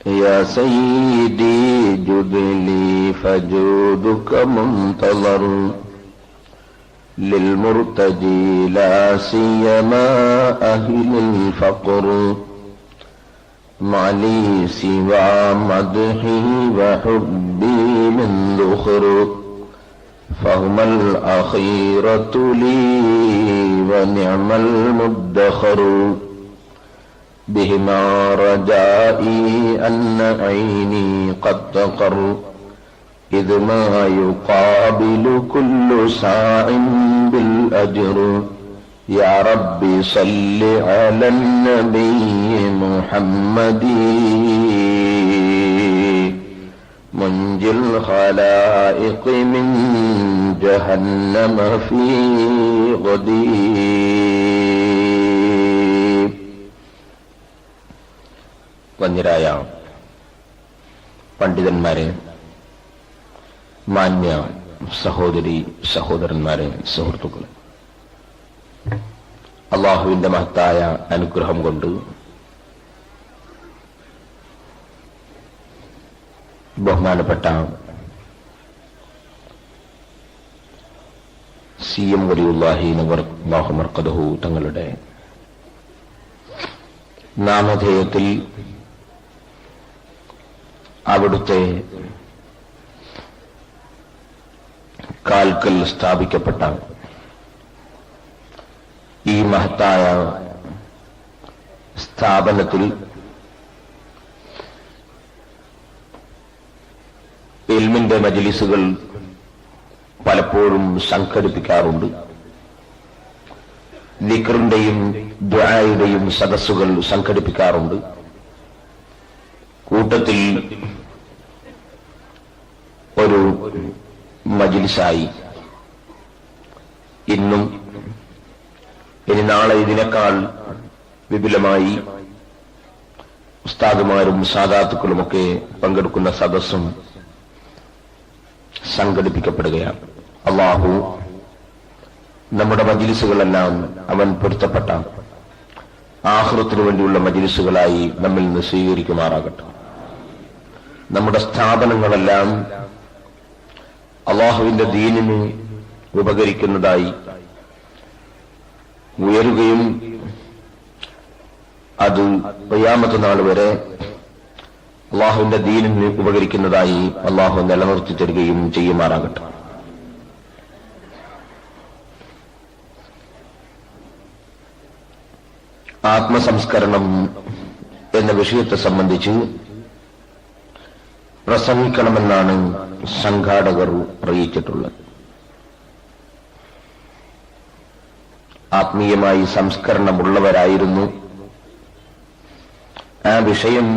يا سيدي جد لي فجودك منتظر للمرتجي لا سيما أهل الفقر ما لي سوى مدحي وحبي من ذخر فهم الأخيرة لي ونعم المدخر بهما رجائي أن عيني قد تقر إذ ما يقابل كل ساع بالأجر يا ربي صل على النبي محمد منجي الخلائق من جهنم في غدي. വന്യരായ പണ്ഡിതന്മാരെ, മാന്യ സഹോദരി സഹോദരന്മാരെ, സുഹൃത്തുക്കളെ, അള്ളാഹുവിന്റെ മഹത്തായ അനുഗ്രഹം കൊണ്ട് ബഹുമാനപ്പെട്ട CM വലിയുല്ലാഹി അല്ലാഹു മർഖദഹു തങ്ങളുടെ നാമധേയത്തിൽ അവിടുത്തെ കാൽക്കൽ സ്ഥാപിക്കപ്പെട്ട ഈ മഹത്തായ സ്ഥാപനത്തിൽ ഇൽമിന്റെ മജ്ലിസുകൾ പലപ്പോഴും സംഘടിപ്പിക്കാറുണ്ട്. ദിക്റിന്റെയും ദുആയുടെയും സദസ്സുകൾ സംഘടിപ്പിക്കാറുണ്ട്. കൂട്ടത്തിൽ ഒരു മജ്ലിസായി ഇന്നും ഇനി നാളെ ഇതിനേക്കാൾ വിപുലമായി ഉസ്താദുമാരും സാദാത്തുക്കളുമൊക്കെ പങ്കെടുക്കുന്ന സദസ്സും സംഘടിപ്പിക്കപ്പെടുകയാണ്. അല്ലാഹു നമ്മുടെ മജ്ലിസുകളെല്ലാം അവൻ പൊരുത്തപ്പെട്ട ആഖിറത്തിനു വേണ്ടിയുള്ള മജ്ലിസുകളായി നമ്മിൽ നിന്ന് സ്വീകരിക്കുമാറാകട്ടെ. നമ്മുടെ സ്ഥാപനങ്ങളെല്ലാം അല്ലാഹുവിന്റെ ദീനിന് ഉപകരിക്കുന്നതായി ഉയരുകയും അത് ഖിയാമത്ത് നാൾ വരെ അല്ലാഹുവിന്റെ ദീനിന് ഉപകരിക്കുന്നതായി അല്ലാഹു നിലനിർത്തി തരികയും ചെയ്യുമാറാകട്ടെ. ആത്മസംസ്കരണം എന്ന വിഷയത്തെ സംബന്ധിച്ച് പ്രസംഗിക്കണമെന്നാണ് സംഘാടകർ അറിയിച്ചിട്ടുള്ളത്. ആത്മീയമായി സംസ്കരണമുള്ളവരായിരുന്നു ആ വിഷയം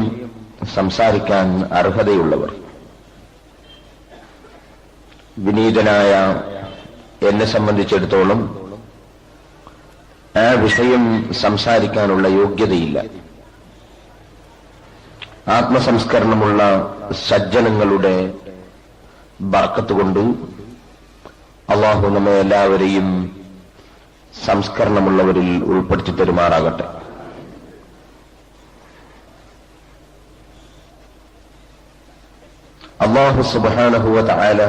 സംസാരിക്കാൻ അർഹതയുള്ളവർ. വിനീതനായ എന്നെ സംബന്ധിച്ചിടത്തോളം ആ വിഷയം സംസാരിക്കാനുള്ള യോഗ്യതയില്ല. ആത്മസംസ്കരണമുള്ള സജ്ജനങ്ങളുടെ ബർക്കത്ത് കൊണ്ട് അല്ലാഹു നമ്മെ എല്ലാവരെയും സംസ്കരണമുള്ളവരിൽ ഉൾപ്പെടുത്തി പെരുമാറാകട്ടെ. അല്ലാഹു സുബ്ഹാനഹു വ തആല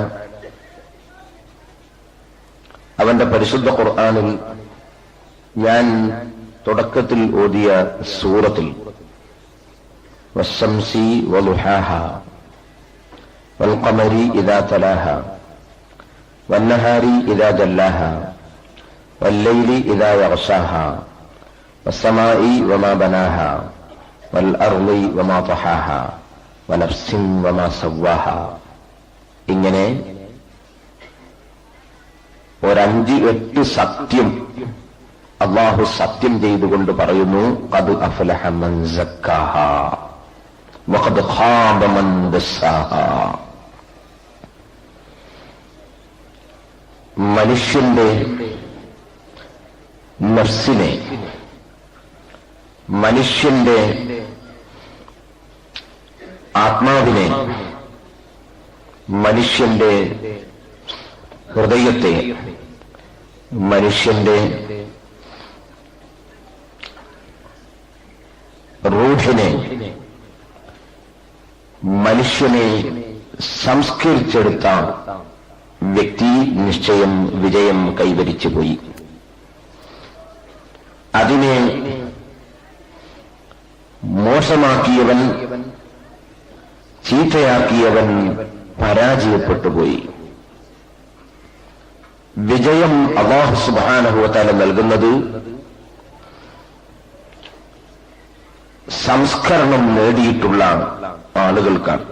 അവന്റെ പരിശുദ്ധ ഖുർആനിൽ ഞാൻ തുടക്കത്തിൽ ഓതിയ സൂറത്തിൽ വസ്സംസി വളുഹാഹ വൽഖമരി ഇദാ തലാഹ വന്നഹാരി ഇദാ ജല്ലാഹ വല്ലൈലി ഇദാ യഗ്ശാഹ വസ്സമാഇ വമാ ബനാഹ വൽഅർളി വമാ തഹാഹ വനഫ്സിൻ വമാ സവ്വാഹ. ഇങ്ങനെ ഒരഞ്ച് എട്ട് സത്യം അല്ലാഹു സത്യം ചെയ്തുകൊണ്ട് പറയുന്നു, ഖദ് അഫ്ലഹ മൻ സക്കാഹ വഖദ് ഖാബ മൻ ദസ്സാഹ. മനുഷ്യന്റെ നഫ്സിനെ, മനുഷ്യന്റെ ആത്മാവിനെ, മനുഷ്യന്റെ ഹൃദയത്തെ, മനുഷ്യന്റെ റൂഹിനെ മനുഷ്യനെ സംസ്കരിച്ചെടുത്ത വ്യക്തി നിശ്ചയം വിജയം കൈവരിച്ചുപോയി. അതിനെ മോശമാക്കിയവൻ, ചീത്തയാക്കിയവൻ പരാജയപ്പെട്ടുപോയി. വിജയം അല്ലാഹു സുബ്ഹാനഹു വ തആല നൽകുന്നത് സംസ്കരണം നേടിയിട്ടുള്ള ആളുകൾക്കാണ്.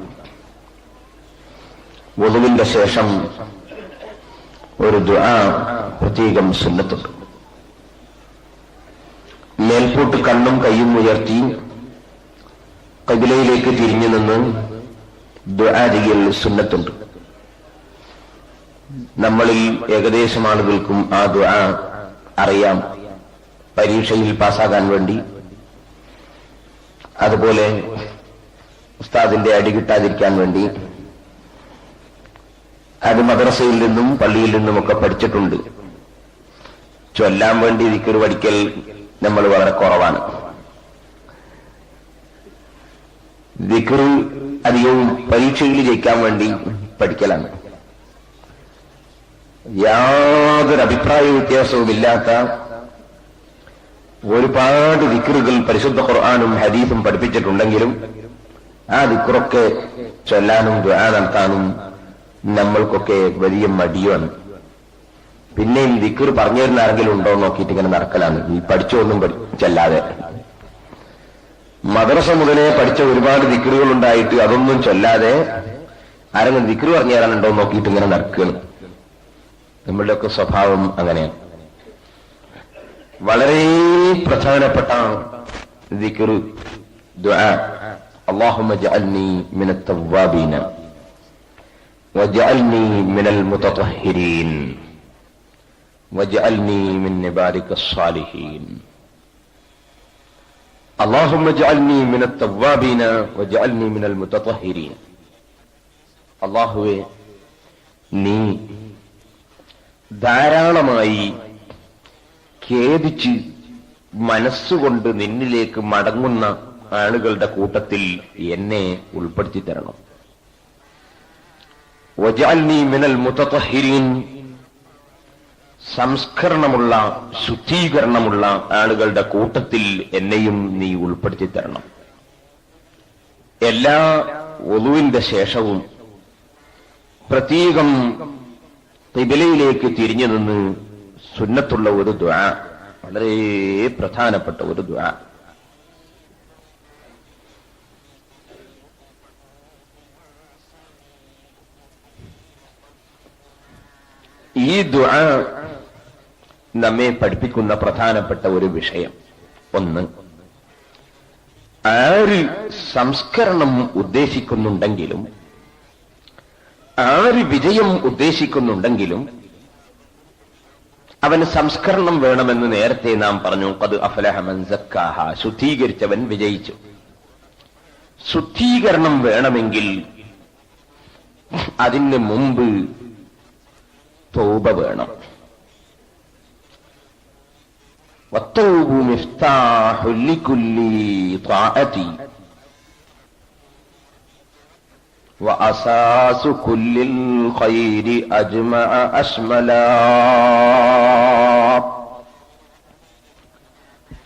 വുളുവിന്റെ ശേഷം ഒരു ദുആ പ്രത്യേകം സുന്നത്തുണ്ട്. മേൽപോട്ട് കണ്ണും കൈയും ഉയർത്തി ഖിബ്ലയിലേക്ക് തിരിഞ്ഞു നിന്ന് ദുആ ചെയ്യൽ സുന്നത്തുണ്ട്. നമ്മളിൽ ഏകദേശം ആളുകൾക്കും ആ ദുആ അറിയാം. പരീക്ഷയിൽ പാസ്സാകാൻ വേണ്ടി, അതുപോലെ ഉസ്താദിന്റെ അടി കിട്ടാതിരിക്കാൻ വേണ്ടി, അത് മദ്രസയിൽ നിന്നും പള്ളിയിൽ നിന്നുമൊക്കെ പഠിച്ചിട്ടുണ്ട്. ചൊല്ലാൻ വേണ്ടി ദിക്ർ പഠിക്കൽ നമ്മൾ വളരെ കുറവാണ്. ദിക്ർ അധികവും പരീക്ഷയിൽ ജയിക്കാൻ വേണ്ടി പഠിക്കലാണ്. യാതൊരു അഭിപ്രായ വ്യത്യാസവുമില്ലാത്ത ഒരുപാട് ദിക്റുകൾ പരിശുദ്ധ ഖുർആനും ഹദീസും പഠിപ്പിച്ചിട്ടുണ്ടെങ്കിലും ആ ദിക്റൊക്കെ ചൊല്ലാനും ദുആ നടത്താനും നമ്മൾക്കൊക്കെ വലിയ മടിയാണ്. പിന്നെയും ദിക്ർ പറഞ്ഞു തരുന്ന ആരെങ്കിലും ഉണ്ടോ നോക്കിയിട്ട് ഇങ്ങനെ നടക്കലാണ്. ഈ പഠിച്ചൊന്നും ചെല്ലാതെ മദ്രസ മുതലേ പഠിച്ച ഒരുപാട് ദിക്റുകൾ ഉണ്ടായിട്ട് അതൊന്നും ചൊല്ലാതെ ആരെങ്കിലും ദിക്ർ പറഞ്ഞു തരാനുണ്ടോ നോക്കിയിട്ട് ഇങ്ങനെ നടക്കുകയാണ്. നമ്മളുടെയൊക്കെ സ്വഭാവം അങ്ങനെയാണ്. വളരെ പ്രധാനപ്പെട്ട ദിക്ർ ദുആ, അല്ലാഹുമ്മ ജഅൽനി മിനത്ത് തവ്വാബീന വജഅൽനി മിനൽ മുതതഹിരീൻ വജഅൽനി മിൻ ഇബാദികസ് സാലിഹീൻ. അല്ലാഹുമ്മ ജഅൽനി മിനത്ത് തവ്വാബീന വജഅൽനി മിനൽ മുതതഹിരീൻ. അല്ലാഹുവേ, നീ ധാരാളമായി ഖേദിച്ച് മനസ്സുകൊണ്ട് നിന്നിലേക്ക് മടങ്ങുന്ന ആളുകളുടെ കൂട്ടത്തിൽ എന്നെ ഉൾപ്പെടുത്തി തരണം. വജഅൽനി മിനൽ മുതതഹിരീൻ, സംസ്കരണമുള്ള ശുദ്ധീകരണമുള്ള ആളുകളുടെ കൂട്ടത്തിൽ എന്നെയും നീ ഉൾപ്പെടുത്തി തരണം. എല്ലാ വുളുവിന്റെ ശേഷവും പ്രത്യേകം ഖിബ്ലയിലേക്ക് തിരിഞ്ഞു നിന്ന് സുന്നത്തുള്ള ഒരു ദുആ, വളരെ പ്രധാനപ്പെട്ട ഒരു ദുആ. ഈ ദുആ നമ്മെ പഠിപ്പിക്കുന്ന പ്രധാനപ്പെട്ട ഒരു വിഷയം, ഒന്ന്, ആര് സംസ്കരണം ഉദ്ദേശിക്കുന്നുണ്ടെങ്കിലും, ആര് വിജയം ഉദ്ദേശിക്കുന്നുണ്ടെങ്കിലും അവന് സംസ്കരണം വേണമെന്ന് നേരത്തെ നാം പറഞ്ഞു. ഖദ് അഫ്ലഹ മൻ സക്കാഹ, ശുദ്ധീകരിച്ചവൻ വിജയിച്ചു. ശുദ്ധീകരണം വേണമെങ്കിൽ അതിന് മുമ്പ് തൗബ വേണം. വത്തൗബു മിഫ്താഹു ലികുല്ലി ത്വാഅതി وأساس كل الخير أجمع أشملا.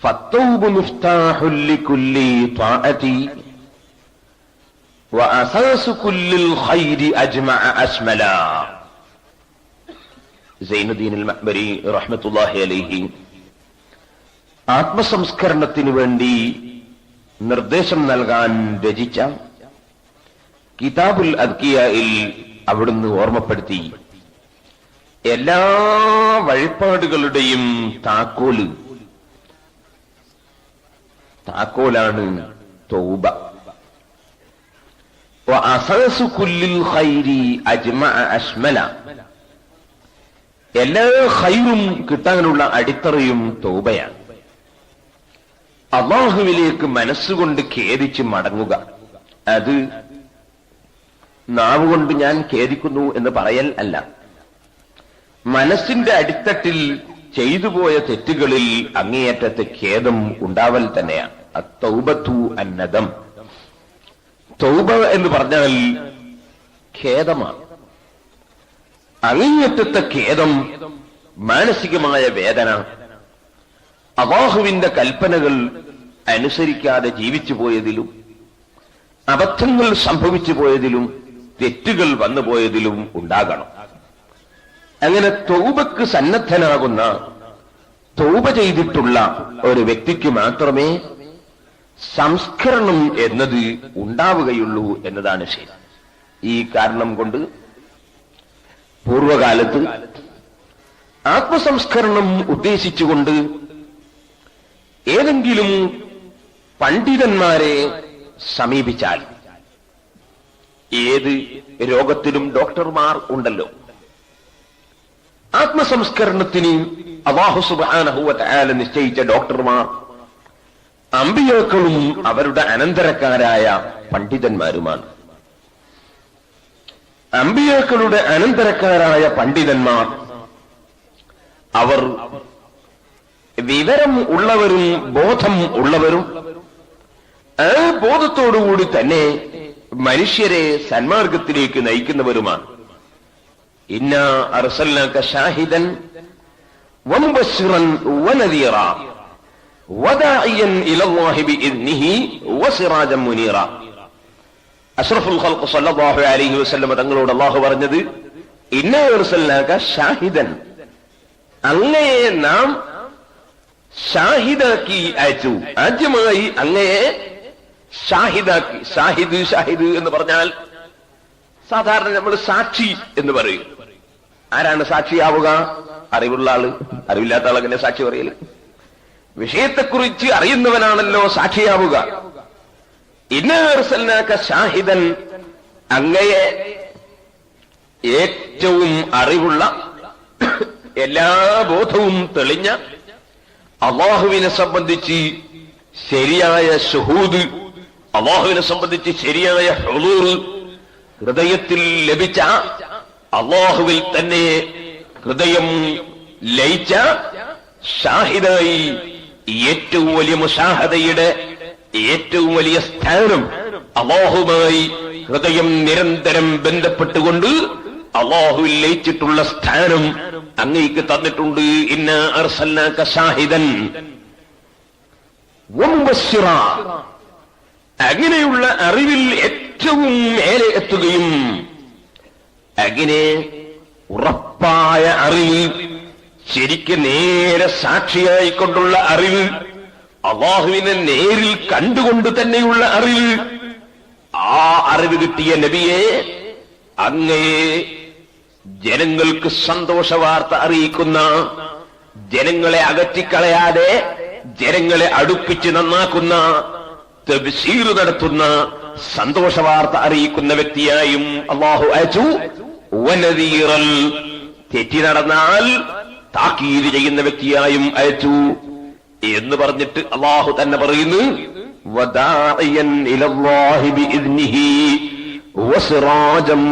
فالتوب مفتاح لكل طاعة وأساس كل الخير أجمع أشملا. സൈനുദ്ദീൻ അൽ-മഅ്ബരി റഹ്മത്തുള്ളാഹി അലൈഹി ആത്മസംസ്കരണത്തിനു വേണ്ടി നിർദ്ദേശം നൽകാൻ രചിച്ച കിതാബുൽ അദ്കിയയിൽ അവിടുന്ന് ഓർമ്മപ്പെടുത്തി, എല്ലാ വഴിപാടുകളുടെയും താക്കോലാണ് തൗബ. വഅസാസു കുല്ലിൽ ഖൈരി അജ്മഅ അശ്മല, എല്ലാ ഖൈറും കിട്ടാനുള്ള അടിത്തറയും തൗബയാണ്. അല്ലാഹുവിലേക്ക് മനസ്സുകൊണ്ട് ഖേദിച്ച് മടങ്ങുക. അത് നാവുകൊണ്ട് ഞാൻ ഖേദിക്കുന്നു എന്ന് പറയൽ അല്ല, മനസ്സിന്റെ അടിത്തട്ടിൽ ചെയ്തുപോയ തെറ്റുകളിൽ അങ്ങേയറ്റത്തെ ഖേദം ഉണ്ടാവൽ തന്നെയാണ്. അത്തൗബത്തു അന്നദം. തൗബ എന്ന് പറഞ്ഞാൽ ഖേദമാണ്. അങ്ങേയറ്റത്തെ ഖേദം, മാനസികമായ വേദന, അല്ലാഹുവിന്റെ കൽപ്പനകൾ അനുസരിക്കാതെ ജീവിച്ചു പോയതിലും അബദ്ധങ്ങൾ സംഭവിച്ചു പോയതിലും തെറ്റുകൾ വന്നുപോയതിലും ഉണ്ടാകണം. അങ്ങനെ തൗബക്ക് സന്നദ്ധനാകുന്ന, തൗബ ചെയ്തിട്ടുള്ള ഒരു വ്യക്തിക്ക് മാത്രമേ സംസ്കരണം എന്നത് ഉണ്ടാവുകയുള്ളൂ എന്നതാണ് ശരി. ഈ കാരണം കൊണ്ട് പൂർവകാലത്ത് ആത്മസംസ്കരണം ഉദ്ദേശിച്ചുകൊണ്ട് ഏതെങ്കിലും പണ്ഡിതന്മാരെ സമീപിച്ചാൽ, ഏത് രോഗത്തിലും ഡോക്ടർമാർ ഉണ്ടല്ലോ, ആത്മസംസ്കരണത്തിന് അല്ലാഹു സുബ്ഹാനഹു വ തആല നിശ്ചയിച്ച ഡോക്ടർമാർ അമ്പിയാക്കളും അവരുടെ അനന്തരക്കാരായ പണ്ഡിതന്മാരുമാണ്. അമ്പിയാക്കളുടെ അനന്തരക്കാരായ പണ്ഡിതന്മാർ അവർ വിവരം ഉള്ളവരും ബോധം ഉള്ളവരും ആ ബോധത്തോടുകൂടി തന്നെ മനുഷ്യരെ സന്മാർഗത്തിലേക്ക് നയിക്കുന്നവരുമാണ്. ഇന്നാ അർസൽനാക ഷാഹിദൻ വമുബശ്ശിറൻ വനദീറ വദാഇയൻ ഇലല്ലാഹി ബിഇദ്നിഹി വസിറാജൻ മുനീറ. അഷ്റഫുൽ ഖൽഖ് സ്വല്ലല്ലാഹു അലൈഹി വസല്ലം തങ്ങളോട് അല്ലാഹു പറഞ്ഞത്, ഇന്നാ അർസൽനാക ഷാഹിദൻ, അങ്ങയെ നാം ഷാഹിദാക്കി അയച്ചു. ആദ്യമായി അങ്ങയെ ഷാഹിദാക്കി. ഷാഹിദ് എന്ന് പറഞ്ഞാൽ സാധാരണ നമ്മൾ സാക്ഷി എന്ന് പറയും. ആരാണ് സാക്ഷിയാവുക? അറിവുള്ള ആള്. അറിവില്ലാത്ത ആൾ അങ്ങനെ സാക്ഷി പറയല്? വിഷയത്തെക്കുറിച്ച് അറിയുന്നവനാണല്ലോ സാക്ഷിയാവുക. ഇന്നാ അർസൽനാക ഷാഹിദൻ, അങ്ങയെ ഏറ്റവും അറിവുള്ള, എല്ലാ ബോധവും തെളിഞ്ഞ, അല്ലാഹുവിനെ സംബന്ധിച്ച് ശരിയായ ശുഹൂദ്, അല്ലാഹുവിനെ സംബന്ധിച്ച് ശരിയായ ഹുളൂർ ഹൃദയത്തിൽ ലഭിച്ച, അല്ലാഹുവിൽ തന്നെ ഹൃദയം ലയിച്ച ഷാഹിദായി ഏറ്റവും വലിയ മുശാഹദയുടെ ഏറ്റവും വലിയ സ്ഥാനം, അല്ലാഹുമായി ഹൃദയം നിരന്തരം ബന്ധപ്പെട്ടുകൊണ്ട് അല്ലാഹുവിൽ ലയിച്ചിട്ടുള്ള സ്ഥാനം അങ്ങേക്ക് തന്നിട്ടുണ്ട്. ഇന്നാ അർസൽനാക ഷാഹിദൻ വമുബശ്ശിറ, അങ്ങനെയുള്ള അറിവിൽ ഏറ്റവും മേലെ എത്തുകയും അങ്ങനെ ഉറപ്പായ അറിവ്, ശരിക്ക് നേരെ സാക്ഷിയായിക്കൊണ്ടുള്ള അറിവ്, അല്ലാഹുവിനെ നേരിൽ കണ്ടുകൊണ്ട് തന്നെയുള്ള അറിവ്, ആ അറിവ് കിട്ടിയ നബിയെ അങ്ങയെ ജനങ്ങൾക്ക് സന്തോഷവാർത്ത അറിയിക്കുന്ന, ജനങ്ങളെ അകറ്റിക്കളയാതെ ജനങ്ങളെ അടുപ്പിച്ച് നന്നാക്കുന്ന, തബ്ശീർ നടത്തുന്ന, സന്തോഷവാർത്ത അറിയിക്കുന്ന വ്യക്തിയായും അല്ലാഹു അയച്ചു. വനദീറൻ, തെറ്റി നടന്നാൽ താക്കീത് ചെയ്യുന്ന വ്യക്തിയായും അയച്ചു എന്ന് പറഞ്ഞിട്ട് അല്ലാഹു തന്നെ പറയുന്നു, വദാഇയൻ ഇലല്ലാഹി ബിഇദ്നിഹി വസിറാജൻ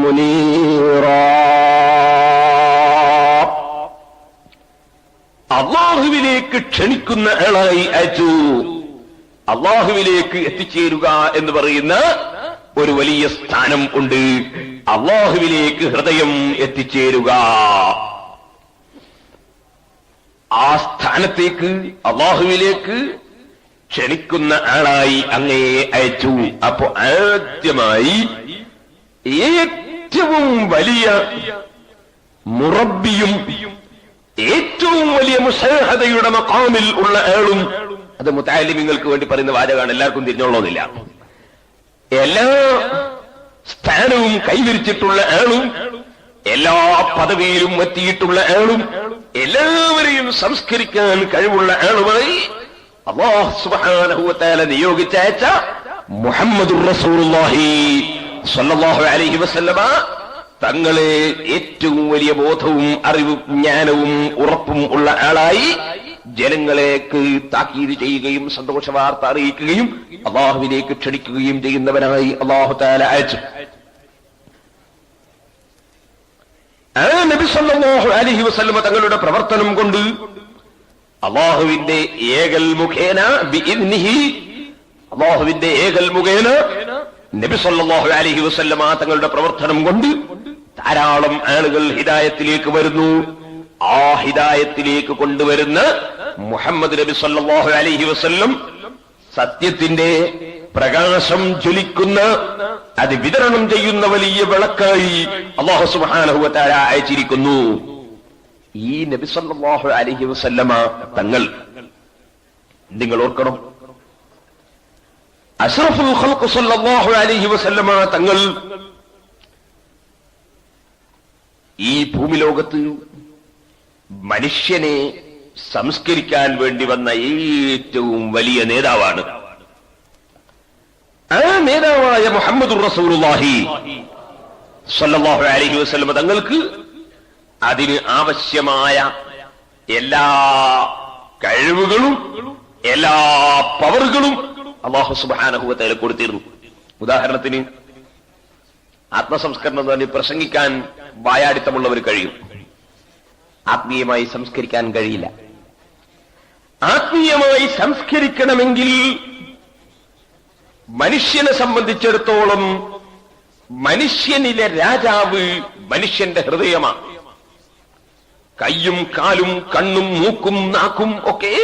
മുനീറ. അല്ലാഹുവിലേക്ക് ക്ഷണിക്കുന്ന ആളായി അയച്ചു. അല്ലാഹുവിലേക്ക് എത്തിച്ചേരുക എന്ന് പറയുന്ന ഒരു വലിയ സ്ഥാനം ഉണ്ട്. അല്ലാഹുവിലേക്ക് ഹൃദയം എത്തിച്ചേരുക, ആ സ്ഥാനത്തേക്ക്, അല്ലാഹുവിലേക്ക് ക്ഷണിക്കുന്ന ആളായി അങ്ങയെ അയച്ചു. അപ്പോ ആദ്യമായി ഏറ്റവും വലിയ മുറബ്ബിയും ഏറ്റവും വലിയ മുശാഹദയുടെ മഖാമിൽ ഉള്ള ആളും, അത് മുതഅല്ലിമീങ്ങൾക്ക് വേണ്ടി പറയുന്ന വാചകമാണ്, എല്ലാവർക്കും തിരിഞ്ഞോളന്നില്ല. എല്ലാ സ്ഥാനവും കൈവരിച്ചിട്ടുള്ള ആളും, എല്ലാ പദവിയിലും എത്തിയിട്ടുള്ള ആളും, എല്ലാവരെയും സംസ്കരിക്കാൻ കഴിവുള്ള ആളുമായി അല്ലാഹു സുബ്ഹാനഹു വ തആല നിയോഗിച്ചയച്ച മുഹമ്മദുർ റസൂലുള്ളാഹി സ്വല്ലല്ലാഹു അലൈഹി വസല്ലമ തങ്ങളെ ഏറ്റവും വലിയ ബോധവും അറിവും ജ്ഞാനവും ഉറപ്പും ഉള്ള ആളായി ജനങ്ങളേക്ക് താക്കീത് ചെയ്യുകയും സന്തോഷവാർത്ത അറിയിക്കുകയും അല്ലാഹുവിലേക്ക് ക്ഷണിക്കുകയും ചെയ്യുന്നവനായി അല്ലാഹു തആല അയച്ചു. ആ നബി സല്ലല്ലാഹു അലൈഹി വസല്ലമ തങ്ങളുടെ പ്രവർത്തനം കൊണ്ട് അല്ലാഹുവിന്റെ ഏകൽ മുഖേന ബിഇദ്നിഹി, അല്ലാഹുവിന്റെ ഏകൽ മുഖേന നബി സല്ലല്ലാഹു അലൈഹി വസല്ലമ തങ്ങളുടെ പ്രവർത്തനം കൊണ്ട് ധാരാളം ആളുകൾ ഹിദായത്തിലേക്ക് വരുന്നു. ആ ഹിദായത്തിലേക്ക് കൊണ്ടുവരുന്ന മുഹമ്മദ് നബി സല്ലല്ലാഹു അലൈഹി വസല്ലം സത്യത്തിന്റെ പ്രകാശം ജ്വലിക്കുന്ന, അത് വിതരണം ചെയ്യുന്ന വലിയ വിളക്കായി അല്ലാഹു സുബ്ഹാനഹു വ തആല അയച്ചിരിക്കുന്നു. ഈ നബി സല്ലല്ലാഹു അലൈഹി വസല്ലമ തങ്ങൾ നിങ്ങൾ ഓർക്കണം, അഷ്റഫുൽ ഖൽഖ് സല്ലല്ലാഹു അലൈഹി വസല്ലമ തങ്ങൾ ഈ ഭൂമിലോകത്ത് മനുഷ്യനെ സംസ്കരിക്കാൻ വേണ്ടി വന്ന ഏറ്റവും വലിയ നേതാവാണ്. ആ നേതാവായ മുഹമ്മദുർ റസൂലുള്ളാഹി സ്വല്ലല്ലാഹു അലൈഹി വസല്ലം തങ്ങൾക്ക് അതിന് ആവശ്യമായ എല്ലാ കഴിവുകളും എല്ലാ പവറുകളും അല്ലാഹു സുബ്ഹാനഹു വ തആല കൊടുത്തിരുന്നു. ഉദാഹരണത്തിന് ആത്മസംസ്കരണം തന്നെ പ്രസംഗിക്കാൻ വായാടിത്തമുള്ളവർ കഴിയും, ആത്മീയമായി സംസ്കരിക്കാൻ കഴിയില്ല. ആത്മീയമായി സംസ്കരിക്കണമെങ്കിൽ മനുഷ്യനെ സംബന്ധിച്ചിടത്തോളം മനുഷ്യനിലെ രാജാവ് മനുഷ്യന്റെ ഹൃദയമാണ്. കയ്യും കാലും കണ്ണും മൂക്കും നാക്കും ഒക്കെ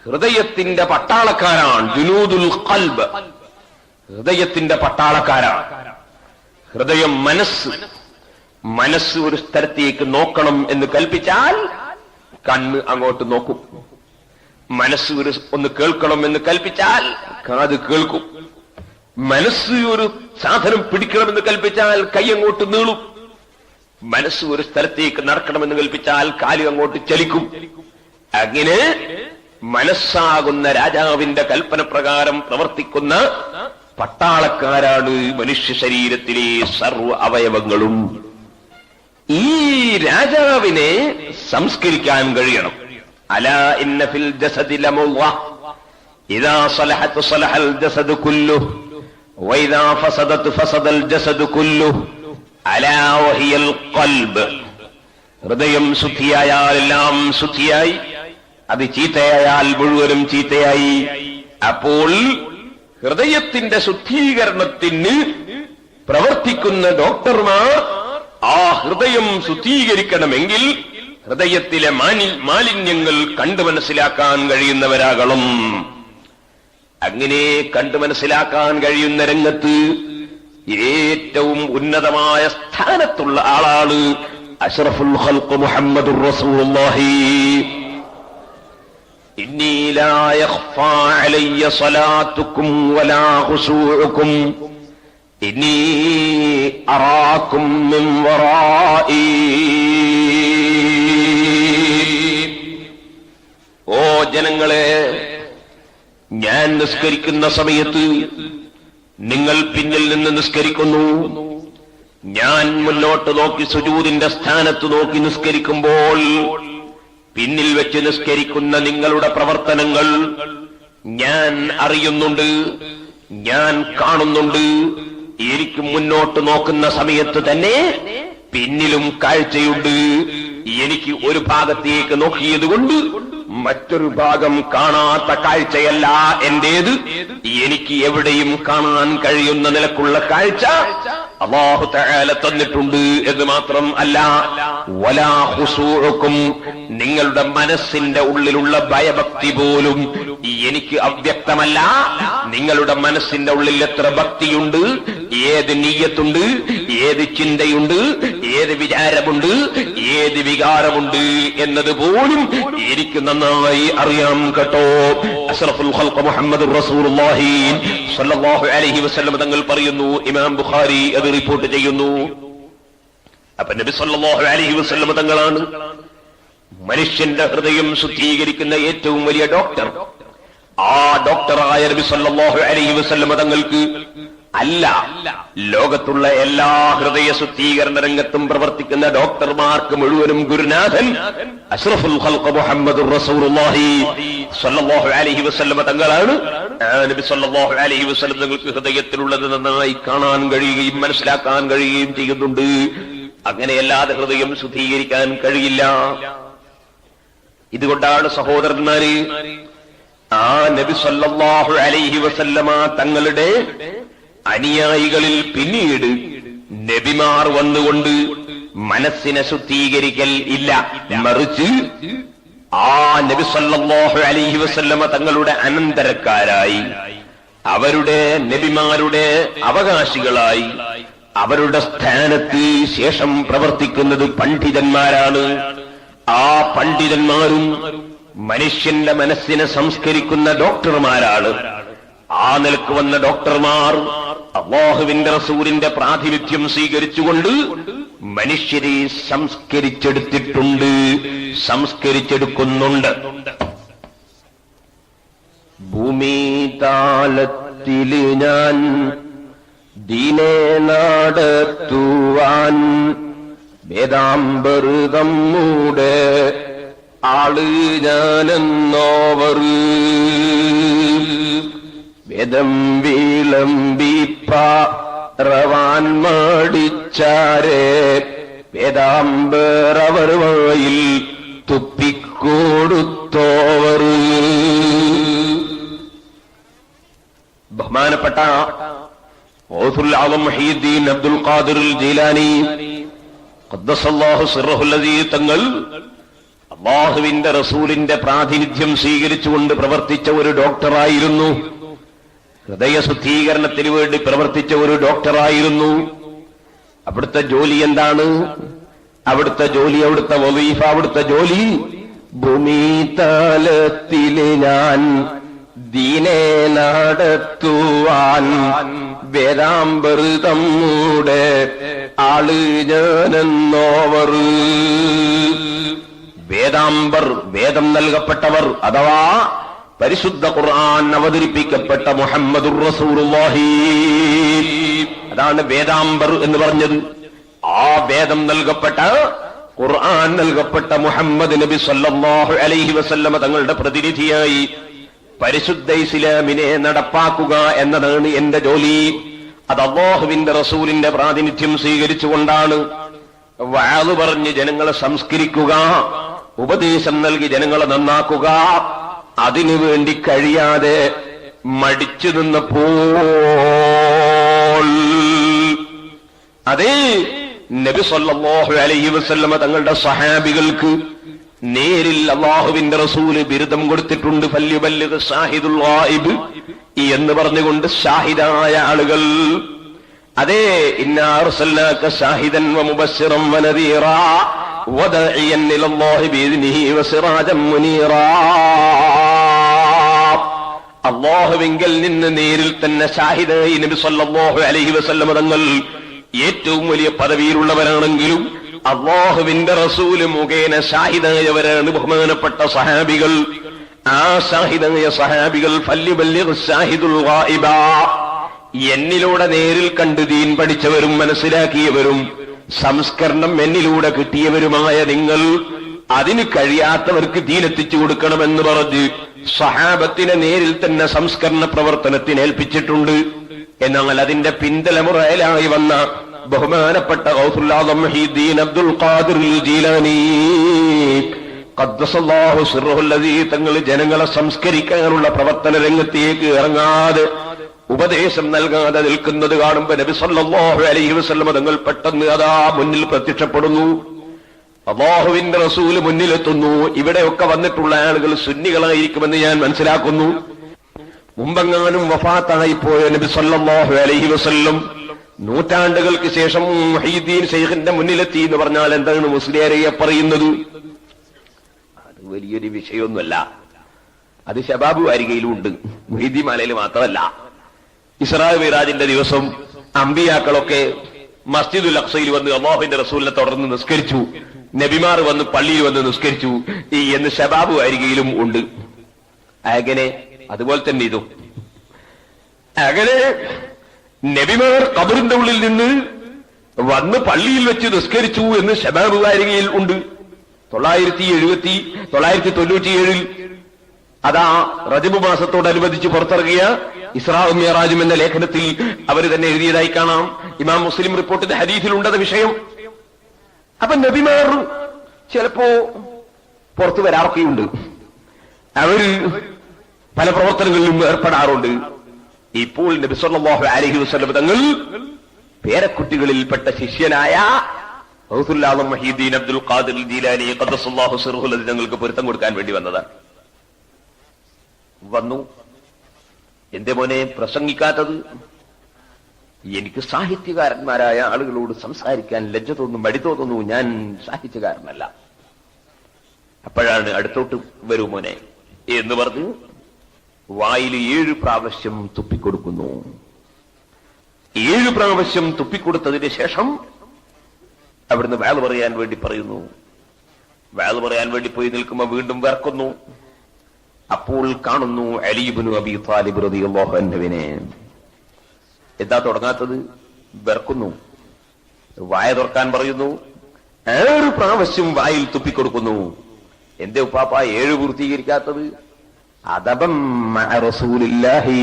ഹൃദയത്തിന്റെ പട്ടാളക്കാരാണ്. ജുനൂദുൽ ഖൽബ്, ഹൃദയത്തിന്റെ പട്ടാളക്കാരാണ്. ഹൃദയം, മനസ്സ് ഒരു സ്ഥലത്തേക്ക് നോക്കണം എന്ന് കൽപ്പിച്ചാൽ കണ്ണ് അങ്ങോട്ട് നോക്കും. മനസ്സ് ഒന്ന് കേൾക്കണം എന്ന് കൽപ്പിച്ചാൽ കാത് കേൾക്കും. മനസ്സ് ഒരു സാധനം പിടിക്കണമെന്ന് കൽപ്പിച്ചാൽ കൈ അങ്ങോട്ട് നീളും. മനസ്സ് ഒരു സ്ഥലത്തേക്ക് നടക്കണമെന്ന് കൽപ്പിച്ചാൽ കാല് അങ്ങോട്ട് ചലിക്കും. അങ്ങനെ മനസ്സാകുന്ന രാജാവിന്റെ കൽപ്പന പ്രകാരം പ്രവർത്തിക്കുന്ന പട്ടാളക്കാരാണ് മനുഷ്യ ശരീരത്തിലെ സർവ്വ അവയവങ്ങളും. ഈ രാജാവിനെ സംസ്കരിക്കാൻ കഴിയണം. അലാ ഇന്ന ഫിൽ ജസദി ലമുദ്ഗ ഇദാ സലഹത് സലഹൽ ജസദു കുല്ലുഹു വഇദാ ഫസദത് ഫസദൽ ജസദു കുല്ലുഹു അലാ വഹിയൽ ഖൽബ്. ഹൃദയം ശുദ്ധിയായാൽ എല്ലാം ശുദ്ധിയായി, അത് ചീത്തയായാൽ മുഴുവനും ചീത്തയായി. അപ്പോൾ ഹൃദയത്തിന്റെ ശുദ്ധീകരണത്തിന് പ്രവർത്തിക്കുന്ന ഡോക്ടർമാർ ആ ഹൃദയം ശുദ്ധീകരിക്കണമെങ്കിൽ ഹൃദയത്തിലെ മാലിന്യങ്ങൾ കണ്ടു മനസ്സിലാക്കാൻ കഴിയുന്നവരാകണം. അങ്ങനെ കണ്ടു മനസ്സിലാക്കാൻ കഴിയുന്ന രംഗത്ത് ഏറ്റവും ഉന്നതമായ സ്ഥാനത്തുള്ള ആളാണ് അഷ്റഫുൽ ഖൽഖ് മുഹമ്മദുർ റസൂലുള്ളാഹി. ഇന്നി ലാ യഖ്ഫാ അലയ്യ സ്വലാത്തുക്കും വലാ ഖുശൂഉക്കും ഇന്നി അറാക്കും മിൻ വറാഇ. ഓ ജനങ്ങളെ, ഞാൻ നിസ്കരിക്കുന്ന സമയത്ത് നിങ്ങൾ പിന്നിൽ നിന്ന് നിസ്കരിക്കുന്നു. ഞാൻ മുന്നോട്ട് നോക്കി സുജൂദിന്റെ സ്ഥാനത്ത് നോക്കി നിസ്കരിക്കുമ്പോൾ പിന്നിൽ വെച്ച് നിസ്കരിക്കുന്ന നിങ്ങളുടെ പ്രവർത്തനങ്ങൾ ഞാൻ അറിയുന്നുണ്ട്, ഞാൻ കാണുന്നുണ്ട്. എനിക്ക് മുന്നോട്ട് നോക്കുന്ന സമയത്ത് തന്നെ പിന്നിലും കാഴ്ചയുണ്ട്. എനിക്ക് ഒരു ഭാഗത്തേക്ക് നോക്കിയതുകൊണ്ട് മറ്റൊരു ഭാഗം കാണാത്ത കാഴ്ചയല്ല എന്റേത്. എനിക്ക് എവിടെയും കാണാൻ കഴിയുന്ന നിലക്കുള്ള കാഴ്ച അല്ലാഹു തആല തന്നിട്ടുണ്ട് എന്ന് മാത്രം അല്ല, വലാ ഖുശൂഉക്കും, നിങ്ങളുടെ മനസ്സിന്റെ ഉള്ളിലുള്ള ഭയഭക്തി പോലും എനിക്ക് അവ്യക്തമല്ല. നിങ്ങളുടെ മനസ്സിന്റെ ഉള്ളിൽ എത്ര ഭക്തിയുണ്ട്, ഏത് നിയ്യത്തുണ്ട്, ഏത് ചിന്തയുണ്ട്, ഏത് വിചാരമുണ്ട്, ഏത് വികാരമുണ്ട് എന്നത് പോലും എനിക്ക് നന്നായി അറിയാം കേട്ടോ. അഷ്റഫുൽ ഖൽഖ് മുഹമ്മദുർ റസൂലുള്ളാഹി സ്വല്ലല്ലാഹു അലൈഹി വസല്ലം തങ്ങൾ പറയുന്നു, ഇമാം ബുഖാരി അത് റിപ്പോർട്ട് ചെയ്യുന്നു. അപ്പൊ നബി സ്വല്ലല്ലാഹു അലൈഹി വസല്ലം തങ്ങളാണ് മനുഷ്യന്റെ ഹൃദയം ശുദ്ധീകരിക്കുന്ന ഏറ്റവും വലിയ ഡോക്ടർ. ആ ഡോക്ടറായ നബി സ്വല്ലല്ലാഹു അലൈഹി വസല്ലം തങ്ങൾക്ക് അല്ല, ലോകത്തുള്ള എല്ലാ ഹൃദയ ശുദ്ധീകരണ രംഗത്തും പ്രവർത്തിക്കുന്ന ഡോക്ടർമാർക്ക് മുഴുവനും ഗുരുനാഥൻ അഷ്റഫുൽ ഖൽഖ് മുഹമ്മദുർ റസൂലുള്ളാഹി സ്വല്ലല്ലാഹു അലൈഹി വസല്ലം തങ്ങളാണ്. നബി സ്വല്ലല്ലാഹു അലൈഹി വസല്ലം തങ്ങൾക്ക് ഹൃദയത്തിലുള്ളത് നന്നായി കാണാൻ കഴിയുകയും മനസ്സിലാക്കാൻ കഴിയുകയും ചെയ്യുന്നുണ്ട്. അങ്ങനെയല്ലാതെ ഹൃദയം ശുദ്ധീകരിക്കാൻ കഴിയില്ല. ഇതുകൊണ്ടാണ് സഹോദരന്മാര് ആ നബി സല്ലല്ലാഹു അലൈഹി വസല്ലമ തങ്ങളുടെ അനുയായികളിൽ പിന്നീട് നബിമാർ വന്നുകൊണ്ട് മനസ്സിനെ ശുദ്ധീകരിക്കൽ ഇല്ല. മറിച്ച് ആ നബി സല്ലല്ലാഹു അലൈഹി വസല്ലമ തങ്ങളുടെ അനന്തരക്കാരായി, അവരുടെ നബിമാരുടെ അവകാശികളായി, അവരുടെ സ്ഥാനത്ത് ശേഷം പ്രവർത്തിക്കുന്നത് പണ്ഡിതന്മാരാണ്. ആ പണ്ഡിതന്മാരും മനുഷ്യന്റെ മനസ്സിനെ സംസ്കരിക്കുന്ന ഡോക്ടർമാരാണ്. ആ നിലക്ക് വന്ന ഡോക്ടർമാർ അല്ലാഹുവിന്റെ റസൂലിന്റെ പ്രാതിനിധ്യം സ്വീകരിച്ചുകൊണ്ട് മനുഷ്യരെ സംസ്കരിച്ചെടുത്തിട്ടുണ്ട്, സംസ്കരിച്ചെടുക്കുന്നുണ്ട്. ഭൂമി താലത്തില് ഞാൻ ദീനെ നടത്തുവാൻ വേദാംബർതമ്മൂടെ ആള് ഞാനെന്നോവർ വേദം വിളമ്പിപ്പറവാൻ മടിച്ചാരെ വേദാംബർ വായിൽ തുപ്പിക്കൊടുത്തോവർ. ബഹുമാനപ്പെട്ട ഗൗസുൽ ആദം മുഹീദ്ദീൻ അബ്ദുൽ ഖാദിർ ജീലാനി ഖദ്ദസല്ലാഹു സിർറഹുൽ അസീസ് തങ്ങൾ അല്ലാഹുവിന്റെ റസൂലിന്റെ പ്രാതിനിധ്യം സ്വീകരിച്ചുകൊണ്ട് പ്രവർത്തിച്ച ഒരു ഡോക്ടറായിരുന്നു. ഹൃദയശുദ്ധീകരണത്തിന് വേണ്ടി പ്രവർത്തിച്ച ഒരു ഡോക്ടറായിരുന്നു. അവിടുത്തെ ജോലി എന്താണ്? അവിടുത്തെ ജോലി, അവിടുത്തെ വളീഫ, അവിടുത്തെ ജോലി ഭൂമി തലത്തിലെ ഞാൻ ദീനെ നടത്തുവാൻ വേദാംബർ തമ്മൂടെ ആള് ഞാനെന്നോവർ. വേദാംബർ, വേദം നൽകപ്പെട്ടവർ, അഥവാ പരിശുദ്ധ ഖുർആൻ അവതരിപ്പിക്കപ്പെട്ട മുഹമ്മദുർ റസൂലുള്ളാഹി, അതാണ് വേദാംബർ എന്ന് പറഞ്ഞത്. ആ വേദം നൽകപ്പെട്ട, ഖുർആൻ നൽകപ്പെട്ട മുഹമ്മദ് നബി സല്ലല്ലാഹു അലൈഹി വസല്ലമ തങ്ങളുടെ പ്രതിനിധിയായി പരിശുദ്ധ ഇസ്ലാമിനെ നടപ്പാക്കുക എന്നതാണ് എന്റെ ജോലി. അത് അല്ലാഹുവിന്റെ റസൂലിന്റെ പ്രാതിനിധ്യം സ്വീകരിച്ചുകൊണ്ടാണ്. വഅദ് പറഞ്ഞ് ജനങ്ങളെ സംസ്കരിക്കുക, ഉപദേശം നൽകി ജനങ്ങളെ നന്നാക്കുക, അതിനുവേണ്ടി കഴിയാതെ മടിച്ചു നിന്നപ്പോൾ അതേ നബി സല്ലല്ലാഹു അലൈഹി വസല്ലമ തങ്ങളുടെ സഹാബികൾക്ക് നേരിൽ അല്ലാഹുവിന്റെ റസൂല് ബിരുദം കൊടുത്തിട്ടുണ്ട്. ഫല്യുബല്ലിഗ് ഷാഹിദുൽ ഗായിബ് എന്ന് പറഞ്ഞുകൊണ്ട് ഷാഹിദായ ആളുകൾ, അതേ ഇന്നാ അർസൽനാക ഷാഹിദൻ വമുബശ്ശിറൻ വനദീറാ വദഇയൻ ഇലല്ലാഹി ബിഇദ്നിഹി വസിറാജൻ മുനീറാ. അല്ലാഹുവിങ്കൽ നിന്ന് നേരിൽ തന്നെ ഷാഹിദായി നബി സല്ലല്ലാഹു അലൈഹി വസല്ലമ തങ്ങൾ ഏറ്റവും വലിയ പദവിയിലുള്ളവരാണെങ്കിലും അല്ലാഹുവിന്റെ റസൂല് മുഖേന ഷാഹിദായവരാണ് ബഹുമാനപ്പെട്ട സഹാബികൾ. ആ ഷാഹിദായ സഹാബികൾ ഫല്യുബല്ലിഗ് ഷാഹിദുൽ ഗായിബ, എന്നിലൂടെ നേരിൽ കണ്ട് ദീൻ പഠിച്ചവരും മനസ്സിലാക്കിയവരും സംസ്കരണം എന്നിലൂടെ കിട്ടിയവരുമായ നിങ്ങൾ അതിന് കഴിയാത്തവർക്ക് ദീനെത്തിച്ചു കൊടുക്കണമെന്ന് പറഞ്ഞ് സഹാബത്തിനെ നേരിൽ തന്നെ സംസ്കരണ പ്രവർത്തനത്തിന് ഏൽപ്പിച്ചിട്ടുണ്ട്. എന്നാൽ അതിന്റെ പിന്തലമുറയിലായി വന്ന ബഹുമാനപ്പെട്ട ഗൗസുൽ ആദം മുഹീദ്ദീൻ അബ്ദുൽ ഖാദിർ ജീലാനി ഖദ്ദസല്ലാഹു സിർറഹുൽ അസീസ് തങ്ങൾ ജനങ്ങളെ സംസ്കരിക്കാനുള്ള പ്രവർത്തന രംഗത്തേക്ക് ഇറങ്ങാതെ, ഉപദേശം നൽകാതെ നിൽക്കുന്നത് കാണുമ്പോ നബി സല്ലല്ലാഹു അലൈഹി വസല്ലം തങ്ങൾ പെട്ടെന്ന് അതാ മുന്നിൽ പ്രത്യക്ഷപ്പെടുന്നു. അല്ലാഹുവിന്റെ റസൂല് മുന്നിലെത്തുന്നു. ഇവിടെയൊക്കെ വന്നിട്ടുള്ള ആളുകൾ സുന്നികളായിരിക്കുമെന്ന് ഞാൻ മനസ്സിലാക്കുന്നു. മുമ്പെങ്ങാനും വഫാത്തായി പോയ നബി സല്ലല്ലാഹു അലൈഹി വസല്ലം നൂറ്റാണ്ടുകൾക്ക് ശേഷം മുഹീദ്ദീൻ ശൈഖിന്റെ മുന്നിലെത്തി എന്ന് പറഞ്ഞാൽ എന്താണ് മുസ്ലിയാരെ പറയുന്നത്? അത് വലിയൊരു വിഷയമൊന്നുമല്ല. അത് ശബാബ് വാരികയിലും ഉണ്ട്, മുഹീദ്ദീൻ മാലയിൽ മാത്രമല്ല. ഇസ്രാ മിറാജിന്റെ ദിവസം അമ്പിയാക്കളൊക്കെ മസ്ജിദുൽ അഖ്സയിൽ വന്ന് അല്ലാഹുവിന്റെ റസൂലിനെ തുടർന്ന് നിസ്കരിച്ചു, നബിമാർ വന്ന് പള്ളിയിൽ വന്ന് നിസ്കരിച്ചു എന്ന് ശബാബ് വാരികയിലും ഉണ്ട്. അങ്ങനെ അതുപോലെ തന്നെ ഇതും അങ്ങനെ നബിമാർ ഖബറിന്റെ ഉള്ളിൽ നിന്ന് വന്ന് പള്ളിയിൽ വെച്ച് നിസ്കരിച്ചു എന്ന് ശബാബ് വാരികയിൽ ഉണ്ട്. 997 അതാ റജബ് മാസത്തോടനുബന്ധിച്ച് പുറത്തിറങ്ങിയ ഇസ്രാ മിഅ്റാജും എന്ന ലേഖനത്തിൽ അവർ തന്നെ എഴുതിയതായി കാണാം. ഇമാം മുസ്ലിം റിപ്പോർട്ടിന്റെ ഹദീസിലുണ്ടത് വിഷയം. അപ്പൊ നബിമാർ ചിലപ്പോ പുറത്തു വരാറൊക്കെയുണ്ട്, അവര് പല പ്രവർത്തനങ്ങളിലും ഏർപ്പെടാറുണ്ട്. ഇപ്പോൾ നബി സല്ലല്ലാഹു അലൈഹി വസല്ലം തങ്ങൾ പേരക്കുട്ടികളിൽപ്പെട്ട ശിഷ്യനായ ഗൗസുൽ ആദം മുഹീദ്ദീൻ അബ്ദുൽ ഖാദിർ ജീലാനി ഖദ്ദസല്ലാഹു സിർഹുൽ അദീം തങ്ങൾക്ക് പൊരുത്തം കൊടുക്കാൻ വേണ്ടി വന്നതാണ്. വന്നു. എന്റെ മോനെ പ്രസംഗിക്കാത്തത്? എനിക്ക് സാഹിത്യകാരന്മാരായ ആളുകളോട് സംസാരിക്കാൻ ലജ്ജ തോന്നുന്നു, മടി തോന്നുന്നു, ഞാൻ സാഹിത്യകാരനല്ല. അപ്പോഴാണ് അടുത്തോട്ട് വരൂ മോനെ എന്ന് പറഞ്ഞ് വായിൽ 7 പ്രാവശ്യം തുപ്പിക്കൊടുക്കുന്നു. 7 പ്രാവശ്യം തുപ്പിക്കൊടുത്തതിന് ശേഷം അവിടുന്ന് വഅദ് പറയാൻ വേണ്ടി പറയുന്നു. വഅദ് പറയാൻ വേണ്ടി പോയി നിൽക്കുമ്പോൾ വീണ്ടും വിറക്കുന്നു. അപ്പോൾ കാണുന്നു അലി ഇബ്നു അബീ ത്വാലിബ് റളിയല്ലാഹു അൻഹുവിനെ. എന്താ തുടങ്ങാത്തത്? വിറക്കുന്നു. വായ തുറക്കാൻ പറയുന്നു. 7 പ്രാവശ്യം വായിൽ തുപ്പിക്കൊടുക്കുന്നു. എന്റെ ഉപ്പാപ്പ 7 പൂർത്തീകരിക്കാത്തത്? അദബം മഅ റസൂലില്ലാഹി,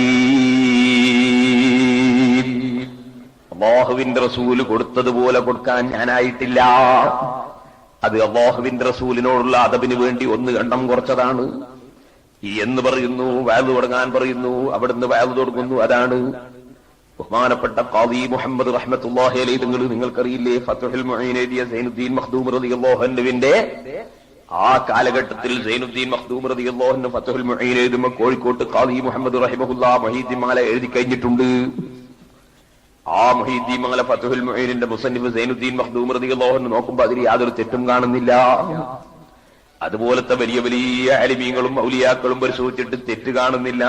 അല്ലാഹുവിന്റെ റസൂല് കൊടുത്തതുപോലെ കൊടുക്കാൻ ഞാനായിട്ടില്ല. അത് അല്ലാഹുവിന്റെ റസൂലിനോടുള്ള അദബിന് വേണ്ടി 1 എണ്ണം കുറച്ചതാണ് എന്ന് പറയുന്നു. വഅദ് തുടങ്ങാൻ പറയുന്നു. അവിടുന്ന് വഅദ് തുടങ്ങുന്നു. അതാണ് ബഹുമാനപ്പെട്ട ഖാദി മുഹമ്മദ് റഹ്മത്തുള്ളാഹി അലൈഹി തങ്ങൾ, നിങ്ങൾക്കറിയില്ലേ, ഫത്ഹുൽ മുഈൻ എഴുതിയ സൈനുദ്ദീൻ മഖ്ദൂം റളിയല്ലാഹു അൻഹുവിന്റെ ആ കാലഘട്ടത്തിൽ സൈനുദ്ദീൻ മഖ്ദൂം റളിയല്ലാഹു അൻഹു ഫത്ഹുൽ മുഈൻ എഴുതുമ്പോൾ കോഴിക്കോട്ട് ഖാദി മുഹമ്മദ് റഹിമഹുല്ലാഹ് മുഹീദ്ദീൻ മാല എഴുതി കഴിഞ്ഞിട്ടുണ്ട്. ആ മുഹീദ്ദീൻ മാല ഫത്ഹുൽ മുഈനിന്റെ മുസന്നിഫ് സൈനുദ്ദീൻ മഖ്ദൂം റളിയല്ലാഹു അൻഹു നോക്കുമ്പോൾ അതിൽ യാതൊരു തെറ്റും കാണുന്നില്ല. അതുപോലത്തെ വലിയ വലിയ അലിമീങ്ങളും ഔലിയാക്കളും പരിശോധിച്ചിട്ട് തെറ്റ് കാണുന്നില്ല.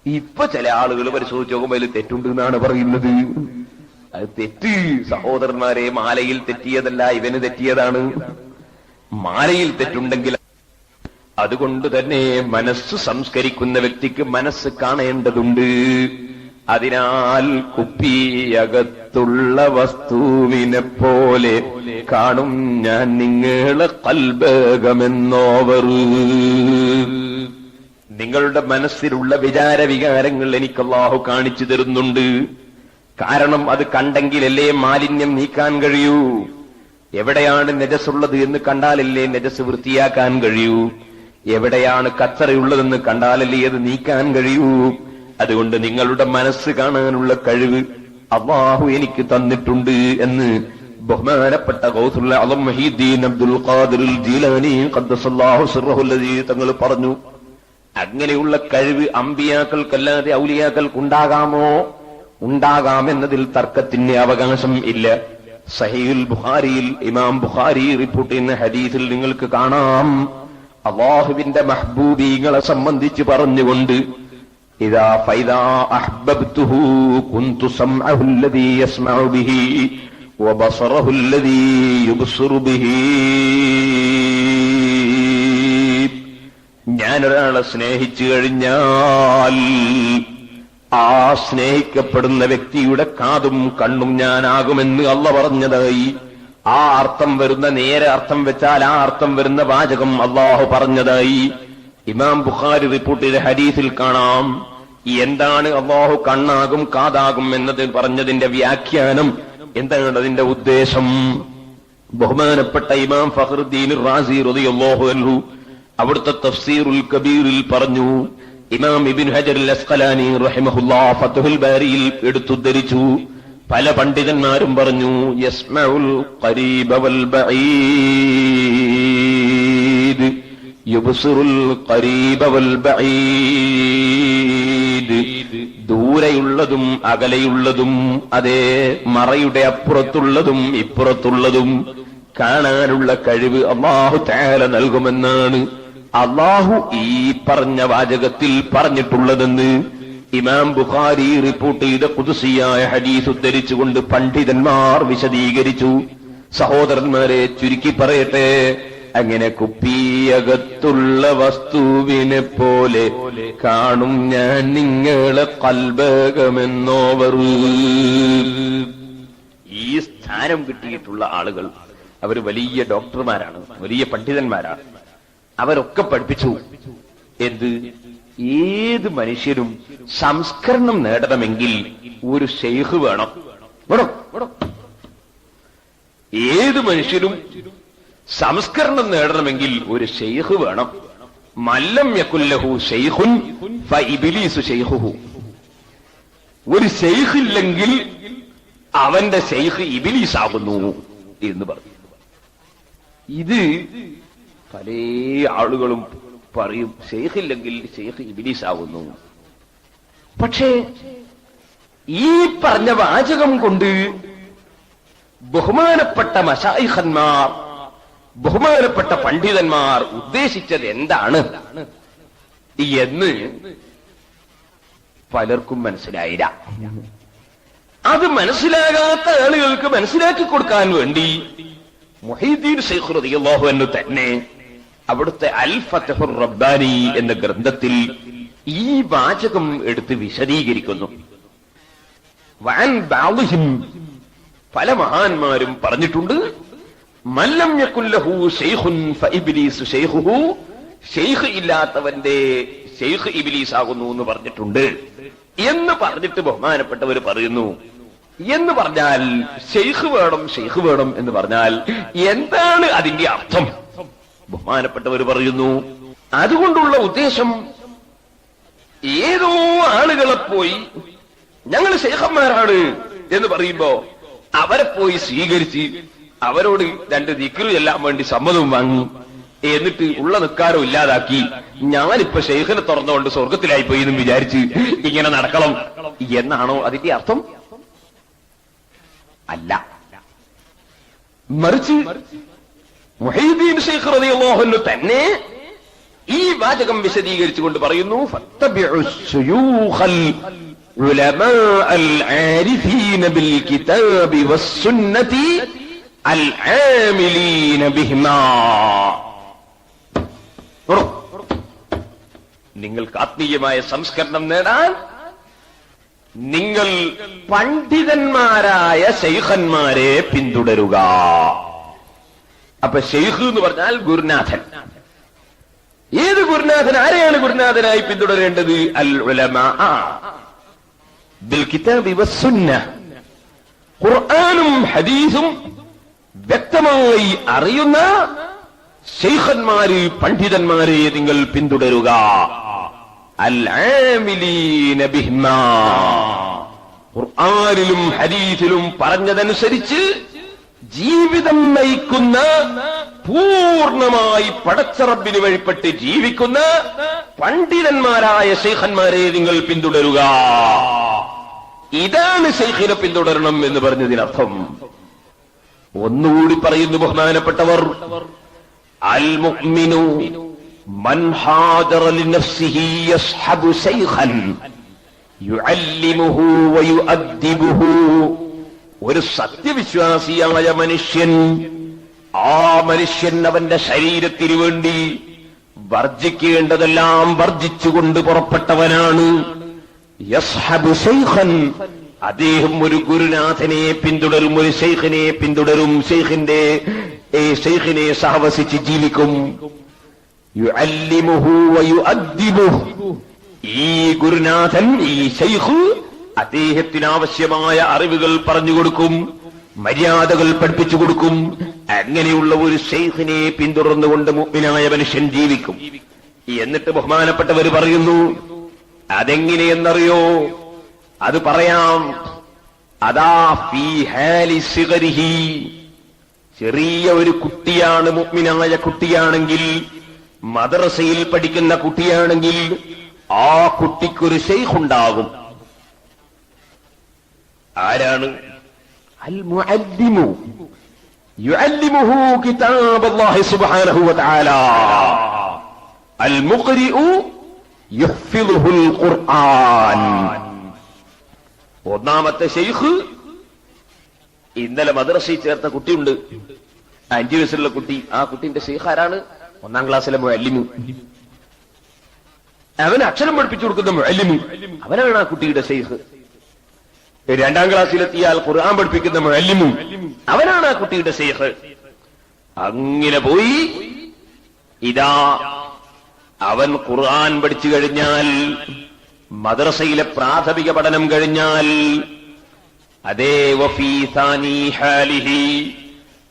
ഇപ്പൊ ചില ആളുകൾ പരിശോധിച്ച് നോക്കുമ്പോൾ അതിൽ തെറ്റുണ്ട് എന്നാണ് പറയുന്നത്. അത് തെറ്റ് സഹോദരന്മാരെ, മാലയിൽ തെറ്റിയതല്ല, ഇവന് തെറ്റിയതാണ്. മാലയിൽ തെറ്റുണ്ടെങ്കിൽ അതുകൊണ്ട് തന്നെ മനസ്സ് സംസ്കരിക്കുന്ന വ്യക്തിക്ക് മനസ്സ് കാണേണ്ടതുണ്ട്. അതിനാൽ കുപ്പിയകത്തുള്ള വസ്തുവിനെ പോലെ കാണും ഞാൻ നിങ്ങളെ ഖൽബകമെന്നോവർ. നിങ്ങളുടെ മനസ്സിലുള്ള വിചാരവികാരങ്ങൾ എനിക്ക് അല്ലാഹു കാണിച്ചു തരുന്നുണ്ട്. കാരണം അത് കണ്ടെങ്കിലല്ലേ മാലിന്യം നീക്കാൻ കഴിയൂ. എവിടെയാണ് നജസുള്ളത് എന്ന് കണ്ടാലല്ലേ നജസ് വൃത്തിയാക്കാൻ കഴിയൂ. എവിടെയാണ് കച്ചറയുള്ളതെന്ന് കണ്ടാലല്ലേ അത് നീക്കാൻ കഴിയൂ. അതുകൊണ്ട് നിങ്ങളുടെ മനസ്സ് കാണാനുള്ള കഴിവ് അല്ലാഹു എനിക്ക് തന്നിട്ടുണ്ട് എന്ന് ബഹുമാനപ്പെട്ട ഗൗസുൽ ആദം മുഹീദ്ദീൻ അബ്ദുൽ ഖാദിർ ജീലാനി ഖദ്ദസല്ലാഹു സിർറഹുൽ അദീം തങ്ങൾ പറഞ്ഞു. അങ്ങനെയുള്ള കഴിവ് അമ്പിയാക്കൾക്കല്ലാതെ ഔലിയാക്കൾക്കുണ്ടാകാമോ? ഉണ്ടാകാമെന്നതിൽ തർക്കത്തിന് അവകാശം ഇല്ല. സഹീഹുൽ ബുഖാരിയിൽ ഇമാം ബുഖാരി റിപ്പോർട്ട് ചെയ്യുന്ന ഹദീസിൽ നിങ്ങൾക്ക് കാണാം, അല്ലാഹുവിന്റെ മഹ്ബൂബീങ്ങളെ സംബന്ധിച്ച് പറഞ്ഞുകൊണ്ട് ഇദാ ഫൈദാ അഹ്ബബ്തുഹു കുന്തു സമഅഹു അല്ലദീ യസ്മഉ ബിഹി വബസറഹു അല്ലദീ യുബ്സിറു ബിഹി. ഞാനൊരാളെ സ്നേഹിച്ചു കഴിഞ്ഞാൽ ആ സ്നേഹിക്കപ്പെടുന്ന വ്യക്തിയുടെ കാതും കണ്ണും ഞാനാകുമെന്ന് അള്ള പറഞ്ഞതായി. ആ അർത്ഥം വരുന്ന, നേരെ അർത്ഥം വെച്ചാൽ ആ അർത്ഥം വരുന്ന വാചകം അള്ളാഹു പറഞ്ഞതായി ഇമാം ബുഖാരി റിപ്പോർട്ട് ചെയ്ത ഹദീസിൽ കാണാം. എന്താണ് അള്ളാഹു കണ്ണാകും കാതാകും എന്നത് പറഞ്ഞതിന്റെ വ്യാഖ്യാനം, എന്താണ് അതിന്റെ ഉദ്ദേശം? ബഹുമാനപ്പെട്ട ഇമാം ഫഖ്റുദ്ദീൻ റാസി റളിയല്ലാഹു അൻഹു അവിടുത്തെ തഫ്സീറുൽ കബീറിൽ പറഞ്ഞു. ഇമാം ഇബ്നു ഹജർ അൽ അസ്ഖലാനി റഹിമഹുല്ലാഹ് ഫത്ഹുൽ ബാരിയിൽ എടുത്തുദ്ധരിച്ചു. പല പണ്ഡിതന്മാരും പറഞ്ഞു യസ്മഉൽ ഖരീബ വൽ ബഈദ് യുബ്സിറുൽ ഖരീബ വൽ ബഈദ്. ദൂരെയുള്ളതും അകലെയുള്ളതും, അതേ മറയുടെ അപ്പുറത്തുള്ളതും ഇപ്പുറത്തുള്ളതും കാണാനുള്ള കഴിവ് അല്ലാഹു തആല നൽകുമെന്നാണ് അല്ലാഹു ഈ പറഞ്ഞ വാചകത്തിൽ പറഞ്ഞിട്ടുള്ളതെന്ന് ഇമാം ബുഖാരി റിപ്പോർട്ട് ചെയ്ത ഖുദ്സിയായ ഹദീസ് ഉദ്ധരിച്ചുകൊണ്ട് പണ്ഡിതന്മാർ വിശദീകരിച്ചു. സഹോദരന്മാരെ, ചുരുക്കി പറയട്ടെ, അങ്ങനെ കുപ്പിയകത്തുള്ള വസ്തുവിനെ പോലെ കാണും ഞാൻ നിങ്ങളെ ഖൽബകമെന്നോവർ. ഈ സ്ഥാനം കിട്ടിയിട്ടുള്ള ആളുകൾ അവർ വലിയ ഡോക്ടർമാരാണ്, വലിയ പണ്ഡിതന്മാരാണ്. അവരൊക്കെ പഠിപ്പിച്ചു എന്ത്? ഏത് മനുഷ്യരും സംസ്കരണം നേടണമെങ്കിൽ ഒരു ശൈഖ് വേണം. ഏത് മനുഷ്യരും സംസ്കരണം നേടണമെങ്കിൽ ഒരു ശൈഖ് വേണം. മല്ലം യകുല്ലഹു ശൈഖുൻ ഫഇബ്ലീസു ശൈഖുഹു. ഒരു ശൈഖ് ഇല്ലെങ്കിൽ അവന്റെ ശൈഖ് ഇബ്ലീസ് ആകുന്നു എന്ന് പറഞ്ഞു. ഇത് പല ആളുകളും പറയും, ശൈഖ് ഇല്ലെങ്കിൽ ശൈഖ് ഇബ്ലീസ് ആകുന്നു. പക്ഷേ ഈ പറഞ്ഞ വാചകം കൊണ്ട് ബഹുമാനപ്പെട്ട മശായിഖന്മാർ, ബഹുമാനപ്പെട്ട പണ്ഡിതന്മാർ ഉദ്ദേശിച്ചത് എന്താണ് എന്ന് പലർക്കും മനസ്സിലായില്ല. അത് മനസ്സിലാകാത്ത ആളുകൾക്ക് മനസ്സിലാക്കി കൊടുക്കാൻ വേണ്ടി മുഹീദ്ദീൻ ശൈഖ് റളിയല്ലാഹു അൻഹു തന്നെ അവിടുത്തെ അൽ ഫത്ഹുർ റബ്ബാനി എന്ന ഗ്രന്ഥത്തിൽ ഈ വാചകം എടുത്ത് വിശദീകരിക്കുന്നു. വഅൻ ബഅദിഹിം, പല മഹാന്മാരും പറഞ്ഞിട്ടുണ്ട്, മല്ലം യകുൽ ലഹു ശൈഖുൻ ഫഇബ്ലീസ് ശൈഖുഹു, ശൈഖ് ഇല്ലാത്തവന്റെ ശൈഖ് ഇബ്ലീസ് ആകുന്നു എന്ന് പറഞ്ഞിട്ടുണ്ട് എന്ന് പറഞ്ഞിട്ട് ബഹുമാനപ്പെട്ടവർ പറയുന്നു. എന്ന് പറഞ്ഞാൽ ശൈഖ് വേണം എന്ന് പറഞ്ഞാൽ എന്താണ് അതിന്റെ അർത്ഥം? ബഹുമാനപ്പെട്ടവർ പറയുന്നു, അതുകൊണ്ടുള്ള ഉദ്ദേശം ഏതോ ആളുകളെ പോയി ഞങ്ങൾ ശൈഖന്മാരാണ് എന്ന് പറയുമ്പോ അവരെ പോയി സ്വീകരിച്ച് അവരോട് 2 ദിക്ർ ചെല്ലാൻ വേണ്ടി സമ്മതം വാങ്ങി, എന്നിട്ട് ഉള്ള നിക്കാരം ഇല്ലാതാക്കി ഞാനിപ്പോ ശൈഖിനെ തുറന്നുകൊണ്ട് സ്വർഗത്തിലായി പോയി എന്നും വിചാരിച്ച് ഇങ്ങനെ നടക്കണം എന്നാണോ അതിന്റെ അർത്ഥം? അല്ല. മറിച്ച് മുഹീദ്ദീൻ ശൈഖ് റളിയല്ലാഹു അൻഹു തന്നെ ഈ വാചകം വിശദീകരിച്ചുകൊണ്ട് പറയുന്നു, ഫത്തബിഉ ശുയൂഖൽ ഉലമാ അൽ ആരിഫീന ബിൽ കിതാബി വസ്സുന്നതി അൽ ആമിലീന ബിഹിമാ. നിങ്ങൾക്ക് ആത്മീയമായ സംസ്കരണം നേടാൻ നിങ്ങൾ പണ്ഡിതന്മാരായ ശൈഖന്മാരെ പിന്തുടരുക. അപ്പൊ ശൈഖ് എന്ന് പറഞ്ഞാൽ ഗുരുനാഥൻ. ഏത് ഗുരുനാഥൻ? ആരെയാണ് ഗുരുനാഥനായി പിന്തുടരേണ്ടത്? അൽ ഉലമാ ബിൽ കിതാബി വസ്സുന്നഹ്, ഖുർആനും ഹദീസും വ്യക്തമായി അറിയുന്ന ശൈഖന്മാര്, പണ്ഡിതന്മാരെ നിങ്ങൾ പിന്തുടരുക. അൽ ആമിലീന ബിഹിമാ, ഖുർആനിലും ഹദീസിലും പറഞ്ഞതനുസരിച്ച് ജീവിതം നയിക്കുന്ന, പൂർണ്ണമായി പടച്ച റബ്ബിന് വഴിപ്പെട്ട് ജീവിക്കുന്ന പണ്ഡിതന്മാരായ ശൈഖന്മാരെ നിങ്ങൾ പിന്തുടരുക. ഇതാണ് ശൈഖിനെ പിന്തുടരണം എന്ന് പറഞ്ഞതിനർത്ഥം. ഒന്നുകൂടി പറയുന്നു ബഹുമാനപ്പെട്ടവർ, അൽ മുഅ്മിനു മൻ ഹാദറ ലിനഫ്സിഹി യസ്ഹബു ശൈഖൻ യുഅല്ലിമുഹു വയുഅദ്ദിബുഹു. ഒരു സത്യവിശ്വാസിയായ മനുഷ്യൻ, ആ മനുഷ്യൻ അവന്റെ ശരീരത്തിനു വേണ്ടി വർജിക്കേണ്ടതെല്ലാം വർജിച്ചുകൊണ്ട് പുറപ്പെട്ടവനാണ്. യസ്ഹബു ശൈഖൻ, അദ്ദേഹം ഒരു ഗുരുനാഥനെ പിന്തുടരും, ഒരു ശൈഖിനെ പിന്തുടരും, ശൈഖിനെ സഹവസിച്ച് ജീവിക്കും. യുഅല്ലിമുഹു വയുഅദ്ദിബുഹു, ഈ ഗുരുനാഥൻ, ഈ ശൈഖ് അദ്ദേഹത്തിന് ആവശ്യമായ അറിവുകൾ പറഞ്ഞുകൊടുക്കും, മര്യാദകൾ പഠിപ്പിച്ചു കൊടുക്കും. അങ്ങനെയുള്ള ഒരു ശൈഖിനെ പിന്തുടർന്നുകൊണ്ട് മുഅ്മിനായ മനുഷ്യൻ ജീവിക്കും. എന്നിട്ട് ബഹുമാനപ്പെട്ടവർ പറയുന്നു, അതെങ്ങനെയെന്നറിയോ? അത് പറയാം. അതാ ഫീ ഹാലി സിഗരിഹി, ചെറിയ ഒരു കുട്ടിയാണ്, മുഅ്മിനായ കുട്ടിയാണെങ്കിൽ, മദ്രസയിൽ പഠിക്കുന്ന കുട്ടിയാണെങ്കിൽ ആ കുട്ടിക്കൊരു ശൈഖ് ഉണ്ടാകും. ആരാണ്? അൽ മുഅല്ലിമു യുഅല്ലിമുഹു കിതാബല്ലാഹി സുബ്ഹാനഹു വതആല, അൽ മുഖ്രിഉ യുഹ്ഫിദുഹുൽ ഖുർആൻ. ഒന്നാമത്തെ ശൈഖ്, ഇന്നലെ മദ്രസയിൽ ചേർത്ത കുട്ടിയുണ്ട്, 5 വയസ്സുള്ള കുട്ടി. ആ കുട്ടിന്റെ ശൈഖ് ആരാണ്? 1-ാം ക്ലാസ്സിലെ മുഅല്ലിമു. അവന് അക്ഷരം പഠിപ്പിച്ചു കൊടുക്കുന്ന മുഅല്ലിമു, അവനാണ് ആ കുട്ടിയുടെ ശൈഖ്. 2-ാം ക്ലാസ്സിലെത്തിയാൽ ഖുർആൻ പഠിപ്പിക്കുന്ന മുഅല്ലിമു, അവനാണ് ആ കുട്ടിയുടെ ശൈഖ്. അങ്ങനെ പോയി ഇതാ അവൻ ഖുർആൻ പഠിച്ചു കഴിഞ്ഞാൽ, മദ്രസയിലെ പ്രാഥമിക പഠനം കഴിഞ്ഞാൽ, അതേ വഫീ സാനി ഹാലിഹി,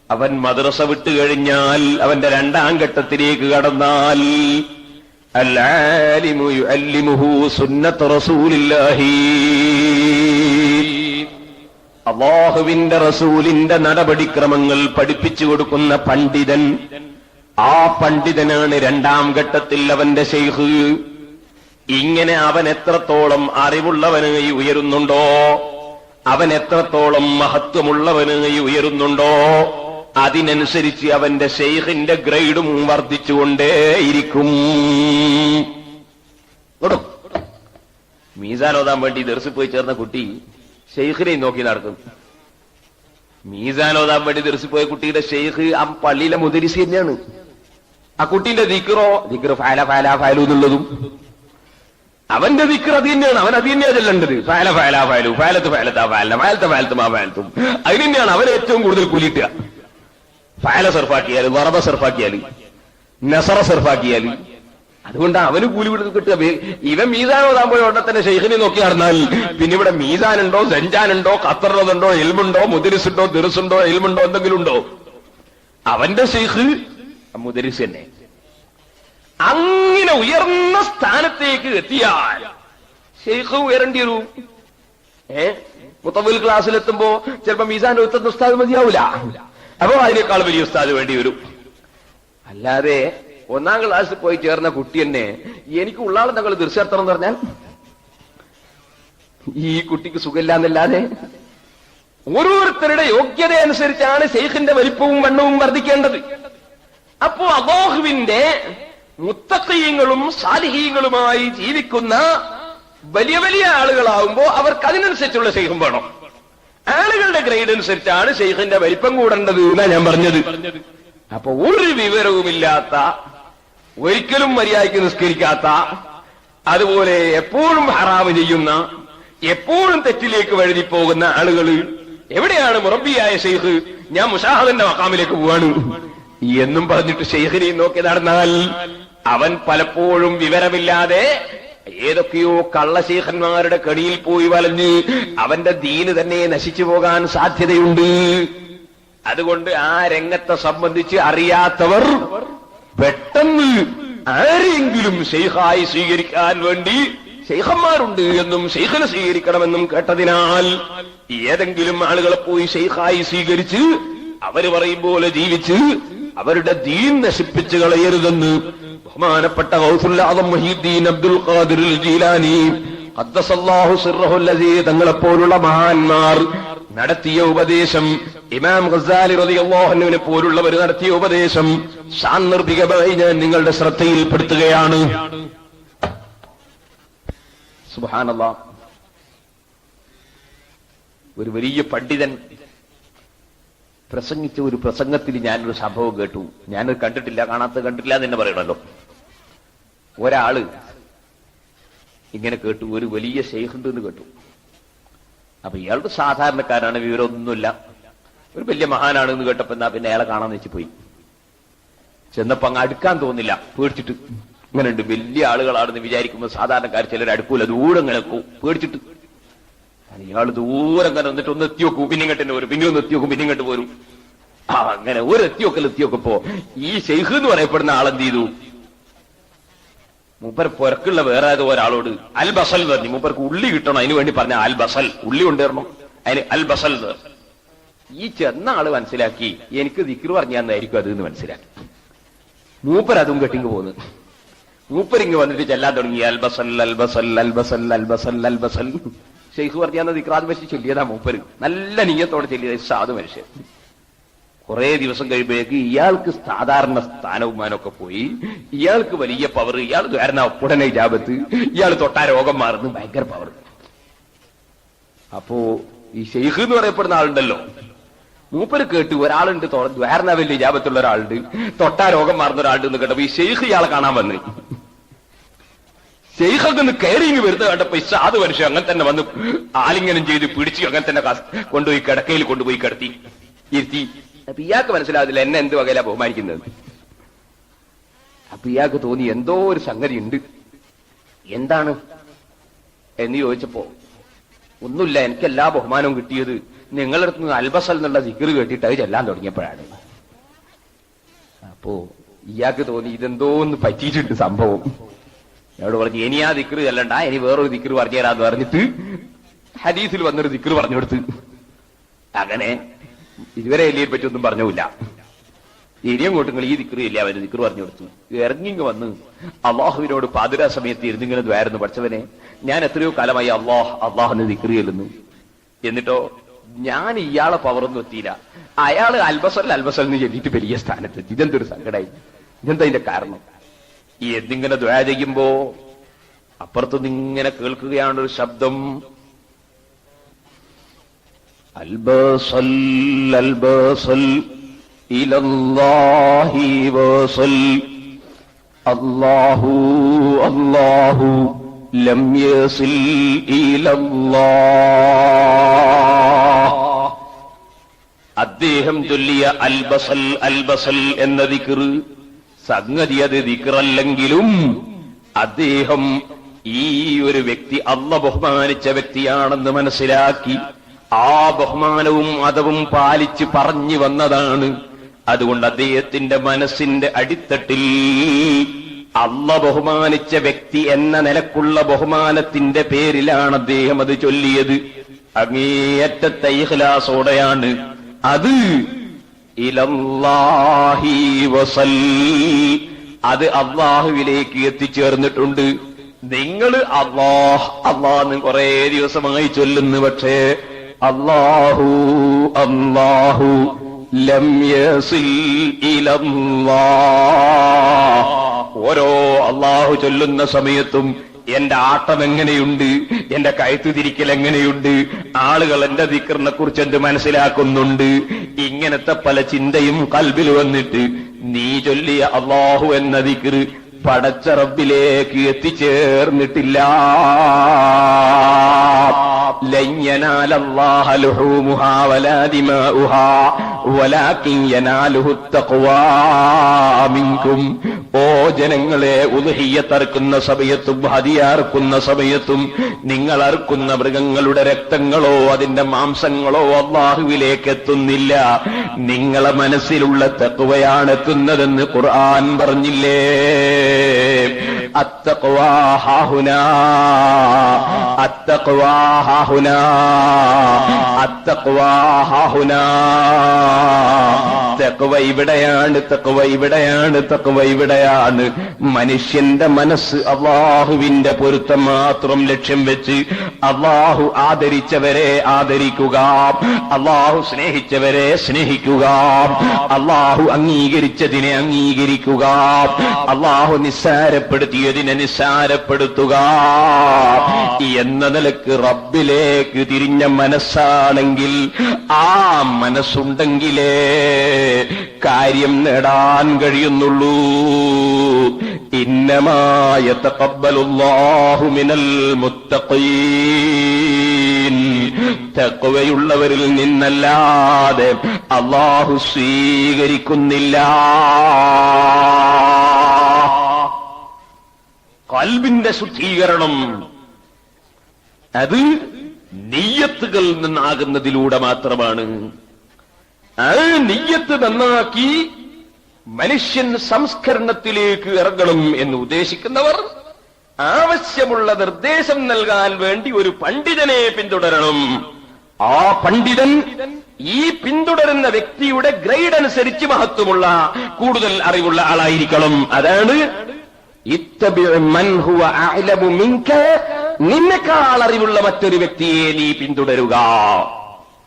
അവൻ മദ്രസ വിട്ടു കഴിഞ്ഞാൽ, അവന്റെ 2-ാം ഘട്ടത്തിലേക്ക് കടന്നാൽ, العالم يعلمه سنة رسول الله. അല്ലാഹുവിന്റെ റസൂലിന്റെ നടപടിക്രമങ്ങൾ പഠിപ്പിച്ചു കൊടുക്കുന്ന പണ്ഡിതൻ, ആ പണ്ഡിതനാണ് രണ്ടാം ഘട്ടത്തിൽ അവന്റെ ശൈഖ്. ഇങ്ങനെ അവൻ എത്രത്തോളം അറിവുള്ളവനായി ഉയരുന്നുണ്ടോ, അവൻ എത്രത്തോളം മഹത്വമുള്ളവനായി ഉയരുന്നുണ്ടോ, അതിനനുസരിച്ച് അവന്റെ ശൈഖിന്റെ ഗ്രേഡും വർദ്ധിച്ചുകൊണ്ടേയിരിക്കും. മീസാൻ ഓതാൻ വേണ്ടി ദർസിൽ പോയി ചേർന്ന കുട്ടി ശൈഖിനെ നോക്കി നടക്കും. മീസാൻ ഓതാൻ വേണ്ടി ദർസിൽ പോയ കുട്ടിയുടെ ശൈഖ് ആ പള്ളിയിലെ മുദരിസ് തന്നെയാണ്. ആ കുട്ടീന്റെ ദിക്റ് ഫഅല ഫഅല ഫഅലു എന്നുള്ളതും അവന്റെ ദിക്ർ അത് തന്നെയാണ്. അവൻ അത് തന്നെയാണ് ചെല്ലേണ്ടത്. ഫഅല ഫഅല ഫഅലു ഫഅലത്ത് ഫഅലത്താ ഫഅല ഫഅലത്ത ഫഅലത്ത് മാ ഫഅലത്തും. അത് തന്നെയാണ് അവൻ ഏറ്റവും കൂടുതൽ കൂലിട്ടുക. ഫഅല സർഫാക്കിയാൽ, വറബ സർഫാക്കിയാൽ, നസറ സർഫാക്കിയാൽ, അതുകൊണ്ട് അവന് കൂലി കിട്ടുക. ഇവൻ മീസാൻ ഓതാൻ പോയ ഉടനെ തന്നെ ശൈഖിനെ നോക്കി നടന്നാൽ പിന്നെ ഇവിടെ മീസാനുണ്ടോ, സഞ്ചാനുണ്ടോ, ഖത്തറുണ്ടോ, ഇൽമുണ്ടോ, മുദരിസുണ്ടോ, ദിർസുണ്ടോ, ഇൽമുണ്ടോ, എന്തെങ്കിലും ഉണ്ടോ? അവന്റെ ശൈഖ് മുദരിസ് തന്നെ. അങ്ങനെ ഉയർന്ന സ്ഥാനത്തേക്ക് എത്തിയാൽ ശൈഖ് ഉയരേണ്ടി വരും. മുത്തവ്വിൽ ക്ലാസ്സിലെത്തുമ്പോ ചിലപ്പോ മീസാൻ എത്തുന്ന ഉസ്താദ് മതിയാവൂല. അപ്പോ അതിനേക്കാൾ വലിയ ഉസ്താദ് വേണ്ടി വരും. അല്ലാതെ ഒന്നാം ക്ലാസ്സിൽ പോയി ചേർന്ന കുട്ടി തന്നെ എനിക്ക് ഉള്ളാളെ ഞങ്ങൾ ദൃശ്യർത്തണം എന്ന് പറഞ്ഞാൽ ഈ കുട്ടിക്ക് സുഖമില്ലാന്നല്ലാതെ, ഓരോരുത്തരുടെ യോഗ്യത അനുസരിച്ചാണ് ശൈഖിന്റെ വലിപ്പവും വണ്ണവും വർദ്ധിക്കേണ്ടത്. അപ്പോ അല്ലാഹുവിന്റെ മുത്തഖീങ്ങളും സാലിഹീങ്ങളുമായി ജീവിക്കുന്ന വലിയ വലിയ ആളുകളാവുമ്പോ അവർക്ക് അതിനനുസരിച്ചുള്ള ശൈഖും വേണം. ആളുകളുടെ ഗ്രേഡ് അനുസരിച്ചാണ് ശൈഖിന്റെ വലിപ്പം കൂടേണ്ടത് എന്നാ ഞാൻ പറഞ്ഞത്. അപ്പൊ ഒരു വിവരവുമില്ലാത്ത, ഒരിക്കലും മര്യാദയ്ക്ക് നിസ്കരിക്കാത്ത, അതുപോലെ എപ്പോഴും ഹറാമ് ചെയ്യുന്ന, എപ്പോഴും തെറ്റിലേക്ക് വഴുതിപ്പോകുന്ന ആളുകൾ എവിടെയാണ് മുറബിയായ ശൈഖ്? ഞാൻ മുശാഹദന്റെ മഖാമിലേക്ക് പോവാണ് എന്നും പറഞ്ഞിട്ട് ശൈഖിനെ നോക്കി നടന്നാൽ അവൻ പലപ്പോഴും വിവരമില്ലാതെ ഏതൊക്കെയോ കള്ള ശൈഖന്മാരുടെ കടിയിൽ പോയി വലഞ്ഞ് അവന്റെ ദീന് തന്നെ നശിച്ചു പോകാൻ സാധ്യതയുണ്ട്. അതുകൊണ്ട് ആ രംഗത്തെ സംബന്ധിച്ച് അറിയാത്തവർ പെട്ടെന്ന് ആരെങ്കിലും ശൈഖായി സ്വീകരിക്കാൻ വേണ്ടി ശൈഖന്മാരുണ്ട് എന്നും ശൈഖിനെ സ്വീകരിക്കണമെന്നും കേട്ടതിനാൽ ഏതെങ്കിലും ആളുകളെ പോയി ശൈഖായി സ്വീകരിച്ച് അവര് പറയും പോലെ ജീവിച്ച് അവരുടെ ദീൻ നശിപ്പിച്ചു കളയരുതെന്ന് ബഹുമാനപ്പെട്ട ഗൗസുൽ ആദം മുഹീദ്ദീൻ അബ്ദുൽ ഖാദിർ ജീലാനി ഖദ്ദസല്ലാഹു സിർറഹുൽ അസീസ് തങ്ങളെപ്പോലുള്ള മഹാന്മാർ നടത്തിയ ഉപദേശം, ഇമാം ഗസാലി റളിയല്ലാഹു അൻഹുവിനെ പോലുള്ളവർ നടത്തിയ ഉപദേശം സാന്ദർഭികമായി ഞാൻ നിങ്ങളുടെ ശ്രദ്ധയിൽപ്പെടുത്തുകയാണ്. സുബ്ഹാനല്ലാഹ്. ഒരു വലിയ പണ്ഡിതൻ പ്രസംഗിച്ച ഒരു പ്രസംഗത്തിൽ ഞാനൊരു സംഭവം കേട്ടു. ഞാനത് കണ്ടിട്ടില്ല, കണ്ടിട്ടില്ല എന്ന് തന്നെ പറയണല്ലോ. ഒരാള് ഇങ്ങനെ കേട്ടു, ഒരു വലിയ ശൈഖുണ്ട് എന്ന് കേട്ടു. അപ്പൊ ഇയാൾക്ക് സാധാരണക്കാരാണ്, വിവരമൊന്നുമില്ല. ഒരു വലിയ മഹാനാണെന്ന് കേട്ടപ്പോ എന്നാ പിന്നെ അയാളെ കാണാന്ന് വെച്ച് പോയി. ചെന്നപ്പോ അങ്ങ് അടുക്കാൻ തോന്നില്ല, പേടിച്ചിട്ട്. ഇങ്ങനെ ഉണ്ട്, വലിയ ആളുകളാണെന്ന് വിചാരിക്കുമ്പോൾ സാധാരണക്കാർ ചിലർ അടുക്കൂല, ദൂരം ഇങ്ങനെ പേടിച്ചിട്ട്. ഇയാൾ ദൂരം അങ്ങനെ വന്നിട്ട് ഒന്ന് എത്തി നോക്കൂ, പിന്നെ ഇങ്ങോട്ട് വരും, പിന്നെ ഒന്ന് എത്തി നോക്കും, പിന്നെ ഇങ്ങോട്ട് പോരും. അങ്ങനെ ഒരു എത്തിയൊക്കെപ്പോ ഈ ശൈഖ് എന്ന് പറയപ്പെടുന്ന ആളെന്ത് ചെയ്തു? മൂപ്പർ പുറക്കുള്ള വേറെ ഏതോ ഒരാളോട് അൽ ബസൽ പറഞ്ഞു. മൂപ്പർക്ക് ഉള്ളി കിട്ടണം, അതിന് വേണ്ടി പറഞ്ഞ അൽ ബസൽ, ഉള്ളി കൊണ്ടുവരണം, അതിന് അൽ ബസൽ. ഈ ചെന്ന ആള് മനസ്സിലാക്കി എനിക്ക് ദിക്ർ പറഞ്ഞാന്നായിരിക്കും അത് എന്ന് മനസ്സിലാക്കി. മൂപ്പർ അതും കെട്ടിങ് പോന്നു. മൂപ്പരിങ്ങ് വന്നിട്ട് ചെല്ലാൻ തുടങ്ങി, അൽ ബസൽ അൽ ബസൽ അൽ ബസൽ അൽ ബസൽ അൽ ബസൽ. ഷെയ്ഖ് പറഞ്ഞാൽ ദിക്റാദ് വെച്ച് ചൊല്ലിയതാ മൂപ്പര്, നല്ല നീയത്തോടെ ചൊല്ലിയത്. സാധു മനുഷ്യൻ. കുറെ ദിവസം കഴിയുമ്പോഴേക്ക് ഇയാൾക്ക് സാധാരണ സ്ഥാനവുമാനൊക്കെ പോയി, ഇയാൾക്ക് വലിയ പവർ, ഇയാൾ ഉടനെ ജാപത്ത്, ഇയാൾ തൊട്ടാ രോഗം മാറുന്നു, ഭയങ്കര പവർ. അപ്പോ ഈ ഷെയ്ഖ് എന്ന് പറയപ്പെടുന്ന ആളുണ്ടല്ലോ, മൂപ്പര് കേട്ടു ഒരാളുണ്ട്, ദ്വാരണ വലിയ ജാപത്തുള്ള ഒരാളുണ്ട്, തൊട്ടാ രോഗം മാറുന്ന ഒരാളുണ്ട് എന്ന് കേട്ടപ്പോ ഈ ഷെയ്ഖ് ഇയാളെ കാണാൻ വന്ന്. ഷെയ്ഖൊക്കെ ഒന്ന് കയറിങ്ങി വരുന്നത് കണ്ടപ്പോ ഈ സാധു മനുഷ്യൻ അങ്ങനെ തന്നെ വന്ന് ആലിംഗനം ചെയ്ത് പിടിച്ച് അങ്ങനെ തന്നെ കൊണ്ടുപോയി കിടക്കയിൽ കൊണ്ടുപോയി കിടത്തി ഇരുത്തി. അപ്പൊ ഇയാൾക്ക് മനസ്സിലാവില്ല എന്നെ എന്ത് വകയിലാ ബഹുമാനിക്കുന്നത്. അപ്പൊ ഇയാൾക്ക് തോന്നി എന്തോ ഒരു സംഗതി ഉണ്ട്. എന്താണ് എന്ന് ചോദിച്ചപ്പോ ഒന്നുമില്ല, എനിക്ക് എല്ലാ ബഹുമാനവും കിട്ടിയത് നിങ്ങളുടെ അടുത്ത് നിന്ന് അൽബസൽ എന്നുള്ള ദിക്ർ കേട്ടിട്ട് അത് ചെല്ലാൻ തുടങ്ങിയപ്പോഴാണ്. അപ്പോ ഇയാൾക്ക് തോന്നി ഇതെന്തോ ഒന്ന് പറ്റിയിട്ടുണ്ട് സംഭവം. എന്നോട് പറഞ്ഞു ഇനി ആ ദിക്ർ ചെല്ലണ്ട, ഇനി വേറൊരു ദിക്ർ പറഞ്ഞു തരാന്ന് പറഞ്ഞിട്ട് ഹദീസിൽ വന്നൊരു ദിക്ർ പറഞ്ഞു കൊടുത്ത്. അങ്ങനെ ഇതുവരെ എല്ലിയെ പറ്റിയൊന്നും പറഞ്ഞില്ല. ഇനിയും കൂട്ടുങ്ങൾ ഈ ദിക്ർ ഇല്ല, അവര് ദിക്ർ പറഞ്ഞു കൊടുത്തു. ഇറങ്ങിങ്ങ് വന്ന് അള്ളാഹുവിനോട് പാതിരാ സമയത്ത് ഇരുന്നിങ്ങനെ ദ്വാരുന്നു, പഠിച്ചവനെ ഞാൻ എത്രയോ കാലമായി അള്ളാഹുന്ന് ദിക്ർ ചെല്ലുന്നു, എന്നിട്ടോ ഞാൻ ഇയാളെ പവറൊന്നും എത്തിയില്ല, അയാള് അൽബസൽ എന്ന് ചൊല്ലിയിട്ട് വലിയ സ്ഥാനത്തെത്തി. ഇതെന്തൊരു സങ്കടമായി, ഇതെന്താ ഇതിന്റെ കാരണം? ഈ എന്നിങ്ങനെ ദ്വാ ചെയ്യുമ്പോ അപ്പുറത്തുനിന്ന് ഇങ്ങനെ കേൾക്കുകയാണൊരു ശബ്ദം, അൽബസൽ അൽബസൽ ഇലല്ലാഹി വസൽ അല്ലാഹു അല്ലാഹു ലം യസിൽ ഇലല്ലാഹ്. അദ്ദേഹം ചൊല്ലിയ അൽബസൽ അൽബസൽ എന്ന ദിക്ർ സംഗതി അത് ദിക്റല്ലെങ്കിലും അദ്ദേഹം ഈ ഒരു വ്യക്തി അല്ലാഹ് ബഹുമാനിച്ച വ്യക്തിയാണെന്ന് മനസ്സിലാക്കി ആ ബഹുമാനവും അതവും പാലിച്ച് പറഞ്ഞു വന്നതാണ്. അതുകൊണ്ട് അദ്ദേഹത്തിന്റെ മനസ്സിന്റെ അടിത്തട്ടിൽ അല്ലാഹ് ബഹുമാനിച്ച വ്യക്തി എന്ന നിലക്കുള്ള ബഹുമാനത്തിന്റെ പേരിലാണ് അദ്ദേഹം അത് ചൊല്ലിയത്. അങ്ങേയറ്റത്തെ ഇഖ്ലാസോടെയാണ് അത്. ഇലല്ലാഹി വസൽ, അത് അല്ലാഹുവിലേക്ക് എത്തിച്ചേർന്നിട്ടുണ്ട്. നിങ്ങൾ അല്ലാഹ് അല്ലാഹ് കുറെ ദിവസമായി ചൊല്ലുന്നു, പക്ഷേ അല്ലാഹു അല്ലാഹു ലം യസിൽ ഇലല്ലാഹ്. ഓരോ അല്ലാഹു ചൊല്ലുന്ന സമയത്തും എന്റെ ആട്ടം എങ്ങനെയുണ്ട്, എന്റെ കയറ്റുതിരിക്കൽ എങ്ങനെയുണ്ട്, ആളുകൾ എന്റെ ദിക്റിനെ കുറിച്ച് എന്ത് മനസ്സിലാക്കുന്നുണ്ട്, ഇങ്ങനത്തെ പല ചിന്തയും കൽബിൽ വന്നിട്ട് നീ ചൊല്ലിയ അല്ലാഹു എന്ന ദിക്ർ പടച്ച റബ്ബിലേക്ക് എത്തിച്ചേർന്നിട്ടില്ല. ലൻ യനാലല്ലാഹ ലുഹൂമുഹാ വലാ ദിമാഉഹാ വലാകിൻ യനാലുഹു തഖ്വാ മിൻകും. ഓ ജനങ്ങളെ, ഉദ്ഹിയ്യത്ത് അറുക്കുന്ന സമയത്തും ഹദിയറുക്കുന്ന സമയത്തും നിങ്ങൾ അറുക്കുന്ന മൃഗങ്ങളുടെ രക്തങ്ങളോ അതിന്റെ മാംസങ്ങളോ അല്ലാഹുവിലേക്ക് എത്തുന്നില്ല, നിങ്ങളെ മനസ്സിലുള്ള തഖ്വയാണ് എത്തുന്നതെന്ന് ഖുർആൻ പറഞ്ഞില്ലേ? അത്തഖ്വാ ഹാഹുനാ അത്തഖ്വാ ഹാഹുനാ അത്തഖ്വാ ഹാഹുനാ. തഖ്വ ഇവിടെയാണ്, തഖ്വ ഇവിടെയാണ്, തഖ്വ ഇവിടെയാണ്. മനുഷ്യന്റെ മനസ്സ് അല്ലാഹുവിന്റെ പൊരുത്തം മാത്രം ലക്ഷ്യം വെച്ച് അല്ലാഹു ആദരിച്ചവരെ ആദരിക്കുക, അല്ലാഹു സ്നേഹിച്ചവരെ സ്നേഹിക്കുക, അല്ലാഹു അംഗീകരിച്ചതിനെ അംഗീകരിക്കുക, അല്ലാഹു നിസ്സാരപ്പെടുത്തിയതിനെ നിസ്സാരപ്പെടുത്തുക എന്ന നിലക്ക് റബ്ബിലേക്ക് തിരിഞ്ഞ മനസ്സാണെങ്കിൽ, ആ മനസ്സുണ്ടെങ്കിലേ കാര്യം നേടാൻ കഴിയുന്നുള്ളൂ. ഇന്നമാ യതഖബ്ബലുല്ലാഹു മിനൽ മുത്തഖീൻ. തഖ്വയുള്ളവരിൽ നിന്നല്ലാതെ അല്ലാഹു സ്വീകരിക്കുന്നില്ല. ഖൽബിന്റെ ശുദ്ധീകരണം അത് നിയ്യത്തുകളിൽ നിന്നാകുന്നതിലൂടെ മാത്രമാണ്. അത് നിയ്യത്ത് നന്നാക്കി മനുഷ്യൻ സംസ്കരണത്തിലേക്ക് ഇറങ്ങണം എന്ന് ഉദ്ദേശിക്കുന്നവർ ആവശ്യമുള്ള നിർദ്ദേശം നൽകാൻ വേണ്ടി ഒരു പണ്ഡിതനെ പിന്തുടരണം. ആ പണ്ഡിതൻ ഈ പിന്തുടരുന്ന വ്യക്തിയുടെ ഗ്രേഡ് അനുസരിച്ച് മഹത്വമുള്ള കൂടുതൽ അറിവുള്ള ആളായിരിക്കണം. അതാണ് നിന്നെക്കാൾ അറിവുള്ള മറ്റൊരു വ്യക്തിയെ നീ പിന്തുടരുക.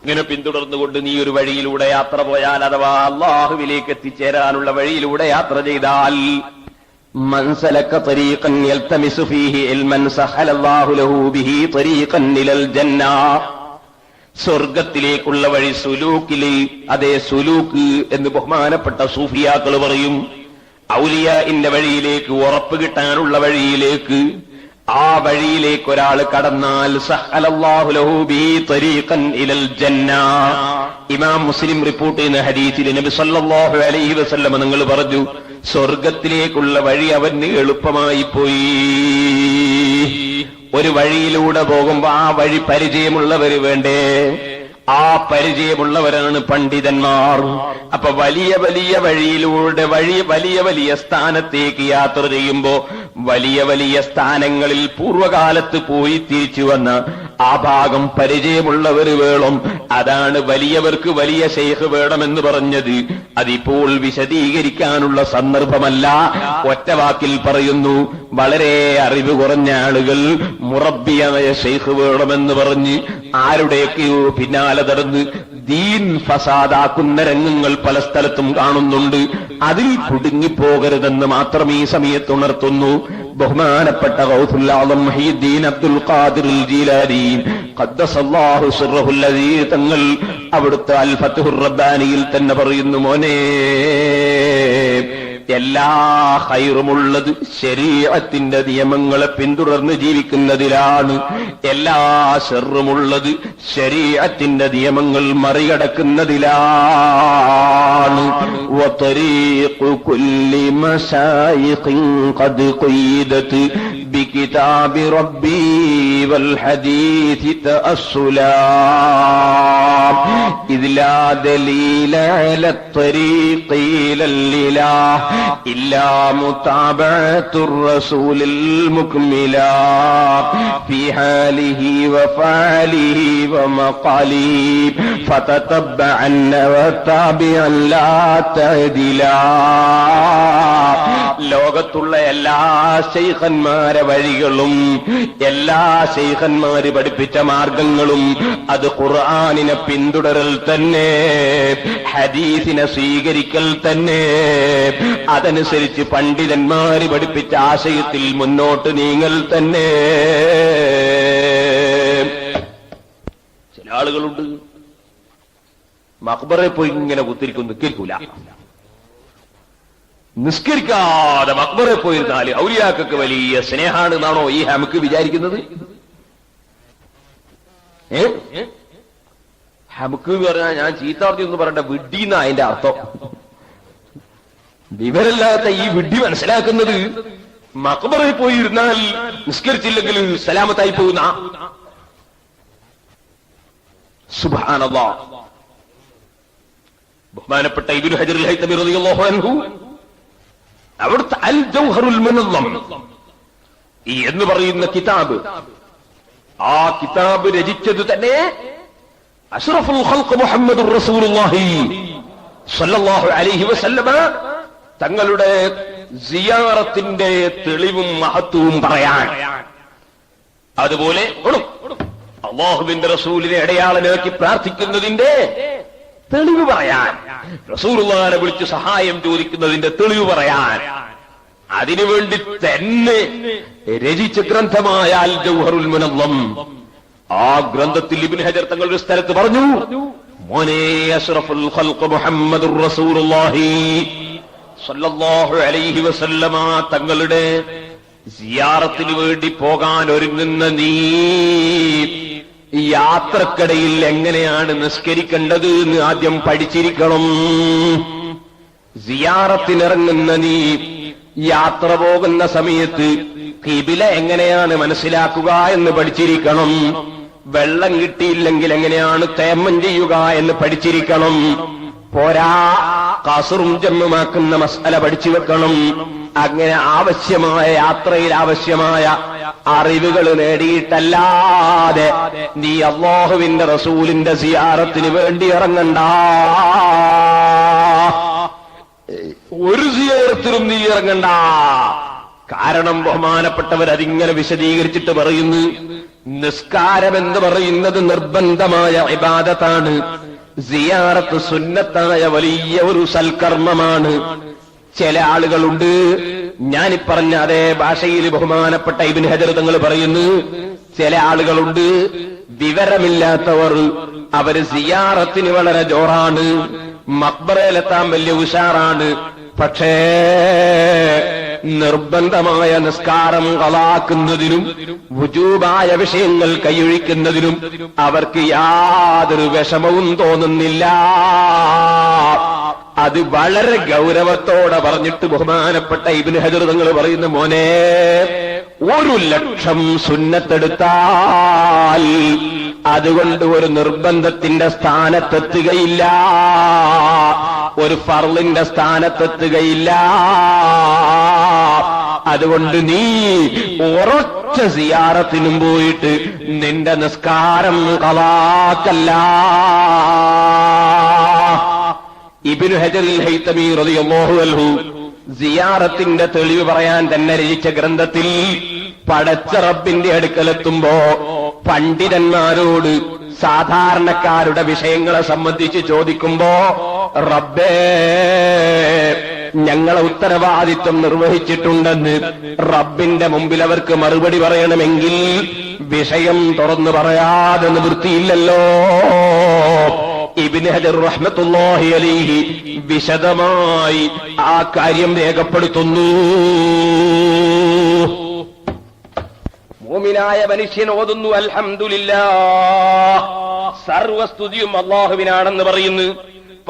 ഇങ്ങനെ പിന്തുടർന്നുകൊണ്ട് നീ ഒരു വഴിയിലൂടെ യാത്ര പോയാൽ, അഥവാ അല്ലാഹുവിലേക്ക് എത്തിച്ചേരാനുള്ള വഴിയിലൂടെ യാത്ര ചെയ്താൽ, മൻ സലക തരീഖൻ യൽതമിസു ഫീഹി ഇൽമൻ സഹലല്ലാഹു ലഹു ബിഹി തരീഖൻ ഇലൽ ജന്ന. സ്വർഗത്തിലേക്കുള്ള വഴി സുലൂക്കിലെ, അതേ സുലൂക്ക് എന്ന് ബഹുമാനപ്പെട്ട സൂഫിയാക്കൾ പറയും. ഔലിയാഇന്റെ വഴിയിലേക്ക്, ഉറപ്പ് കിട്ടാനുള്ള വഴിയിലേക്ക്, ആ വഴിയിലേക്ക് ഒരാൾ കടന്നാൽ സഹലല്ലാഹു ലഹു ബിഹി തരീഖൻ ഇലൽ ജന്ന. ഇമാം മുസ്ലിം റിപ്പോർട്ട് ചെയ്യുന്ന ഹദീസിൽ നബി സല്ലല്ലാഹു അലൈഹി വസല്ലം നിങ്ങൾ പറഞ്ഞു, സ്വർഗത്തിലേക്കുള്ള വഴി അവന് എളുപ്പമായി പോയി. ഒരു വഴിയിലൂടെ പോകുമ്പോ ആ വഴി പരിചയമുള്ളവര് വേണ്ടേ? ആ പരിചയമുള്ളവരാണ് പണ്ഡിതന്മാർ. അപ്പൊ വലിയ വലിയ വഴിയിലൂടെ വലിയ വലിയ സ്ഥാനത്തേക്ക് യാത്ര ചെയ്യുമ്പോ വലിയ വലിയ സ്ഥാനങ്ങളിൽ പൂർവകാലത്ത് പോയി തിരിച്ചു വന്ന ആ ഭാഗം പരിചയമുള്ളവർ വേണം. അതാണ് വലിയവർക്ക് വലിയ ശൈഖ് വേണമെന്ന് പറഞ്ഞത്. അതിപ്പോൾ വിശദീകരിക്കാനുള്ള സന്ദർഭമല്ല. ഒറ്റവാക്കിൽ പറയുന്നു, വളരെ അറിവ് കുറഞ്ഞ ആളുകൾ മുറബ്ബിയായ ശൈഖ് വേണമെന്ന് പറഞ്ഞ് ആരുടെയൊക്കെയോ പിന്നാലെ നടന്ന് ദീൻ ഫസാദാക്കുന്ന രംഗങ്ങൾ പല സ്ഥലത്തും കാണുന്നുണ്ട്. അതിൽ കുടുങ്ങിപ്പോകരുതെന്ന് മാത്രം ഈ സമയത്ത് ഉണർത്തുന്നു. ബഹുമാനപ്പെട്ട ഗൗസുൽ ആദം മുഹയ്യിദ്ദീൻ അബ്ദുൽ ഖാദിർ ജീലാനി ഖദ്ദസല്ലാഹു സിർറഹുൽ അസീസ് തങ്ങൾ അവിടുത്തെ അൽ ഫത്ഹുർ റബ്ബാനിയിൽ തന്നെ പറയുന്നു, മോനെ, എല്ലാ ഖൈറുമുള്ളത് ശരീഅത്തിന്റെ നിയമങ്ങളെ പിന്തുടർന്ന് ജീവിക്കുന്നതിലാണ്. എല്ലാ ശർറുമുള്ളത് ശരീഅത്തിന്റെ നിയമങ്ങൾ മറികടക്കുന്നതിലാണ്. വതരീഖു കുല്ലി മശായിഖിൻ ഖദ് ഖീദത് ബികിതാബി റബ്ബി വൽ ഹദീസ് തഅസ്സുലാ ഇദ് ലാ ദലീല അലാ ത്വരീഖി ലില്ലാഹ് إلا متابعة الرسول المكملا في حاله وفعله ومقاله فتتبعا وتابعا لا تعدلا. ലോകത്തുള്ള എല്ലാ ശൈഖന്മാരെ വഴികളും എല്ലാ ശൈഖന്മാര് പഠിപ്പിച്ച മാർഗങ്ങളും അത് ഖുർആനിനെ പിന്തുടരൽ തന്നെ, ഹദീസിനെ സ്വീകരിക്കൽ തന്നെ, അതനുസരിച്ച് പണ്ഡിതന്മാര് പഠിപ്പിച്ച ആശയത്തിൽ മുന്നോട്ട് നീങ്ങൽ തന്നെ. ചില ആളുകളുണ്ട് മഖ്ബറെ പോയി ഇങ്ങനെ കുത്തിരിക്കും, നിൽക്കൂല. നിസ്കരിക്കാതെ മഖ്ബറെ പോയിരുന്നാല് ഔലിയാക്കൾക്ക് വലിയ സ്നേഹാണ് എന്നാണോ ഈ നമുക്ക് വിചാരിക്കുന്നത്? നമുക്ക് പറഞ്ഞാൽ ഞാൻ ചീത്താർത്തി എന്ന് പറയണ്ട, വിഡ്ഢിന്ന അതിന്റെ അർത്ഥം. വിവരമില്ലാത്ത ഈ വിഡ്ഢി മനസ്സിലാക്കുന്നത് മഖ്ബറിൽ പോയിരുന്നാൽ നിസ്കരിച്ചില്ലെങ്കിൽ സലാമത്തായി പോകുന്ന. സുബ്ഹാനല്ലാഹ്. ബഹുമാനപ്പെട്ട ഇബ്നു ഹജർ അൽ ഹൈതമി റളിയല്ലാഹു അൻഹു അവിടുത്തെ അൽ ജൗഹറുൽ മുനല്ലം എന്ന് പറയുന്ന കിതാബ്, ആ കിതാബ് രചിച്ചത് തന്നെ അഷ്റഫുൽ ഖൽഖ് മുഹമ്മദുർ റസൂലുള്ളാഹി സ്വല്ലല്ലാഹു അലൈഹി വസല്ലമ തങ്ങളുടെ സിയാറത്തിന്റെ തെളിവും മഹത്വവും പറയാൻ, അതുപോലെ അല്ലാഹുവിന്റെ റസൂലിനെ അടയാളനാക്കി പ്രാർത്ഥിക്കുന്നതിന്റെ തെളിവ് പറയാൻ, റസൂലുള്ളാഹിനെ വിളിച്ച് സഹായം ചോദിക്കുന്നതിന്റെ തെളിവ് പറയാൻ, അതിനുവേണ്ടി തന്നെ രചിച്ച ഗ്രന്ഥമായ അൽ ജൗഹറുൽ മുനല്ലം. ആ ഗ്രന്ഥത്തിൽ ഇബ്നു ഹജർ തങ്ങൾ ഒരു സ്ഥലത്ത് പറഞ്ഞു, മോനെ, അഷ്റഫുൽ ഖൽഖ് മുഹമ്മദുർ റസൂലുള്ളാഹി സ്വല്ലല്ലാഹു അലൈഹി വസല്ലമ തങ്ങളുടെ സിയാറത്തിന് വേണ്ടി പോകാൻ ഒരുങ്ങുന്ന നീ യാത്രക്കിടയിൽ എങ്ങനെയാണ് നിസ്കരിക്കേണ്ടത് എന്ന് ആദ്യം പഠിച്ചിരിക്കണം. സിയാറത്തിനിറങ്ങുന്ന നീ യാത്ര പോകുന്ന സമയത്ത് ഖിബില എങ്ങനെയാണ് മനസ്സിലാക്കുക എന്ന് പഠിച്ചിരിക്കണം. വെള്ളം കിട്ടിയില്ലെങ്കിൽ എങ്ങനെയാണ് തയമ്മം ചെയ്യുക എന്ന് പഠിച്ചിരിക്കണം. പോരാ, ഖസ്റും ജമ്മുമാക്കുന്ന മസ്അല പഠിച്ചു വെക്കണം. അങ്ങനെ ആവശ്യമായ യാത്രയിൽ ആവശ്യമായ അറിവുകൾ നേടിയിട്ടല്ലാതെ നീ അല്ലാഹുവിന്റെ റസൂലിന്റെ സിയാറത്തിന് വേണ്ടി ഇറങ്ങണ്ട. ഒരു സിയാറത്തിനും നീ ഇറങ്ങണ്ട. കാരണം ബഹുമാനപ്പെട്ടവർ അതിങ്ങനെ വിശദീകരിച്ചിട്ട് പറയുന്നു, നിസ്കാരം എന്ന് പറയുന്നത് നിർബന്ധമായ ഇബാദത്താണ്. സിയാറത്ത് സുന്നത്തായ വലിയ ഒരു സൽക്കർമ്മമാണ്. ചില ആളുകളുണ്ട്, ഞാനിപ്പറഞ്ഞ അതേ ഭാഷയിൽ ബഹുമാനപ്പെട്ട ഇബ്നു ഹജർ തങ്ങൾ പറയുന്നു, ചില ആളുകളുണ്ട് വിവരമില്ലാത്തവർ, അവര് സിയാറത്തിന് വളരെ ജോറാണ്, മഖ്ബറയിലെത്താൻ വലിയ ഉഷാറാണ്. പക്ഷേ നിർബന്ധമായ നിസ്കാരം കളാക്കുന്നതിനും വുജൂബായ വിഷയങ്ങൾ കൈയൊഴിക്കുന്നതിനും അവർക്ക് യാതൊരു വിഷമവും തോന്നുന്നില്ല. അത് വളരെ ഗൗരവത്തോടെ പറഞ്ഞിട്ട് ബഹുമാനപ്പെട്ട ഇബ്നു ഹജർ തങ്ങൾ പറയുന്ന, മോനെ, 1,00,000 സുന്നത്തെടുത്താൽ അതുകൊണ്ട് ഒരു നിർബന്ധത്തിന്റെ സ്ഥാനത്തെത്തുകയില്ല, ഒരു ഫർളിന്റെ സ്ഥാനത്തെത്തുകയില്ല. അതുകൊണ്ട് നീ ഉറച്ച സിയാറത്തിനും പോയിട്ട് നിന്റെ നിസ്കാരം ഖളാക്കല്ല. ഇബ്നു ഹജറുൽ ഹൈതമി റളിയല്ലാഹു അൻഹു സിയാറത്തിന്റെ തെളിവ് പറയാൻ തന്നെ രചിച്ച ഗ്രന്ഥത്തിൽ പടച്ച റബ്ബിന്റെ അടുക്കലെത്തുമ്പോ പണ്ഡിതന്മാരോട് സാധാരണക്കാരുടെ വിഷയങ്ങളെ സംബന്ധിച്ച് ചോദിക്കുമ്പോ, റബ്ബേ ഞങ്ങളെ ഉത്തരവാദിത്വം നിർവഹിച്ചിട്ടുണ്ടെന്ന് റബ്ബിന്റെ മുമ്പിൽ അവർക്ക് മറുപടി പറയണമെങ്കിൽ വിഷയം തുറന്നു പറയാതെ നിവൃത്തിയില്ലല്ലോ. ഇബ്നു ഹജർ റഹ്മത്തുള്ളാഹി അലൈഹി വിശദമായി ആ കാര്യം രേഖപ്പെടുത്തുന്നു. മുഅ്മിനായ മനുഷ്യൻ ഓതുന്നു അൽഹംദുലില്ലാഹ്, സർവസ്തുതിയും അല്ലാഹുവിനാണെന്ന് പറയുന്നു.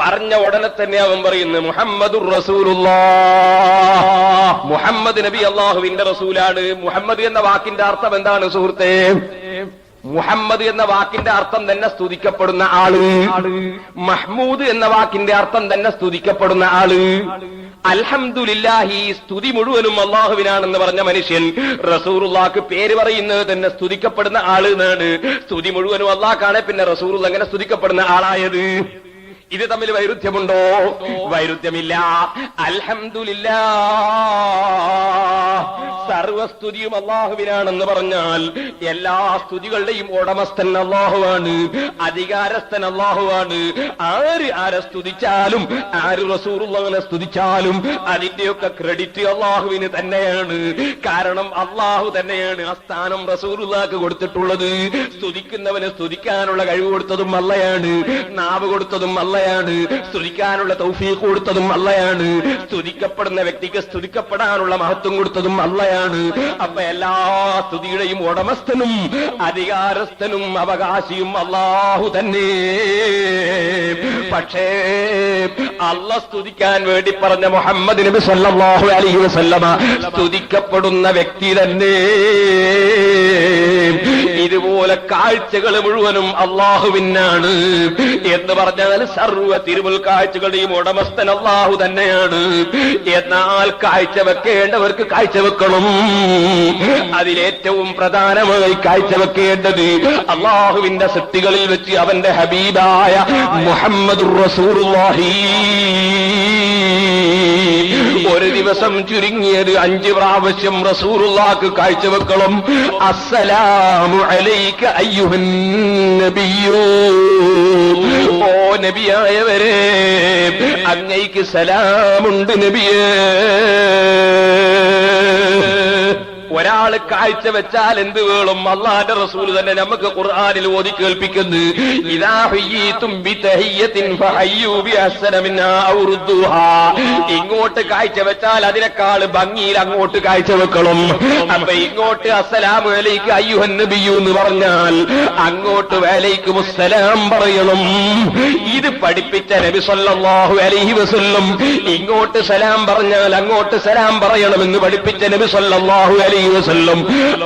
പറഞ്ഞ ഉടനെ തന്നെ അവൻ പറയുന്നു മുഹമ്മദുർ റസൂലുള്ളാഹ്, മുഹമ്മദ് നബി അല്ലാഹുവിന്റെ റസൂലാണ്. മുഹമ്മദ് എന്ന വാക്കിന്റെ അർത്ഥം എന്താണ് സുഹൃത്തേ? മുഹമ്മദ് എന്ന വാക്കിന്റെ അർത്ഥം തന്നെ സ്തുതിക്കപ്പെടുന്ന ആള്. മഹ്മൂദ് എന്ന വാക്കിന്റെ അർത്ഥം തന്നെ സ്തുതിക്കപ്പെടുന്ന ആള്. അൽഹംദുലില്ലാഹി, സ്തുതി മുഴുവനും അല്ലാഹുവിനാണെന്ന് പറഞ്ഞ മനുഷ്യൻ റസൂലുള്ളാഹിക്ക് പേര് പറയുന്നത് തന്നെ സ്തുതിക്കപ്പെടുന്ന ആള് എന്നാണ്. സ്തുതി മുഴുവനും അല്ലാഹുക്കാണ്, പിന്നെ റസൂലുള്ളാഹി എങ്ങനെ സ്തുതിക്കപ്പെടുന്ന ആളായത്? ഇത് തമ്മിൽ വൈരുദ്ധ്യമുണ്ടോ? വൈരുദ്ധ്യമില്ല. അൽഹംദുലില്ലാഹ്, സർവസ്തുതിയും അല്ലാഹുവിനാണെന്ന് പറഞ്ഞാൽ എല്ലാ സ്തുതികളുടെയും ഉടമസ്ഥൻ അല്ലാഹുവാണ്, അധികാരസ്ഥൻ അല്ലാഹുവാണ്. ആരെ സ്തുതിച്ചാലും, ആര് റസൂലുള്ളാഹിനെ സ്തുതിച്ചാലും അതിന്റെയൊക്കെ ക്രെഡിറ്റ് അല്ലാഹുവിന് തന്നെയാണ്. കാരണം അല്ലാഹു തന്നെയാണ് ആ സ്ഥാനം റസൂലുള്ളാഹിക്ക് കൊടുത്തിട്ടുള്ളത്. സ്തുതിക്കുന്നവന് സ്തുതിക്കാനുള്ള കഴിവ് കൊടുത്തതും അല്ലയാണ്, നാവ് കൊടുത്തതും അല്ലയാണ്, സ്തുതിക്കാനുള്ള തൗഫീഖ് കൊടുത്തതും അല്ലയാണ്, സ്തുതിക്കപ്പെടുന്ന വ്യക്തിക്ക് സ്തുതിക്കപ്പെടാനുള്ള മഹത്വം കൊടുത്തതും അല്ലയാണ്. അപ്പൊ എല്ലാ സ്തുതിയുടെയും ഉടമസ്ഥനും അധികാരസ്ഥനും അവകാശിയും അല്ലാഹു തന്നെ. പക്ഷേ അല്ലാഹ് സ്തുതിക്കാൻ വേണ്ടി പറഞ്ഞ മുഹമ്മദ് നബി സല്ലല്ലാഹു അലൈഹി വസല്ലമ സ്തുതിക്കപ്പെടുന്ന വ്യക്തി തന്നെ. ഇതുപോലെ കാഴ്ചകൾ മുഴുവനും അല്ലാഹുവിനാണ് എന്ന് പറഞ്ഞാൽ സർവ്വ തിരുമുൽ കാഴ്ചകളുടെയും ഉടമസ്ഥൻ അല്ലാഹു തന്നെയാണ്. എന്നാൽ കാഴ്ചവെക്കേണ്ടവർക്ക് കാഴ്ചവെക്കണം. അതിലേറ്റവും പ്രധാനമായി കാഴ്ചവെക്കേണ്ടത് അല്ലാഹുവിന്റെ സൃഷ്ടികളിൽ വെച്ച് അവന്റെ ഹബീബായ മുഹമ്മദുർ റസൂലുള്ളാഹി ഒരു ദിവസം ചുരുങ്ങിയത് 5 പ്രാവശ്യം റസൂലുള്ളാഹിക്ക് കാഴ്ചവെക്കണം. അസ്സലാമു അലൈക അയ്യുഹൻ നബിയ്യൂ, ഓ നബിയായവരെ അങ്ങയ്ക്ക് സലാമുണ്ട് നബിയേ. ഒരാള് കാഴ്ച വെച്ചാൽ എന്ത് വേണം? അല്ലാഹുവിന്റെ റസൂൽ തന്നെ നമുക്ക് ഖുർആനിൽ ഓതി കേൾപ്പിക്കുന്നു, ഇദാ ഹയ്യിതും ബിതഹിയ്യത്തിൻ ഫഹയ്യൂ ബിഅഹ്സന മിൻഹാ ഔ റുദ്ദൂഹാ. ഇങ്ങോട്ട് കാഴ്ച വെച്ചാൽ അതിനേക്കാൾ ഭംഗിയിൽ അങ്ങോട്ട് കാഴ്ച വെക്കണം. അപ്പൊ ഇങ്ങോട്ട് അസ്സലാമു അലൈക അയ്യുഹൻ നബിയ്യു എന്ന് പറഞ്ഞാൽ അങ്ങോട്ട് വഅലൈക്കുമുസ്സലാം പറയണം. ഇത് പഠിപ്പിച്ച നബി സല്ലല്ലാഹു അലൈഹി വസല്ലം ഇങ്ങോട്ട് സലാം പറഞ്ഞാൽ അങ്ങോട്ട് സലാം പറയണമെന്ന് പഠിപ്പിച്ച നബി സല്ലല്ലാഹു അലൈഹി വസല്ലം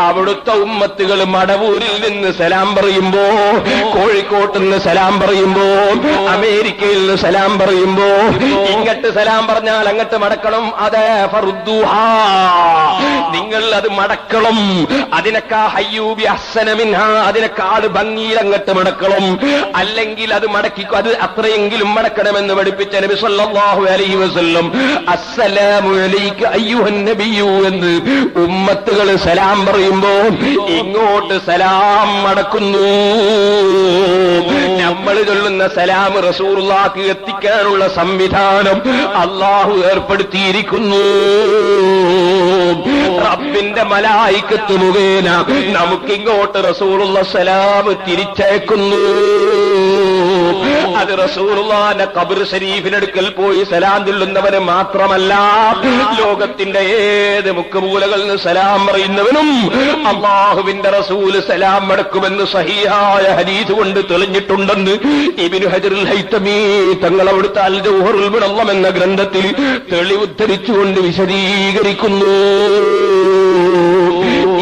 അവിടുത്തെ ഉമ്മത്തുകൾ മടവൂരിൽ നിന്ന് സലാം പറയുമ്പോ, കോഴിക്കോട്ട് നിന്ന് സലാം പറയുമ്പോ, അമേരിക്കയിൽ നിന്ന് സലാം പറയുമ്പോ ഇങ്ങോട്ട് സലാം പറഞ്ഞാൽ അങ്ങോട്ട് മടക്കണം. അതെ, ഫറുദ്ദൂഹാ, നിങ്ങൾ അത് മടക്കണം. അതിനേക്കാ ഹയ്യൂബി അഹ്സന മിൻഹാ, അതിനേക്കാൾ ഭംഗിയിൽ അങ്ങോട്ട് മടക്കണം. അല്ലെങ്കിൽ അത് മടക്കിക്കോ, അത് അത്രയെങ്കിലും മടക്കണമെന്ന് പഠിപ്പിച്ച നബി സല്ലല്ലാഹു അലൈഹി വസല്ലം അസ്സലാമു അലൈക അയ്യുഹൻ നബിയ്യു എന്ന് ഉമ്മത്തുകൾ സലാം പറയുമ്പോ ഇങ്ങോട്ട് സലാം മടക്കുന്നു. നമ്മൾ ചൊല്ലുന്ന സലാം റസൂലുള്ളാഹിക്ക് എത്തിക്കാനുള്ള സംവിധാനം അല്ലാഹു ഏർപ്പെടുത്തിയിരിക്കുന്നു. റബ്ബിന്റെ മലായികത്ത് മുഖേന നമുക്കിങ്ങോട്ട് റസൂലുള്ളാഹി സലാം തിരിച്ചയക്കുന്നു. അത് റസൂലുള്ളാഹിന്റെ ഖബർ ശരീഫിനടുക്കൽ പോയി സലാം ചൊല്ലുന്നവന് മാത്രമല്ല, ലോകത്തിന്റെ ഏത് മുക്കുമൂലകളിൽ നിന്ന് സലാം പറയുന്നവനും അല്ലാഹുവിന്റെ റസൂൽ സലാം മടക്കുമെന്ന് സഹീഹായ ഹദീസ് കൊണ്ട് തെളിഞ്ഞിട്ടുണ്ടെന്ന് ഇബ്നു ഹജറുൽ ഹൈതമി തങ്ങൾ അവിടുത്തെ അൽ ജൗഹറുൽ മുനവ്വം എന്ന ഗ്രന്ഥത്തിൽ തെളിവുദ്ധരിച്ചുകൊണ്ട് വിശദീകരിക്കുന്നു.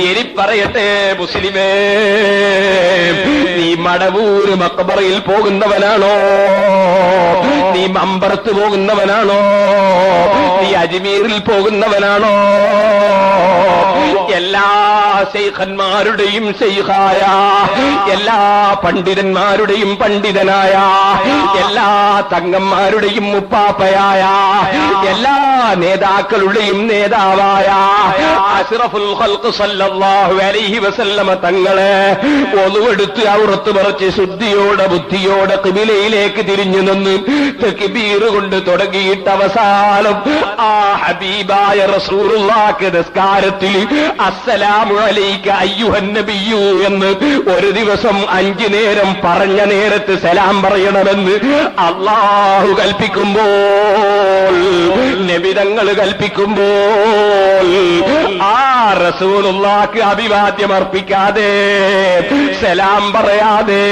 ഇനി പറയട്ടെ മുസ്ലിമേ, നീ മടവൂര് മക്ബറയിൽ പോകുന്നവനാണോ? നീ മമ്പറത്ത് പോകുന്നവനാണോ? നീ അജ്മീറിൽ പോകുന്നവനാണോ? എല്ലാ ശൈഖന്മാരുടെയും ശൈഖായ, എല്ലാ പണ്ഡിതന്മാരുടെയും പണ്ഡിതനായ, എല്ലാ തങ്ങന്മാരുടെയും മുപ്പാപ്പയായ, എല്ലാ നേതാക്കളുടെയും നേതാവായ അഷ്റഫുൽ ഖൽഖ് സല്ലല്ലാഹു അലൈഹി വസല്ലമ തങ്ങളെ ഒളുവെടുത്ത് ഔറത്ത് മറച്ച് ശുദ്ധിയോടെ ബുദ്ധിയോടെ ഖിബിലയിലേക്ക് തിരിഞ്ഞു നിന്ന് തക്ബീർ കൊണ്ട് തുടങ്ങിയിട്ട് അവസാനം ആ ഹബീബായ റസൂലുള്ളാഹിന്റെ നിസ്കാരത്തിൽ അസ്സലാമു അലൈക അയ്യുഹൻ നബിയ്യു എന്ന് ഒരു ദിവസം 5 നേരം പറഞ്ഞ നേരത്ത് സലാം പറയണമെന്ന് അല്ലാഹു കൽപ്പിക്കുമ്പോൾ, നബിതങ്ങൾ കൽപ്പിക്കുമ്പോൾ ആ റസൂലുള്ളാഹിക്ക് അഭിവാദ്യം അർപ്പിക്കാതെ സലാം പറയാതെ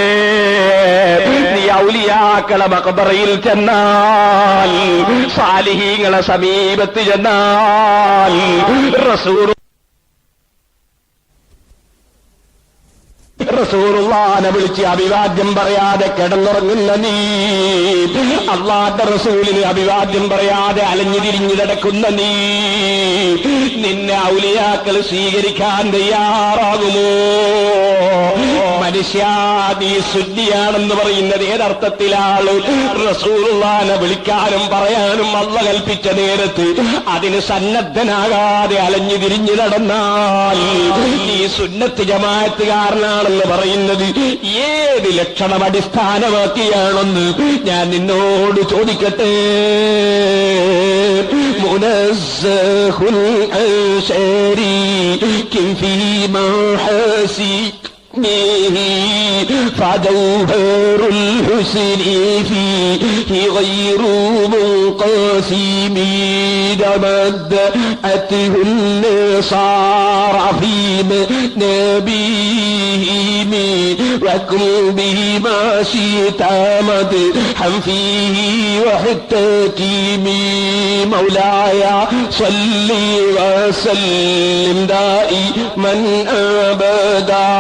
നീ ഔലിയാക്കളെ മഖബറയിൽ ചെന്നാൽ, സാലിഹീങ്ങളെ സമീപത്ത് ചെന്നാൽ റസൂലുള്ളാഹിനെ വിളിച്ച് അഭിവാദ്യം പറയാതെ കിടന്നുറങ്ങുന്ന നീ, അല്ലാഹുവിന്റെ റസൂലിന് അഭിവാദ്യം പറയാതെ അലഞ്ഞു തിരിഞ്ഞു നടക്കുന്ന നീ, നിന്നെ ഔലിയാക്കൾ സ്വീകരിക്കാൻ തയ്യാറാകുമോ? മനുഷ്യ, നീ ശുദ്ധിയാണെന്ന് പറയുന്നത് ഏതർത്ഥത്തിലാണ്? റസൂലുള്ളാഹിനെ വിളിക്കാനും പറയാനും അല്ലാഹു കൽപ്പിച്ച നേരത്ത് അതിന് സന്നദ്ധനാകാതെ അലഞ്ഞു തിരിഞ്ഞു നടന്നാൽ ഈ സുന്നത്ത് ജമാഅത്തുകാരനാണെന്ന് പറയുന്നത് ഏത് ലക്ഷണം അടിസ്ഥാനമാക്കിയാണെന്ന് ഞാൻ നിന്നോട് ചോദിക്കട്ടെ. മുനസ്സഹുൽ അശരീകിൻ ഫീമാ ഹസി فجوهر الحسن فيه غير منقسم تمدأته النصارى في نبيهم وكل به ما شئت مدحا فيه واحتكمي مولاي صل وسلم دائما أبدا.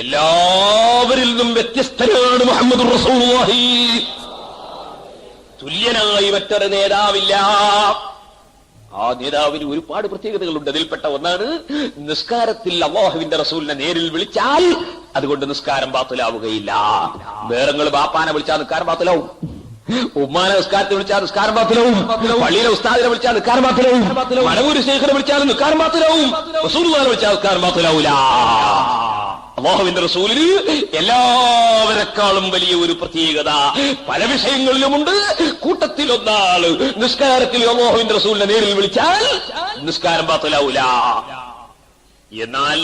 എല്ലാവരിൽ നിന്നും വ്യത്യസ്തനാണ് മുഹമ്മദ് റസൂലുള്ളാഹി. തുല്യനായി മറ്റൊരു നേതാവില്ല. ആ നേതാവിന് ഒരുപാട് പ്രത്യേകതകളുണ്ട്. അതിൽപ്പെട്ട ഒന്നാണ് നിസ്കാരത്തിൽ അല്ലാഹുവിന്റെ റസൂലിനെ നേരിൽ വിളിച്ചാൽ അതുകൊണ്ട് നിസ്കാരം ബാത്തിലാവുകയില്ല. വേറങ്ങൾ ബാപ്പാനെ വിളിച്ചാൽ നിസ്കാരം ബാത്തിലാവും, ഉമ്മാനെ നിസ്കാരത്തെ വിളിച്ചാൽ നിസ്കാരം ബാത്തിലാവും, പള്ളിയിലെ ഉസ്താദിനെ വിളിച്ചാൽ നിസ്കാരം ബാത്തിലാവും, മടവൂര് ശേഖരെ വിളിച്ചാൽ നിസ്കാരം ബാത്തിലാവും, റസൂലുള്ളാഹിനെ വിളിച്ചാൽ നിസ്കാരം ബാത്തിലാവൂല. അല്ലാഹുവിന്റെ റസൂലിന് എല്ലാവരെക്കാളും വലിയ ഒരു പ്രത്യേകത പല വിഷയങ്ങളിലുമുണ്ട്. കൂട്ടത്തിലൊന്നാൾ നിസ്കാരത്തിൽ അല്ലാഹുവിന്റെ റസൂലിനെ നേരിൽ വിളിച്ചാൽ നിസ്കാരം ബാത്തിലാവൂല. എന്നാൽ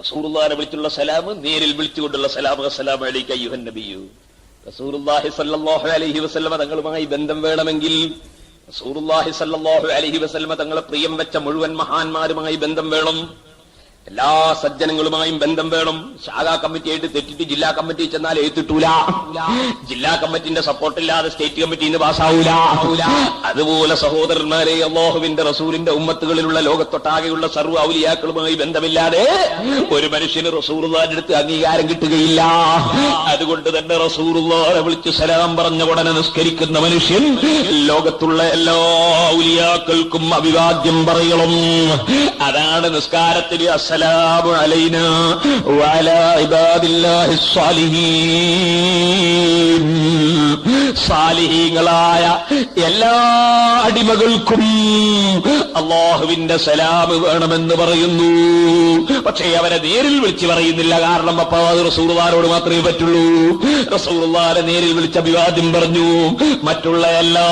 റസൂലുള്ളാഹിനെ വിളിച്ചുള്ള സലാം, നേരിൽ വിളിച്ചുകൊണ്ടുള്ള സലാം, അസ്സലാമു അലൈക അയ്യുഹൻ നബിയ്യു. റസൂലുള്ളാഹി സ്വല്ലല്ലാഹു അലൈഹി വസല്ലമ തങ്ങളുമായി ബന്ധം വേണമെങ്കിൽ, റസൂലുള്ളാഹി സ്വല്ലല്ലാഹു അലൈഹി വസല്ലമ തങ്ങളെ പ്രിയം വെച്ച മുഴുവൻ മഹാന്മാരുമായി ബന്ധം വേണം, എല്ലാ സജ്ജനങ്ങളുമായും ബന്ധം വേണം. ശാഖാ കമ്മിറ്റിയായിട്ട് തെറ്റിട്ട് ജില്ലാ കമ്മിറ്റി ചെന്നാൽ എഴുത്തിട്ടൂല, ജില്ലാ കമ്മിറ്റിന്റെ സപ്പോർട്ടില്ലാതെ സ്റ്റേറ്റ് കമ്മിറ്റിന്ന് പാസ്സാവൂല. അതുപോലെ സഹോദരന്മാരെ, അല്ലാഹുവിന്റെ റസൂലിന്റെ ഉമ്മത്തുകളിലുള്ള ലോകത്തൊട്ടാകെയുള്ള സർവ്വ ഔലിയാക്കളുമായി ബന്ധമില്ലാതെ ഒരു മനുഷ്യന് റസൂലുള്ളാഹിന്റെ അടുത്ത് അംഗീകാരം കിട്ടുകയില്ല. അതുകൊണ്ട് തന്നെ റസൂലുള്ളാഹിനെ വിളിച്ച് സലാം പറഞ്ഞ ഉടനെ നിസ്കരിക്കുന്ന മനുഷ്യൻ ലോകത്തുള്ള എല്ലാ ഔലിയാക്കൾക്കും അഭിവാദ്യം പറയണം. അതാണ് നിസ്കാരത്തിൽ അസ്സലാമു അലൈനാ വഅലാ ഇബാദില്ലാഹിസ് സാലിഹീൻ. സാലിഹീങ്ങളായ എല്ലാ അടിമകൾക്കും അല്ലാഹുവിന്റെ സലാം വേണമെന്ന് പറയുന്നു. പക്ഷേ അവരെ നേരിൽ വിളിച്ച് പറയുന്നില്ല. കാരണം അപ്പൊ അത് റസൂലുള്ളാഹിനോട് മാത്രമേ പറ്റുള്ളൂ. റസൂലുള്ളാഹിനെ നേരിൽ വിളിച്ച് അഭിവാദ്യം പറഞ്ഞു, മറ്റുള്ള എല്ലാ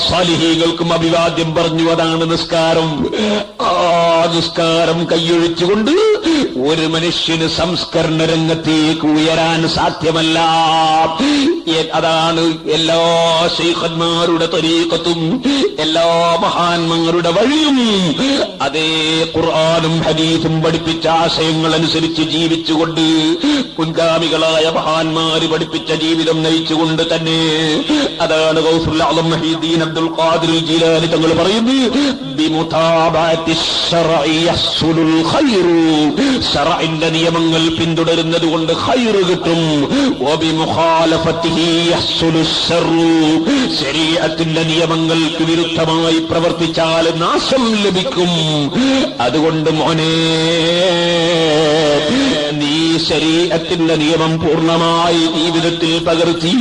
സാലിഹീങ്ങൾക്കും അഭിവാദ്യം പറഞ്ഞു. അതാണ് നിസ്കാരം. ആ നിസ്കാരം കൈയൊഴിച്ചുകൊണ്ട് കൊണ്ട് ഒരു മനുഷ്യന് സംസ്കരണ രംഗത്തേക്ക് ഉയരാൻ സാധ്യമല്ല. അതാണ് എല്ലാ ശൈഖന്മാരുടെ തരീഖത്തും എല്ലാ മഹാന്മാരുടെ വഴിയും. അതേ ഖുർആനും ഹദീസും പഠിപ്പിച്ച ആശയങ്ങൾ അനുസരിച്ച് ജീവിച്ചുകൊണ്ട് മുൻഗാമികളായ മഹാന്മാര് പഠിപ്പിച്ച ജീവിതം നയിച്ചുകൊണ്ട് തന്നെ. അതാണ് ഗൗസുൽ ആലം മുഹീദ്ദീൻ അബ്ദുൽ ഖാദിർ ജീലാനി തങ്ങൾ പറയുന്നത്, ബിമുതാബഅത്തി ശർഇ യഹ്സുലുൽ ഖൈറു, ശർഇന്റെ നിയമങ്ങൾ പിന്തുടരുന്നത് കൊണ്ട് ഖൈർ കിട്ടും. വബിമുഖാലഫത്തിഹി യഹ്സുലു ശർറു, ശരീഅത്തിന്റെ നിയമങ്ങൾക്ക് വിരുദ്ധമായി പ്രവർത്തിച്ചാൽ നാശം ലഭിക്കും. അതുകൊണ്ട് മോനെ, നീ ശരീഅത്തിന്റെ നിയമം പൂർണ്ണമായി ജീവിതത്തിൽ പകർത്തി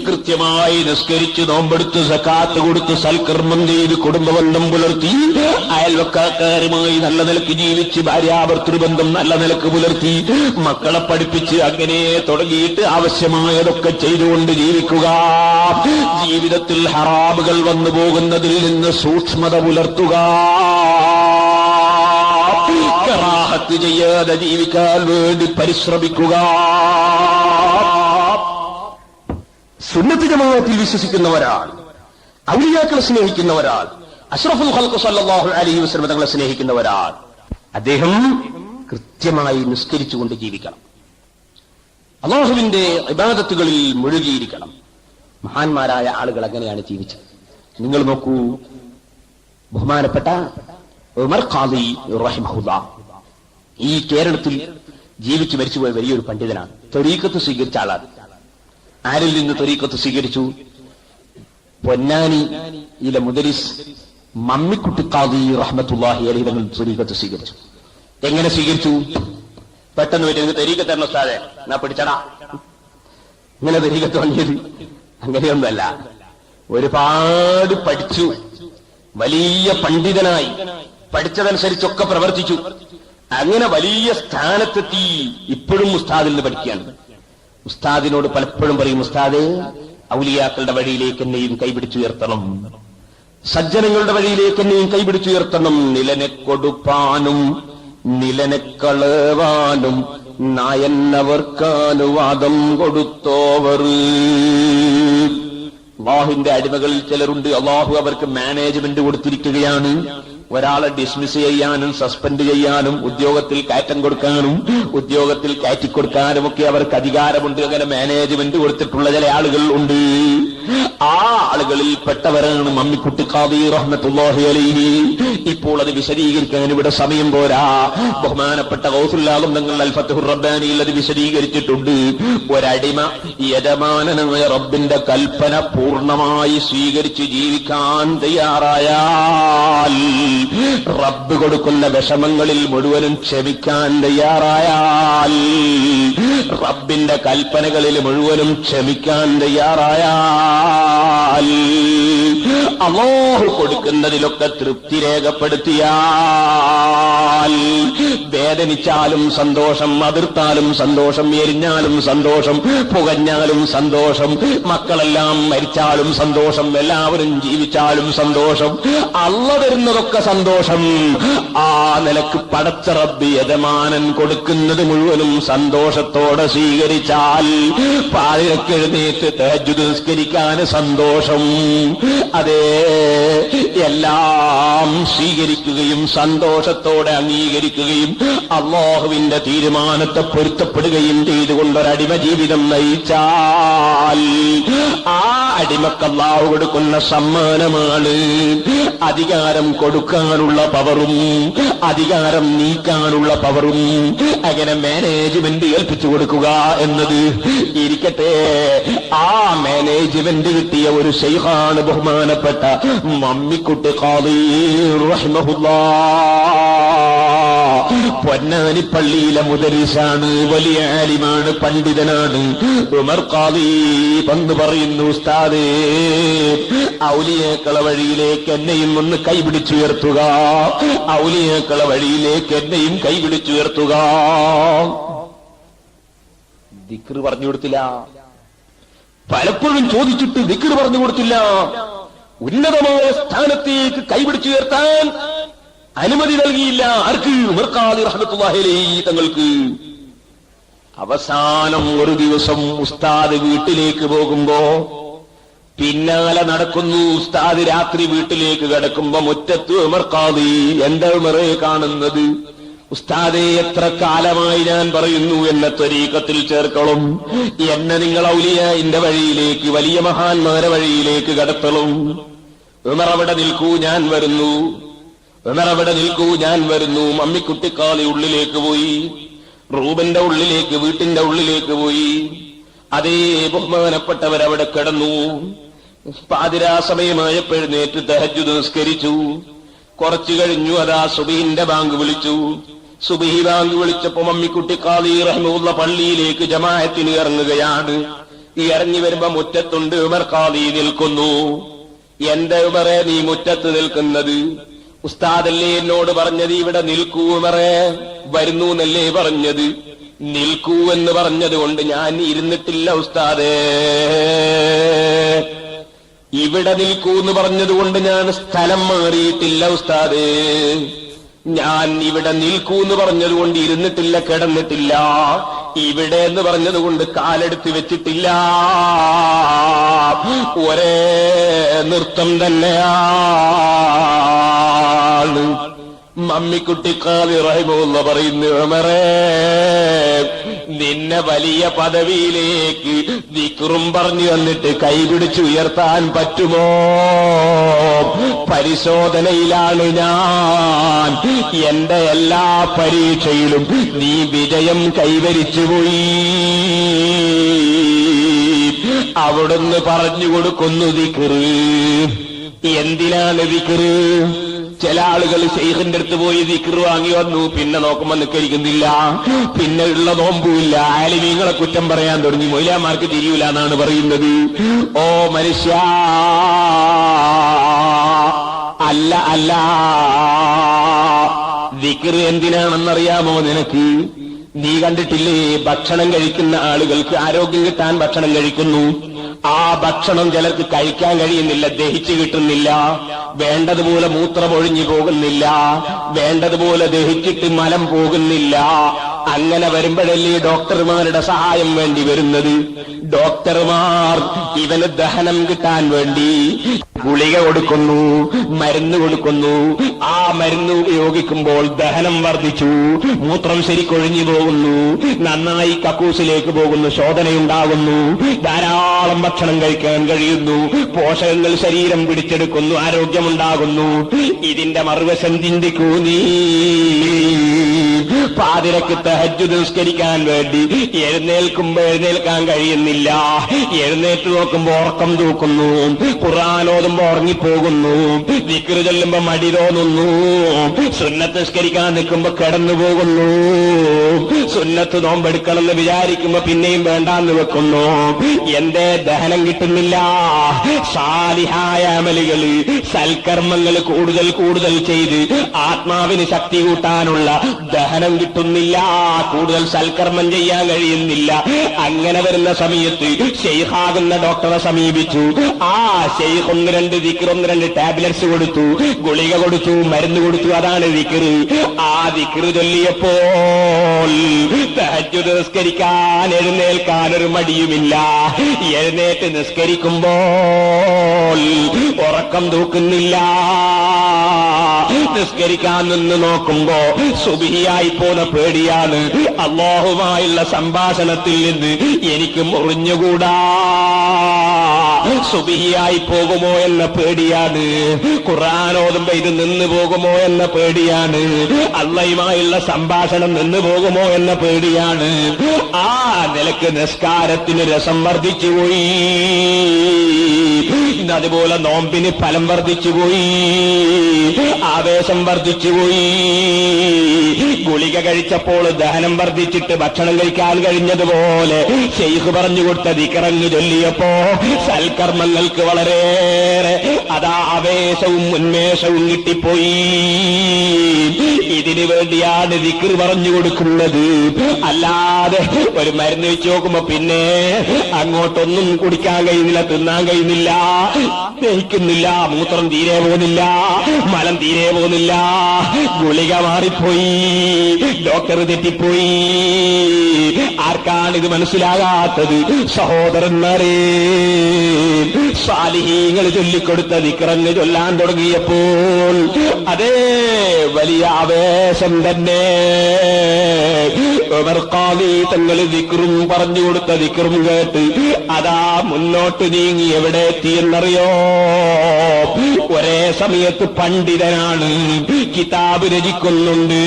കൃത്യമായി നിസ്കരിച്ച് നോമ്പെടുത്ത് സക്കാത്ത് കൊടുത്ത് സൽക്കർമ്മം ചെയ്ത് കുടുംബബന്ധം പുലർത്തി അയൽവക്കാരുമായി നല്ല നിലക്ക് ജീവിച്ച് ഭാര്യാഭർത്തൃബന്ധം നല്ല നിലക്ക് പുലർത്തി മക്കളെ പഠിപ്പിച്ച് അങ്ങനെ തുടങ്ങിയിട്ട് ആവശ്യമായതൊക്കെ ചെയ്തുകൊണ്ട് ജീവിക്കുക. ജീവിതത്തിൽ ഹറാമുകൾ വന്നു പോകുന്നതിൽ നിന്ന് സൂക്ഷ്മത പുലർത്തുക. കറാഹത്ത് ചെയ്യാതെ ജീവിക്കാൻ വേണ്ടി പരിശ്രമിക്കുക. സുന്നത്ത് ജമാഅത്തിൽ വിശ്വസിക്കുന്നവരാൾ, ഔലിയാക്കളെ സ്നേഹിക്കുന്നവരാൾ, അഷ്റഫുൽ ഖൽഖ് സല്ലല്ലാഹു അലൈഹി വസല്ലം തങ്ങളെ സ്നേഹിക്കുന്നവരാൾ, അദ്ദേഹം കൃത്യമായി നിസ്കരിച്ചുകൊണ്ട് ജീവിക്കണം. അല്ലാഹുവിന്റെ ഇബാദത്തുകളിൽ മുഴുകിയിരിക്കണം. മഹാന്മാരായ ആളുകൾ അങ്ങനെയാണ് ജീവിച്ചത്. നിങ്ങൾ നോക്കൂ, ബഹുമാനപ്പെട്ട ഉമർ ഖാദി റഹിമഹുല്ലാഹ് ഈ കേരളത്തിൽ ജീവിച്ചു മരിച്ചുപോയ വലിയൊരു പണ്ഡിതനാണ്. ത്വരീഖത്ത് സ്വീകരിച്ച ആളാണ്. ആരിൽ നിന്ന് ത്വരീഖത്ത് സ്വീകരിച്ചു? പൊന്നാനിയിലെ മുദരിസ് മമ്മിക്കുട്ടി ഖാദി റഹ്മത്തുള്ളാഹി അലൈഹി തങ്ങൾ ത്വരീഖത്ത് സ്വീകരിച്ചു. എങ്ങനെ സ്വീകരിച്ചു? പെട്ടെന്ന് വരും ത്വരീഖത്ത് തരണ ഉസ്താദേ, എന്നാ പിടിച്ചടാ. ഇങ്ങനെ ത്വരീഖത്ത് വാങ്ങിയത് അങ്ങനെയൊന്നുമല്ല. ഒരുപാട് പഠിച്ചു, വലിയ പണ്ഡിതനായി, പഠിച്ചതനുസരിച്ചൊക്കെ പ്രവർത്തിച്ചു. അങ്ങനെ വലിയ സ്ഥാനത്തെത്തി. ഇപ്പോഴും ഉസ്താദിൽ നിന്ന് പഠിക്കുകയാണ്. ഉസ്താദിനോട് പലപ്പോഴും പറയും, ഉസ്താദേ, ഔലിയാക്കളുടെ വഴിയിലേക്ക് എന്നെയും കൈപിടിച്ചുയർത്തണം, സജ്ജനങ്ങളുടെ വഴിയിലേക്ക് എന്നെയും കൈപിടിച്ചുയർത്തണം. നിലനെ കൊടുപ്പാനും നിലനെ കളവാനും നായന്നവർക്കാനുവാദം കൊടുത്തോവർ. അല്ലാഹുവിന്റെ അടിമകളിൽ ചിലരുണ്ട്, അല്ലാഹു അവർക്ക് മാനേജ്മെന്റ് കൊടുത്തിരിക്കുകയാണ്. ഒരാളെ ഡിസ്മിസ് ചെയ്യാനും സസ്പെൻഡ് ചെയ്യാനും ഉദ്യോഗത്തിൽ കയറ്റം കൊടുക്കാനും ഉദ്യോഗത്തിൽ കയറ്റിക്കൊടുക്കാനും ഒക്കെ അവർക്ക് അധികാരമുണ്ട്. അങ്ങനെ മാനേജ്മെന്റ് കൊടുത്തിട്ടുള്ള ചില ആളുകൾ ഉണ്ട്. ആ ആളുകളിൽ പെട്ടവരാണ് മമ്മിക്കുട്ടി ഖാദി റഹ്മത്തുള്ളാഹി അലൈഹി. ഇപ്പോൾ അത് വിശദീകരിക്കാൻ ഇവിടെ സമയം പോരാ. ബഹുമാനപ്പെട്ട ഗൗസുൽ ആലം തങ്ങൾ അൽ ഫത്ഹുർ റബ്ബാനിയിൽ അത് വിശദീകരിച്ചിട്ടുണ്ട്. ഒരടിമ യജമാനനായ റബ്ബിന്റെ കൽപ്പന പൂർണ്ണമായി സ്വീകരിച്ച് ജീവിക്കാൻ തയ്യാറായാൽ, റബ്ബ് കൊടുക്കുന്ന വിഷമങ്ങളിൽ മുഴുവനും ക്ഷമിക്കാൻ തയ്യാറായാൽ, റബ്ബിന്റെ കൽപ്പനകളിൽ മുഴുവനും ക്ഷമിക്കാൻ തയ്യാറായാൽ, അല്ലാഹു കൊടുക്കുന്നതിലൊക്കെ തൃപ്തി രേഖപ്പെടുത്തിയാൽ, വേദനിച്ചാലും സന്തോഷം, അതിർത്താലും സന്തോഷം, എരിഞ്ഞാലും സന്തോഷം, പുകഞ്ഞാലും സന്തോഷം, മക്കളെല്ലാം മരിച്ചാലും സന്തോഷം, എല്ലാവരും ജീവിച്ചാലും സന്തോഷം, അള്ള വരുന്നതൊക്കെ സന്തോഷം. ആ നിലക്ക് പടച്ച റബ്ബ് യജമാനൻ കൊടുക്കുന്നത് മുഴുവനും സന്തോഷത്തോടെ സ്വീകരിച്ചാൽ, പാതിരക്ക് എഴുന്നേറ്റ് തഹജ്ജുദ് നിസ്കരിക്കാൻ സന്തോഷം. അതേ, എല്ലാം സ്വീകരിക്കുകയും സന്തോഷത്തോടെ അംഗീകരിക്കുകയും അല്ലാഹുവിന്റെ തീരുമാനത്തെ പൊരുത്തപ്പെടുകയും ചെയ്തുകൊണ്ടൊരടിമ ജീവിതം നയിച്ചാൽ, ആ അടിമക്ക് അല്ലാഹു കൊടുക്കുന്ന സമ്മാനമാണ് അധികാരം കൊടുക്കാനുള്ള പവറും അധികാരം നീക്കാനുള്ള പവറും. അങ്ങനെ മാനേജ്മെന്റ് ഏൽപ്പിച്ചു കൊടുക്കുക എന്നത് ഇരിക്കട്ടെ. ആ മാനേജ്മെന്റ് കിട്ടിയ ഒരു ശൈഖാണ് ബഹുമാനപ്പെട്ട മമ്മിക്കുട്ടി ഖാദി റഹിമഹുല്ലാഹ്. പൊന്നാനി പള്ളിയിലെ മുദരിസാണ്, വലിയ ആലിമാണ്, പണ്ഡിതനാണ്. ഉമർ ഖാദി പണ്ട് പറയുന്നു, ഉസ്താദേ, ഔലിയാക്കളെ വഴിയിലേക്ക് എന്നെയും ഒന്ന് കൈപിടിച്ചുയർത്തുക, ഔലിയാക്കളെ വഴിയിലേക്ക് എന്നെയും കൈപിടിച്ചുയർത്തുക. ദിക്ർ പറഞ്ഞു കൊടുത്തില്ല. പലപ്പോഴും ചോദിച്ചിട്ട് ദിക്ർ പറഞ്ഞു കൊടുത്തില്ല. ഉന്നതമായ സ്ഥാനത്തേക്ക് കൈപിടിച്ചുയർത്താൻ അനുമതി നൽകിയില്ല. ആർക്ക്? ഉമർ ഖാദി റഹ്മത്തുള്ളാഹി അലൈഹി തങ്ങൾക്ക്. അവസാനം ഒരു ദിവസം ഉസ്താദ് വീട്ടിലേക്ക് പോകുമ്പോ പിന്നാലെ നടക്കുന്നു. ഉസ്താദ് രാത്രി വീട്ടിലേക്ക് കിടക്കുമ്പോ മുറ്റത്ത് ഉമർ ഖാദി. എന്താ ഉമറെ കാണുന്നത്? ഉസ്താദേ, എത്ര കാലമായി ഞാൻ പറയുന്നു എന്നെ ത്വരീഖത്തിൽ ചേർക്കണം, എന്നെ നിങ്ങൾ ഔലിയായിന്റെ വഴിയിലേക്ക്, വലിയ മഹാന്മാരെ വഴിയിലേക്ക് കടത്തണം. ഉമർ അവിടെ നിൽക്കൂ, ഞാൻ വരുന്നു. ഉമർ അവിടെ നിൽക്കൂ, ഞാൻ വരുന്നു. മമ്മിക്കുട്ടിക്കാളി ഉള്ളിലേക്ക് പോയി, റൂബന്റെ ഉള്ളിലേക്ക്, വീട്ടിന്റെ ഉള്ളിലേക്ക് പോയി. അതേ ബഹുമാനപ്പെട്ടവരവിടെ കിടന്നു. പാതിരാ സമയമായപ്പോഴേറ്റ് തഹജ്ജുദ് നിസ്കരിച്ചു. കുറച്ചു കഴിഞ്ഞു അതാ സുബഹിന്റെ ബാങ്ക് വിളിച്ചു. സുബഹി ബാങ്ക് വിളിച്ചപ്പോ മമ്മിക്കുട്ടി ഖാദി റഹ്മത്തുള്ള പള്ളിയിലേക്ക് ജമാഅത്തിന് ഇറങ്ങുകയാണ്. ഈ ഇറങ്ങി വരുമ്പോ മുറ്റത്തുണ്ട് ഉമർ ഖാദി നിൽക്കുന്നു. എന്റെ ഉമറെ നീ മുറ്റത്ത് നിൽക്കുന്നത്? ഉസ്താദല്ലേ എന്നോട് പറഞ്ഞത് ഇവിടെ നിൽക്കൂ ഉമറെ. വരുന്നു എന്നല്ലേ പറഞ്ഞത്? നിൽക്കൂ എന്ന് പറഞ്ഞത് കൊണ്ട് ഞാൻ ഇരുന്നിട്ടില്ല ഉസ്താദേ. ഇവിടെ നിൽക്കൂ എന്ന് പറഞ്ഞതുകൊണ്ട് ഞാൻ സ്ഥലം മാറിയിട്ടില്ല ഉസ്താദേ. ഞാൻ ഇവിടെ നിൽക്കൂ എന്ന് പറഞ്ഞതുകൊണ്ട് ഇരുന്നിട്ടില്ല, കിടന്നിട്ടില്ല. ഇവിടെ എന്ന് പറഞ്ഞതുകൊണ്ട് കാലെടുത്ത് വെച്ചിട്ടില്ല. ഒരേ നൃത്തം തന്നെയാണ്. മമ്മിക്കുട്ടി ഖാദി റഹിമഹുള്ള പറയുന്നു, ഉമറേ, നിന്നെ വലിയ പദവിയിലേക്ക് ദിക്റും പറഞ്ഞു തന്നിട്ട് കൈപിടിച്ച് ഉയർത്താൻ പറ്റുമോ? പരിശോധനയിലാണ് ഞാൻ. എന്റെ എല്ലാ പരീക്ഷയിലും നീ വിജയം കൈവരിച്ചുപോയി. അവിടുന്ന് പറഞ്ഞു കൊടുക്കുന്നു ദിക്റ്. എന്തിനാണ് ദിക്റ്? ചില ആളുകൾ ശൈഖിന്റെ അടുത്ത് പോയി ദിക്ർ വാങ്ങി വന്നു, പിന്നെ നോക്കുമ്പോ നിക്കരിക്കുന്നില്ല, പിന്നെ ഉള്ള നോമ്പുമില്ല. ആലിമീങ്ങളെ കുറ്റം പറയാൻ തുടങ്ങി. മൊയ്ലാമാർക്ക് തിരിയൂല എന്നാണ് പറയുന്നത്. ഓ മനുഷ്യ, അല്ല അല്ല, ദിക്ർ എന്തിനാണെന്നറിയാമോ നിനക്ക്? നീ കണ്ടിട്ടില്ലേ, ഭക്ഷണം കഴിക്കുന്ന ആളുകൾക്ക് ആരോഗ്യം കിട്ടാൻ ഭക്ഷണം കഴിക്കുന്നു. ആ ഭക്ഷണം ചിലർക്ക് കഴിക്കാൻ കഴിയുന്നില്ല, ദഹിച്ചു കിട്ടുന്നില്ല. വേണ്ടതുപോലെ മൂത്രമൊഴിഞ്ഞു പോകുന്നില്ല, വേണ്ടതുപോലെ ദഹിച്ചിട്ട് മലം പോകുന്നില്ല. അങ്ങനെ വരുമ്പോഴല്ലേ ഡോക്ടർമാരുടെ സഹായം വേണ്ടി വരുന്നത്. ഡോക്ടർമാർ ഇവന് ദഹനം കിട്ടാൻ വേണ്ടി ഗുളിക കൊടുക്കുന്നു, മരുന്ന് കൊടുക്കുന്നു. ആ മരുന്ന് ഉപയോഗിക്കുമ്പോൾ ദഹനം വർദ്ധിച്ചു, മൂത്രം ശരിക്കൊഴിഞ്ഞു പോകുന്നു, നന്നായി കക്കൂസിലേക്ക് പോകുന്നു, ശോധനയുണ്ടാകുന്നു, ധാരാളം ഭക്ഷണം കഴിക്കാൻ കഴിയുന്നു, പോഷകങ്ങൾ ശരീരം പിടിച്ചെടുക്കുന്നു, ആരോഗ്യമുണ്ടാകുന്നു. ഇതിന്റെ മറുവശം ചിന്തിക്കൂ നീ. പാതിരക്ക് തഹജ്ജുദ് നിസ്കരിക്കാൻ വേണ്ടി എഴുന്നേൽക്കുമ്പോ എഴുന്നേൽക്കാൻ കഴിയുന്നില്ല, എഴുന്നേറ്റ് നോക്കുമ്പോ ഉറക്കം തൂക്കുന്നു, ഖുർആൻ ഓതുമ്പോ ഉറങ്ങിപ്പോകുന്നു, ദിക്ർ ചൊല്ലുമ്പോ മടി തോന്നുന്നു, സുന്നത്ത് നിസ്കരിക്കാൻ നിൽക്കുമ്പോ കിടന്നു പോകുന്നു, സുന്നത്ത് നോമ്പെടുക്കണമെന്ന് വിചാരിക്കുമ്പോ പിന്നെയും വേണ്ടാന്ന് വെക്കുന്നു. എന്തേ ദഹനം കിട്ടുന്നില്ല? സാലിഹായ അമലുകള്, സൽക്കർമ്മങ്ങൾ കൂടുതൽ കൂടുതൽ ചെയ്ത് ആത്മാവിന് ശക്തി കൂട്ടാനുള്ള ദഹനം കിട്ടുന്നില്ല, കൂടുതൽ സൽക്കർമ്മം ചെയ്യാൻ കഴിയുന്നില്ല. അങ്ങനെ വരുന്ന സമയത്ത് ശൈഖാകുന്ന ഡോക്ടറെ സമീപിച്ചു. ആ ശൈഖ് ഒന്ന് രണ്ട് ദിക്ർ, ഒന്ന് രണ്ട് ടാബ്ലറ്റ്സ് കൊടുത്തു, ഗുളിക കൊടുത്തു, മരുന്ന് കൊടുത്തു. അതാണ് ദിക്ർ. ആ ദിക്ർ ചൊല്ലിയപ്പോൾ തഹജ്ജുദ് നിസ്കരിക്കാൻ എഴുന്നേൽക്കാൻ ഒരു മടിയുമില്ല. എഴുന്നേറ്റ് നിസ്കരിക്കുമ്പോൾ ഉറക്കം തൂക്കുന്നില്ല. നിസ്കരിക്കാൻ നിന്ന് നോക്കുമ്പോ സുബ്ഹിയായി പോന്ന പേടിയാണ്. അല്ലാഹുമായുള്ള സംഭാഷണത്തിൽ നിന്ന് എനിക്ക് മുറിഞ്ഞുകൂടാ. സുബ്ഹിയായി പോകുമോ എന്ന പേടിയാണ്. ഖുർആൻ ഓതുമ്പോ ഇത് നിന്ന് പോകുമോ എന്ന പേടിയാണ്. അല്ലാഹുമായുള്ള സംഭാഷണം നിന്ന് പോകുമോ എന്ന പേടിയാണ്. ആ നിലക്ക് നിസ്കാരത്തിന് രസം വർദ്ധിച്ചുപോയി. അതുപോലെ നോമ്പിന് ഫലം വർദ്ധിച്ചുപോയി, ആവേശം വർദ്ധിച്ചുപോയി. ഗുളിക കഴിച്ചപ്പോൾ ദഹനം വർദ്ധിച്ചിട്ട് ഭക്ഷണം കഴിക്കാൻ കഴിഞ്ഞതുപോലെ ശൈഖ് പറഞ്ഞു കൊടുത്ത ദിക്റങ്ങ് ചൊല്ലിയപ്പോ സൽക്കർമ്മങ്ങൾക്ക് വളരെയേറെ അതാ ആവേശവും ഉന്മേഷവും കിട്ടിപ്പോയി. ഇതിനു വേണ്ടിയാണ് ദിക്ർ പറഞ്ഞു കൊടുക്കുന്നത്. അല്ലാതെ ഒരു മരുന്ന് വെച്ച് നോക്കുമ്പോ പിന്നെ അങ്ങോട്ടൊന്നും കുടിക്കാൻ കഴിയുന്നില്ല, തിന്നാൻ കഴിയുന്നില്ല, ദഹിക്കുന്നില്ല, മൂത്രം തീരെ പോകുന്നില്ല, മലം തീരെ പോകുന്നില്ല, ഗുളിക മാറിപ്പോയി, ഡോക്ടർ തെറ്റിപ്പോയി. ആർക്കാണിത് മനസ്സിലാകാത്തത്? സഹോദരന്മാരെ, സാലിഹീങ്ങൾ ചൊല്ലിക്കൊടുത്ത ദിക്റങ്ങ് ചൊല്ലാൻ തുടങ്ങിയപ്പോൾ അതേ വലിയ ആവേശം തന്നെ. ഉമർ ഖാദി തങ്ങൾ ദിക്റും പറഞ്ഞു കൊടുത്ത ദിക്റും കേട്ട് അതാ മുന്നോട്ട് നീങ്ങി എവിടെ എത്തിയെന്നറിയോ? ഒരേ സമയത്ത് പണ്ഡിതനാണ്, കിതാബ് രചിക്കുന്നുണ്ട്,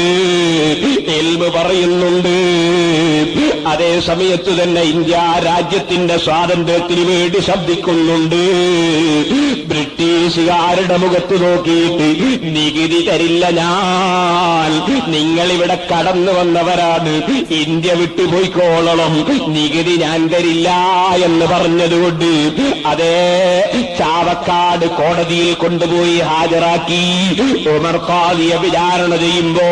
ഇൽമ് പറയുന്നുണ്ട്, അതേ സമയത്ത് തന്നെ ഇന്ത്യ രാജ്യത്തിന്റെ സ്വാതന്ത്ര്യത്തിന് വേണ്ടി ശബ്ദിക്കുന്നുണ്ട്. ബ്രിട്ടീഷുകാരുടെ മുഖത്ത് നോക്കിയിട്ട് നികുതി തരില്ല ഞാൻ, നിങ്ങളിവിടെ കടന്നു വന്നവരാണ്, ഇന്ത്യ വിട്ടുപോയിക്കോളണം, നികുതി ഞാൻ തരില്ല എന്ന് പറഞ്ഞതുകൊണ്ട് അതേ ചാവക്കാട് കോടതിയിൽ കൊണ്ടുപോയി ഹാജരാക്കി. ഉമർ ഖാദിയെ വിചാരണ ചെയ്യുമ്പോ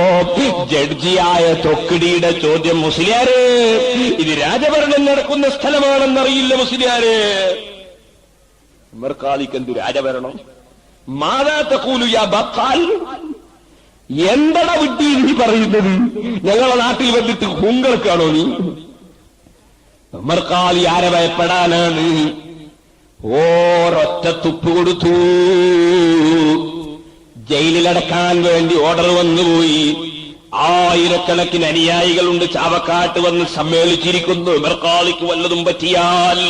ജഡ്ജിയായ തൊക്കിടിയുടെ ചോദ്യം, മുസ്ലിയാരെ ഇത് രാജഭരണം നടക്കുന്ന സ്ഥലമാണെന്നറിയില്ല മുസ്ലിയാരെ. ഉമർ ഖാദിക്ക് എന്തു രാജഭരണം? മാതാ തഖൂലു യാ ബഖാൽ, എന്തട വിട്ടി നീ പറയുന്നത്? ഞങ്ങളെ നാട്ടിൽ വന്നിട്ട് ഹുങ്കൾക്കാണോ നീ? ഉമർ ഖാദി ആരെ ഭയപ്പെടാനാണ്? ഒരൊറ്റ തുപ്പ് കൊടുത്തു. ജയിലിലടക്കാൻ വേണ്ടി ഓർഡർ വന്നുപോയി. ആയിരക്കണക്കിന് അനുയായികളുണ്ട് ചാവക്കാട്ട് വന്ന് സമ്മേളിച്ചിരിക്കുന്നു. ഉമർ ഖാദിക്ക് വല്ലതും പറ്റിയാൽ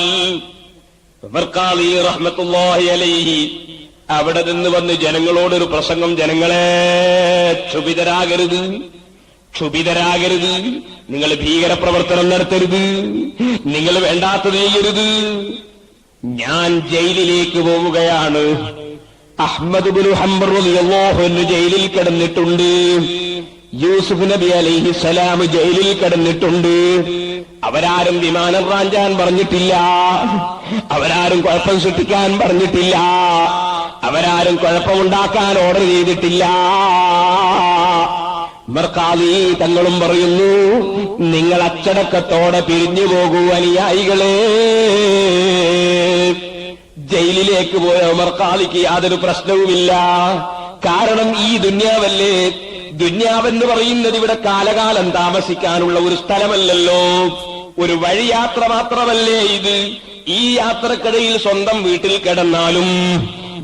ഉമർ ഖാദി റഹ്മത്തുള്ളാഹി അലൈഹി അവിടെ നിന്ന് വന്ന് ജനങ്ങളോടൊരു പ്രസംഗം, ജനങ്ങളെ ക്ഷുഭിതരാകരുത്, ക്ഷുഭിതരാകരുത്, നിങ്ങൾ ഭീകരപ്രവർത്തനം നടത്തരുത്, നിങ്ങൾ വേണ്ടാത്തത് ചെയ്യരുത്, ഞാൻ ജയിലിലേക്ക് പോവുകയാണ്. അഹ്മദ് ഇബ്നു ഹംബർ റളിയല്ലാഹു അൻഹു ജയിലിൽ കിടന്നിട്ടുണ്ട്. യൂസുഫ് നബി അലൈഹിസ്സലാം ജയിലിൽ കിടന്നിട്ടുണ്ട്. അവരാരും വിമാനം റാഞ്ചാൻ പറഞ്ഞിട്ടില്ല, അവരാരും കുഴപ്പം സൃഷ്ടിക്കാൻ പറഞ്ഞിട്ടില്ല, അവരാരും കുഴപ്പമുണ്ടാക്കാൻ ഓർഡർ ചെയ്തിട്ടില്ല. ഉമർ ഖാദി തങ്ങളും പറയുന്നു, നിങ്ങൾ അച്ചടക്കത്തോടെ പിരിഞ്ഞു പോകൂ അനുയായികളെ. ജയിലിലേക്ക് പോയ ഉമർ ഖാദിക്ക് യാതൊരു പ്രശ്നവുമില്ല. കാരണം ഈ ദുന്യാവല്ലേ, ദുന്യാവെന്ന് പറയുന്നത് ഇവിടെ കാലകാലം താമസിക്കാനുള്ള ഒരു സ്ഥലമല്ലല്ലോ, ഒരു വഴിയാത്ര മാത്രമല്ലേ ഇത്. ഈ യാത്രക്കിടയിൽ സ്വന്തം വീട്ടിൽ കിടന്നാലും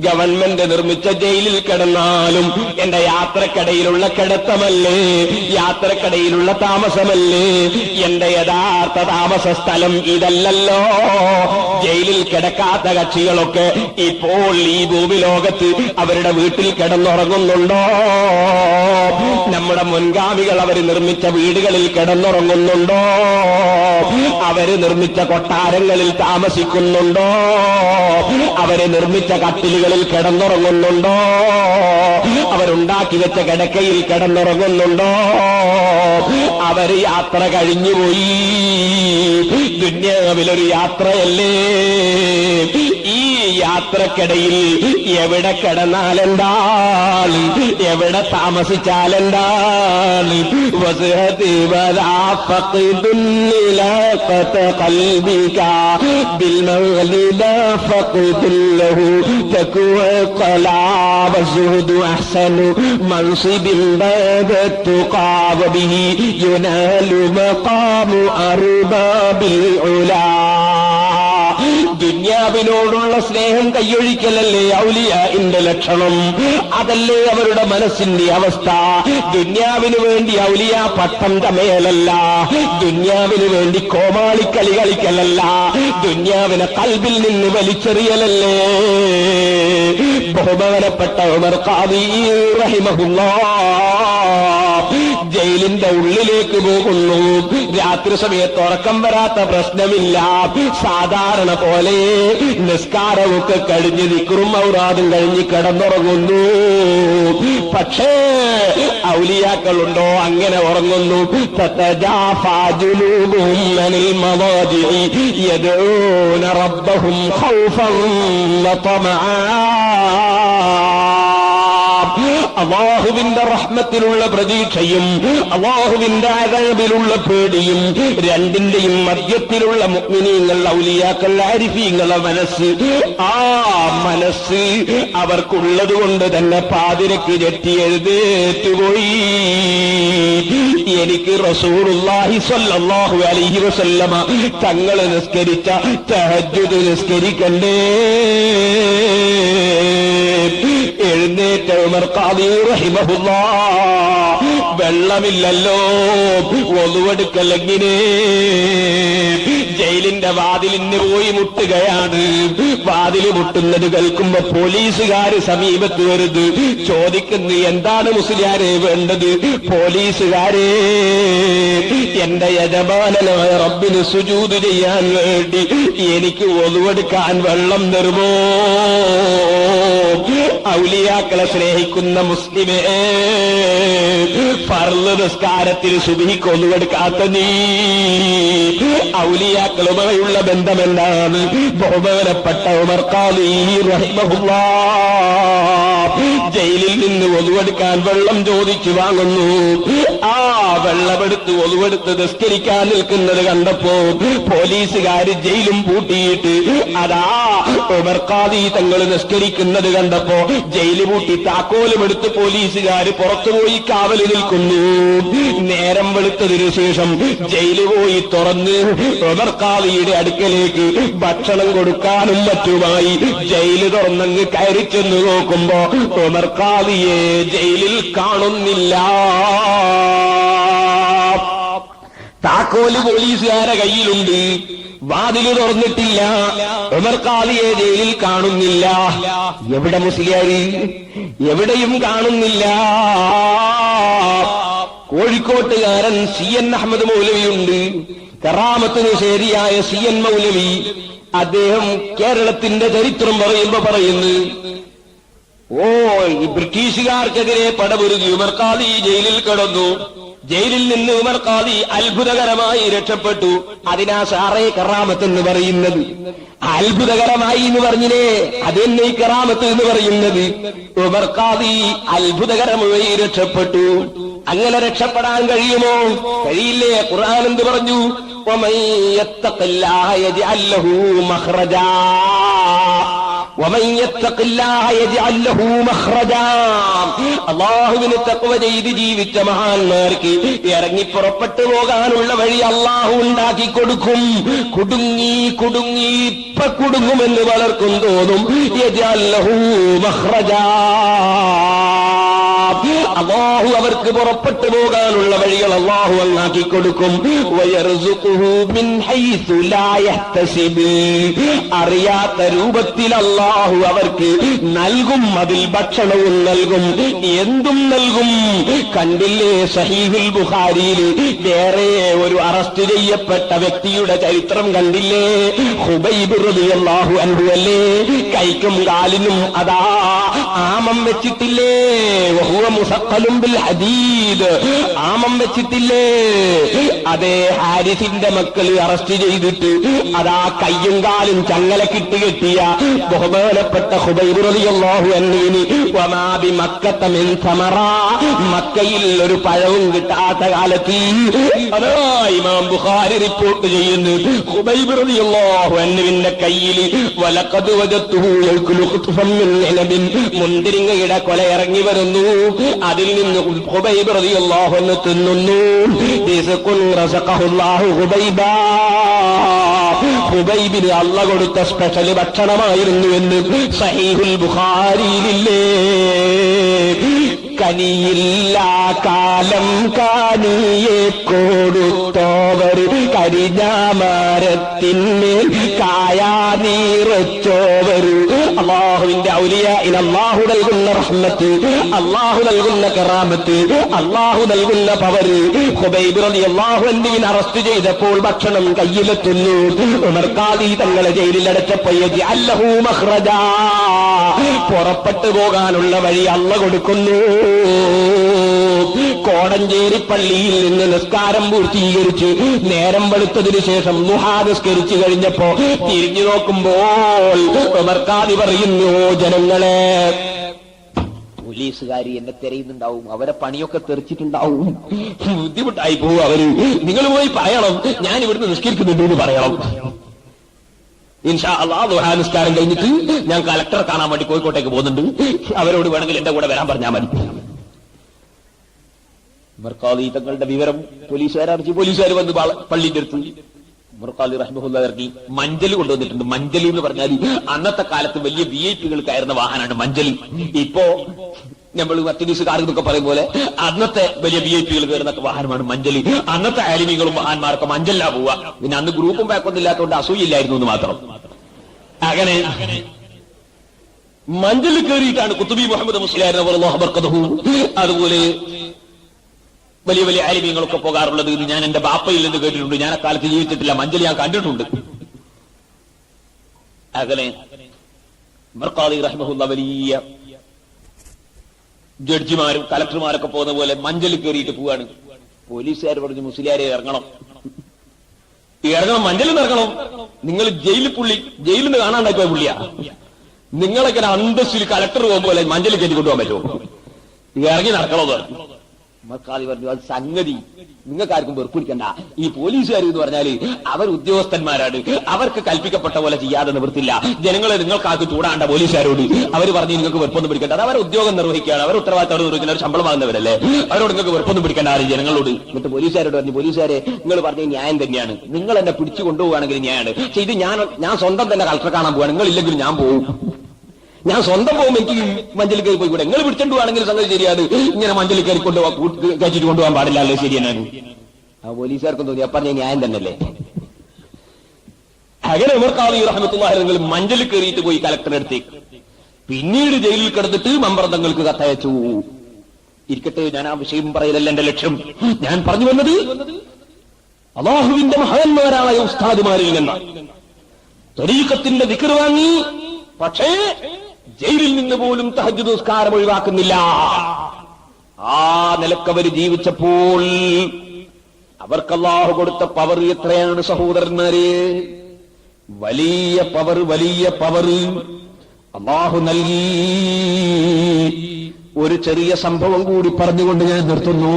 ഗവൺമെന്റ് നിർമ്മിച്ച ജയിലിൽ കിടന്നാലും എന്റെ യാത്രക്കിടയിലുള്ള കിടത്തമല്ലേ, യാത്രക്കിടയിലുള്ള താമസമല്ലേ. എന്റെ യഥാർത്ഥ താമസ സ്ഥലം ഇതല്ലല്ലോ. ജയിലിൽ കിടക്കാത്ത കക്ഷികളൊക്കെ ഇപ്പോൾ ഈ ഭൂമി ലോകത്ത് അവരുടെ വീട്ടിൽ കിടന്നുറങ്ങുന്നുണ്ടോ? നമ്മുടെ മുൻഗാമികൾ അവർ നിർമ്മിച്ച വീടുകളിൽ കിടന്നുറങ്ങുന്നുണ്ടോ? അവര് നിർമ്മിച്ച കൊട്ടാരങ്ങളിൽ താമസിക്കുന്നുണ്ടോ? അവരെ നിർമ്മിച്ച കട്ടിലുകളിൽ കിടന്നുറങ്ങുന്നുണ്ടോ? അവരുണ്ടാക്കി വെച്ച കിടക്കയിൽ കിടന്നുറങ്ങുന്നുണ്ടോ? അവര് യാത്ര കഴിഞ്ഞുപോയി. ദുന്യാവിലൊരു യാത്രയല്ലേ. ഈ യാത്രക്കിടയിൽ എവിടെ കിടന്നാലെന്താണ്, എവിടെ താമസിച്ചാലെന്താണ്? والزهد أحسن منصب بعد التقى وبه ينال مقام أرباب العلا. ദുന്യാവിനോടുള്ള സ്നേഹം കയ്യൊഴിക്കലല്ലേ ഔലിയാഇന്റെ ലക്ഷണം, അതല്ലേ അവരുടെ മനസ്സിന്റെ അവസ്ഥ. ദുന്യാവിന് വേണ്ടി ഔലിയ പട്ടം ചമയലല്ല, ദുന്യാവിന് വേണ്ടി കോമാളിക്കളി കളിക്കലല്ല, ദുന്യാവിനെ കൽബിൽ നിന്ന് വലിച്ചെറിയലല്ലേ. ബഹുമാനപ്പെട്ട ഉമർ ഖാദി റഹിമഹുല്ലാഹ് ജയിലിന്റെ ഉള്ളിലേക്ക് പോകുന്നു. രാത്രി സമയത്ത് ഉറക്കം വരാത്ത പ്രശ്നമില്ല. സാധാരണ പോലെ നിസ്കാരമൊക്കെ കഴിഞ്ഞ് ദിക്റും ഔറാദും കഴിഞ്ഞ് കിടന്നുറങ്ങുന്നു. പക്ഷേ ഔലിയാക്കളുണ്ടോ അങ്ങനെ ഉറങ്ങുന്നു? തതജാഫാ ജുനൂബുഹും അനിൽ മവാജിഇ യദഊന റബ്ബഹും ഖൗഫൻ വതമആ. അല്ലാഹുവിന്റെ റഹ്മത്തിലുള്ള പ്രതീക്ഷയും അല്ലാഹുവിന്റെ അദാബിലുള്ള പേടിയും രണ്ടിന്റെയും മധ്യത്തിലുള്ള മുഅ്മിനീങ്ങൾ, ഔലിയാക്കൾ, ആരിഫീങ്ങളെ മനസ്സ്, ആ മനസ്സ് അവർക്കുള്ളതുകൊണ്ട് തന്നെ പാതിരക്ക് ഞെട്ടി എഴുന്നേറ്റുപോയി. എനിക്ക് റസൂലുള്ളാഹി സ്വല്ലല്ലാഹു അലൈഹി വസല്ലമ തങ്ങളെ നിസ്കരിച്ച തഹജ്ജുദ് നിസ്കരിക്കണ്ടേ. എഴുന്നേറ്റ ഉമർ ഖാദി റഹിമഹുല്ലാഹ്, വെള്ളമില്ലല്ലോ, ഒതുവെടുക്കൽ എങ്ങനെ? ജയിലിന്റെ വാതിലിന് പോയി മുട്ടുകയാണ്. വാതില് മുട്ടുന്നത് കേൾക്കുമ്പോ പോലീസുകാര് സമീപത്ത് വരുത്. ചോദിക്കുന്നു, എന്താണ് മുസ്ലിയാരെ വേണ്ടത്? പോലീസുകാരെ, എന്റെ യജമാനനായ റബ്ബിന് സുജൂദ് ചെയ്യാൻ വേണ്ടി എനിക്ക് ഒതുവെടുക്കാൻ വെള്ളം തരുമോ? ഔലിയാക്കളെ സ്നേഹിക്കുന്ന മുസ്ലിമേ, ഫർള് നിസ്കാരത്തിൽ സുബ്ഹിക്ക് ഒതുവെടുക്കാത്ത നീ ഔലിയാക്കളുമായുള്ള ബന്ധമെന്താണ്? ബഹുമാനപ്പെട്ട ഉമർ ഖാദി റഹിമഹുല്ലാഹ് ജയിലിൽ നിന്ന് ഒതുവെടുക്കാൻ വെള്ളം ചോദിച്ചു വാങ്ങുന്നു. ആ വെള്ളമെടുത്ത് ഒതുവെടുത്ത് നിസ്കരിക്കാൻ നിൽക്കുന്നത് കണ്ടപ്പോ പോലീസുകാര് ജയിലും പൂട്ടിയിട്ട് അതാ ഉമർ ഖാദി തങ്ങൾ നിസ്കരിക്കുന്നത് കണ്ടപ്പോ ജയില് പൂട്ടി താക്കോലും എടുത്ത് പോലീസുകാര് പുറത്തുപോയി കാവല് നിൽക്കുന്നു. നേരം വെളുത്തതിനു ശേഷം ജയില് പോയി തുറന്ന് ഉമർ ഖാദിയുടെ അടുക്കലേക്ക് ഭക്ഷണം കൊടുക്കാനും മറ്റുമായി ജയില് തുറന്നങ്ങ് കയറി ചെന്ന് നോക്കുമ്പോ ഉമർ ഖാദിയെ ജയിലിൽ കാണുന്നില്ല. താക്കോല് പോലീസുകാരെ കയ്യിലുണ്ട്, വാതില് തുറന്നിട്ടില്ല. ഉമർ ഖാദിയെ ജയിലിൽ കാണുന്നില്ല. എവിടെ മുസ്ലിയാര്? എവിടെയും കാണുന്നില്ല. കോഴിക്കോട്ടുകാരൻ CN അഹമ്മദ് മൗലവിയുണ്ട്, കറാമത്തിന് ശരിയായ CN മൗലവി. അദ്ദേഹം കേരളത്തിന്റെ ചരിത്രം പറയുമ്പോ പറയുന്നു, ഈ ബ്രിട്ടീഷുകാർക്കെതിരെ പടപൊരുതി ഉമർ ഖാദി ജയിലിൽ കിടന്നു. ജയിലിൽ നിന്ന് ഉമർ ഖാദി അത്ഭുതകരമായി രക്ഷപ്പെട്ടു. അതിനാ സാറേ കറാമത്ത് എന്ന് പറയുന്നത്. അത്ഭുതകരമായി എന്ന് പറഞ്ഞില്ലേ, അതെന്നെ ഈ കറാമത്ത് എന്ന് പറയുന്നത്. ഉമർ ഖാദി അത്ഭുതകരമായി രക്ഷപ്പെട്ടു. അങ്ങനെ രക്ഷപ്പെടാൻ കഴിയുമോ? കഴിയില്ലേ. ഖുർആൻ എന്ത് പറഞ്ഞു? വമൻ യത്തഖില്ലാഹ യജ്അൽ ലഹു മഖ്റജാ വമൻ യത്തഖില്ലാഹ യജ്അൽ ലഹു മഖ്റജാ. അല്ലാഹുവിനെ തഖ്വ ചെയ്ത് ജീവിച്ച മഹാന്മാർക്ക് ഇറങ്ങി പുറപ്പെട്ടു പോകാനുള്ള വഴി അല്ലാഹു ഉണ്ടാക്കി കൊടുക്കും. കുടുങ്ങി കുടുങ്ങി ഇപ്പ കുടുങ്ങുമെന്ന് പലർക്കും തോന്നും. യജ്അൽ ലഹു മഖ്റജാ. അല്ലാഹു അവർക്ക് പുറപ്പെട്ടു പോകാനുള്ള വഴികൾ അല്ലാഹു ഉണ്ടാക്കി കൊടുക്കും. വയർസുഖുഹു മിൻ ഹൈസു ലാ യഹ്തസിബ്. അറിയാത്ത രൂപത്തിൽ അല്ലാഹു അവർക്ക് നൽകും. അതിൽ ഭക്ഷണവും നൽകും, എന്തും നൽകും. കണ്ടില്ലേ സഹീഹുൽ ബുഖാരിയിൽ വേറെ ഒരു അറസ്റ്റ് ചെയ്യപ്പെട്ട വ്യക്തിയുടെ ചരിത്രം കണ്ടില്ലേ? ഖുബൈബ് റളിയല്ലാഹു അൻഹു അല്ലേ? കൈക്കും കാലിനും അതാ ആമം വെച്ചിട്ടില്ലേ? വഹുവ മുസഖ്ഖലും ബിൽ ഹദീദ്. ആമം വെച്ചിട്ടില്ലേ? അതേ ഹാരിസിന്റെ മക്കള് അറസ്റ്റ് ചെയ്തിട്ട് അതാ കയ്യും കാലും ചങ്ങലക്കിട്ട് കെട്ടിയ ബഹുമാനപ്പെട്ട ഖുബൈബ് റളിയല്ലാഹു അൻഹുവിന് വമാ ബിമക്കത മിൻ സമറ. മക്കയിൽ ഒരു പഴവും കിട്ടാത്ത കാലത്ത് അതാ ഇമാം ബുഖാരി റിപ്പോർട്ട് ചെയ്യുന്നു, ഖുബൈബ് റളിയല്ലാഹു അൻഹുവിന്റെ കയ്യിൽ വലഖദ് വജത്തുഹു യൽകുലു ഖുത്ഫൻ മിൻ ഇനബിൻ. മുന്തിരിങ്ങയുടെ കൊല ഇറങ്ങി വരുന്നു. അതിൽ നിന്ന് ഖുബൈബ് റളിയല്ലാഹു അൻഹു തിന്നുന്നു. റിസ്ഖുൻ റസഖഹുല്ലാഹു ഖുബൈബാ. ഖുബൈബിന് അല്ലാഹു കൊടുത്ത സ്പെഷ്യൽ ഭക്ഷണമായിരുന്നു എന്ന് സഹീഹുൽ ബുഖാരിയിലില്ലേ? കനിയില്ല കാലം കാനിയെ കൊടുത്തോവർ കരിഞ്ഞാമരത്തിന്മേൽ കായാ നീറച്ചോവർ അള്ളാഹുവിന്റെ ഔലിയാഇന് അള്ളാഹു നൽകുന്ന റഹ്മത്ത്, അള്ളാഹു നൽകുന്ന കറാമത്ത്, അള്ളാഹു നൽകുന്ന പവര്. ഖുബൈബ് റളിയല്ലാഹു അൻഹുവിനെ അറസ്റ്റ് ചെയ്തപ്പോൾ ഭക്ഷണം കയ്യിലെത്തുന്നു. ഉമർ ഖാദി തങ്ങളെ ജയിലിലടച്ചപ്പോൾ യജ്അൽ ലഹു മഖ്റജാ, പുറപ്പെട്ടു പോകാനുള്ള വഴി അള്ള കൊടുക്കുന്നു. കോടഞ്ചേരി പള്ളിയിൽ നിന്ന് നിസ്കാരം പൂർത്തീകരിച്ച് നേരം വെളുത്തതിനു ശേഷം ദുഹാ നിസ്കരിച്ചു കഴിഞ്ഞപ്പോ തിരിഞ്ഞു നോക്കുമ്പോൾ ഉമർ ഖാദി പറയുന്നു, ജനങ്ങളെ, പോലീസുകാരി എന്നെ തിരയുന്നുണ്ടാവും, അവരെ പണിയൊക്കെ തെറിച്ചിട്ടുണ്ടാവും, ബുദ്ധിമുട്ടായി പോവും അവര്. നിങ്ങൾ പോയി പറയണം ഞാൻ ഇവിടുന്ന് നിസ്കരിക്കുന്നുണ്ട് എന്ന് പറയണം. ഇൻഷാ അല്ലാഹ് ദുഹാ നിസ്കാരം കഴിഞ്ഞിട്ട് ഞാൻ കലക്ടറെ കാണാൻ വേണ്ടി കോഴിക്കോട്ടേക്ക് പോകുന്നുണ്ട്, അവരോട് വേണമെങ്കിൽ എന്റെ കൂടെ വരാൻ പറഞ്ഞാൽ മതി. മർക്കാദി തങ്ങളുടെ വിവരം പോലീസുകാരറിയിച്ചു. പോലീസുകാർ വന്ന് പള്ളിന്റെ അടുത്ത് മർക്കാദി റഹ്മത്തുള്ളാഹി ഇറങ്ങി മഞ്ചൽ കൊണ്ടുവന്നിട്ടുണ്ട്. മഞ്ചലി എന്ന് പറഞ്ഞാൽ അന്നത്തെ കാലത്ത് വലിയ VIP-കൾ കയറുന്ന വാഹനമാണ് മഞ്ചലി. ഇപ്പോ നമ്മൾ മറ്റീസ് കാർ എന്നൊക്കെ പറയും പോലെ അന്നത്തെ വലിയ VIP-കൾ കയറുന്ന വാഹനമാണ് മഞ്ചലി. അന്നത്തെ ആലിമികളും മഹാന്മാർക്ക് മഞ്ചലിലാ പോവുക. പിന്നെ അന്ന് ഗ്രൂപ്പും ബാക്കൊന്നും ഇല്ലാത്തതുകൊണ്ട് അസൂയില്ലായിരുന്നു എന്ന് മാത്രം. അങ്ങനെ മഞ്ചലിൽ കയറിയിട്ടാണ് ഖുത്ബി മുഹമ്മദ് മുസ്ലിയാർ റളിയല്ലാഹു ബർക്കതുഹു അതുപോലെ വലിയ വലിയ ആലിമീങ്ങളൊക്കെ പോകാറുള്ളത്. ഇത് ഞാൻ എന്റെ ബാപ്പയിൽ നിന്ന് കേട്ടിട്ടുണ്ട്. ഞാൻ അക്കാലത്ത് ജീവിച്ചിട്ടില്ല, മഞ്ചലി ഞാൻ കണ്ടിട്ടുണ്ട്. അങ്ങനെ ഉമർ ഖാദി റഹിമഹുല്ലാ വലിയ ജഡ്ജിമാരും കലക്ടർമാരൊക്കെ പോകുന്ന പോലെ മഞ്ചലിൽ കയറിയിട്ട് പോവാണ്. പോലീസുകാർ പറഞ്ഞു, മുസ്ലിയാരെ ഇറങ്ങണം, മഞ്ചലിൽ നിന്ന് ഇറങ്ങണം. നിങ്ങൾ ജയിലിൽ നിന്ന് കാണാണ്ടായി പോയ പുള്ളിയാ. നിങ്ങളൊക്കെ അന്തസ്സിൽ കലക്ടർ പോകുമ്പോലെ മഞ്ചലിൽ കയറ്റി കൊണ്ടുപോകാൻ പറ്റുമോ? ഇറങ്ങി നടക്കണോ? മർക്കാദി പറഞ്ഞു, അത് സംഗതി നിങ്ങൾക്കാർക്കും വെറുപ്പിടിക്കണ്ട. ഈ പോലീസുകാർ എന്ന് പറഞ്ഞാല് അവർ ഉദ്യോഗസ്ഥന്മാരാണ്, അവർക്ക് കൽപ്പിക്കപ്പെട്ട പോലെ ചെയ്യാതെ നിവൃത്തില്ല. ജനങ്ങളെ നിങ്ങൾക്കാർക്ക് ചൂടാണ്ട പോലീസുകാരോട്. അവർ പറഞ്ഞു നിങ്ങൾക്ക് വെറുപ്പൊന്നും പിടിക്കണ്ട, അത് അവർ ഉദ്യോഗം നിർവഹിക്കുകയാണ്, അവർ ഉത്തരവാദിത്തം നിർവഹിക്കുന്ന ഒരു ശമ്പളം വാങ്ങുന്നവരല്ലേ, അവരോട് നിങ്ങൾക്ക് വെറുപ്പൊന്നും പിടിക്കേണ്ട ആരും ജനങ്ങളോട്. എന്നിട്ട് പോലീസുകാരോട് പറഞ്ഞു, പോലീസുകാരെ നിങ്ങൾ പറഞ്ഞ ന്യായം തന്നെയാണ്, നിങ്ങൾ എന്നെ പിടിച്ചു കൊണ്ടുപോവുകയാണെങ്കിൽ ന്യായമാണ്. പക്ഷെ ഇത് ഞാൻ സ്വന്തം തന്നെ കളക്ടറെ കാണാൻ പോവാണ്, നിങ്ങളില്ലെങ്കിലും ഞാൻ പോവും. ഞാൻ സ്വന്തം പോകുമ്പോൾ എനിക്ക് മഞ്ചലിൽ കയറി പോയിക്കൂടെ? നിങ്ങൾ പിടിച്ചോണ്ടുവാണെങ്കിൽ സംഗതി ശരിയാണ്, ഇങ്ങനെ മഞ്ചലിൽ കയറി കഴിച്ചിട്ട് കൊണ്ടുപോകാൻ പാടില്ല, അല്ലേ? ശരിയാണ്. ആ പോലീസുകാർക്കും തോന്നി അപ്പം ഞാൻ ന്യായം തന്നെയല്ലേ. അങ്ങനെ ഉമർ ഖാദി റഹ്മത്തുള്ളാഹി അലൈഹി മഞ്ചലിൽ കയറിയിട്ട് പോയി കലക്ടറെ അടുത്തേക്ക്. പിന്നീട് ജയിലിൽ കിടന്നിട്ട് മമ്പറത്തങ്ങൾക്ക് കത്തയച്ചു. ഇരിക്കട്ടെ, ഞാൻ ആ വിഷയം പറയലല്ല എന്റെ ലക്ഷ്യം. ഞാൻ പറഞ്ഞു വന്നത് അല്ലാഹുവിന്റെ മഹാന്മാരായ ഉസ്താദുമാരിൽ നിന്നാണ്. ത്വരീഖത്തിന്റെ ദിക്ർ വാങ്ങി, പക്ഷേ ജയിലിൽ നിന്ന് പോലും തഹജ്ജുദ് നിസ്കാരം ഒഴിവാക്കുന്നില്ല. ആ നിലക്കവര് ജീവിച്ചപ്പോൾ അവർക്ക് അല്ലാഹു കൊടുത്ത പവർ എത്രയാണ് സഹോദരന്മാരെ! വലിയ പവർ അല്ലാഹു നൽകി. ഒരു ചെറിയ സംഭവം കൂടി പറഞ്ഞുകൊണ്ട് ഞാൻ നിർത്തുന്നു.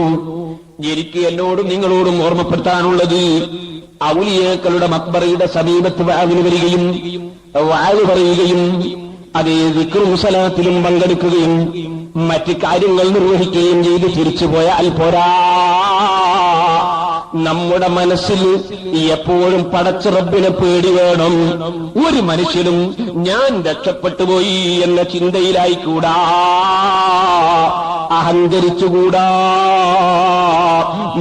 എനിക്ക് എന്നോടും നിങ്ങളോടും ഓർമ്മപ്പെടുത്താനുള്ളത്, ഔലിയാക്കളുടെ മക്ബറയുടെ സമീപത്ത് വാതിൽ വരികയും വാല് പറയുകയും അതേ ദിക്റും സലാത്തിലും പങ്കെടുക്കുകയും മറ്റ് കാര്യങ്ങൾ നിർവഹിക്കുകയും ചെയ്ത് തിരിച്ചു പോയാൽ പോരാ. നമ്മുടെ മനസ്സിൽ എപ്പോഴും പടച്ച റബ്ബിനെ പേടി വേണം. ഒരു മനുഷ്യനും ഞാൻ രക്ഷപ്പെട്ടുപോയി എന്ന ചിന്തയിലായിക്കൂടാ, അഹങ്കരിച്ചുകൂടാ,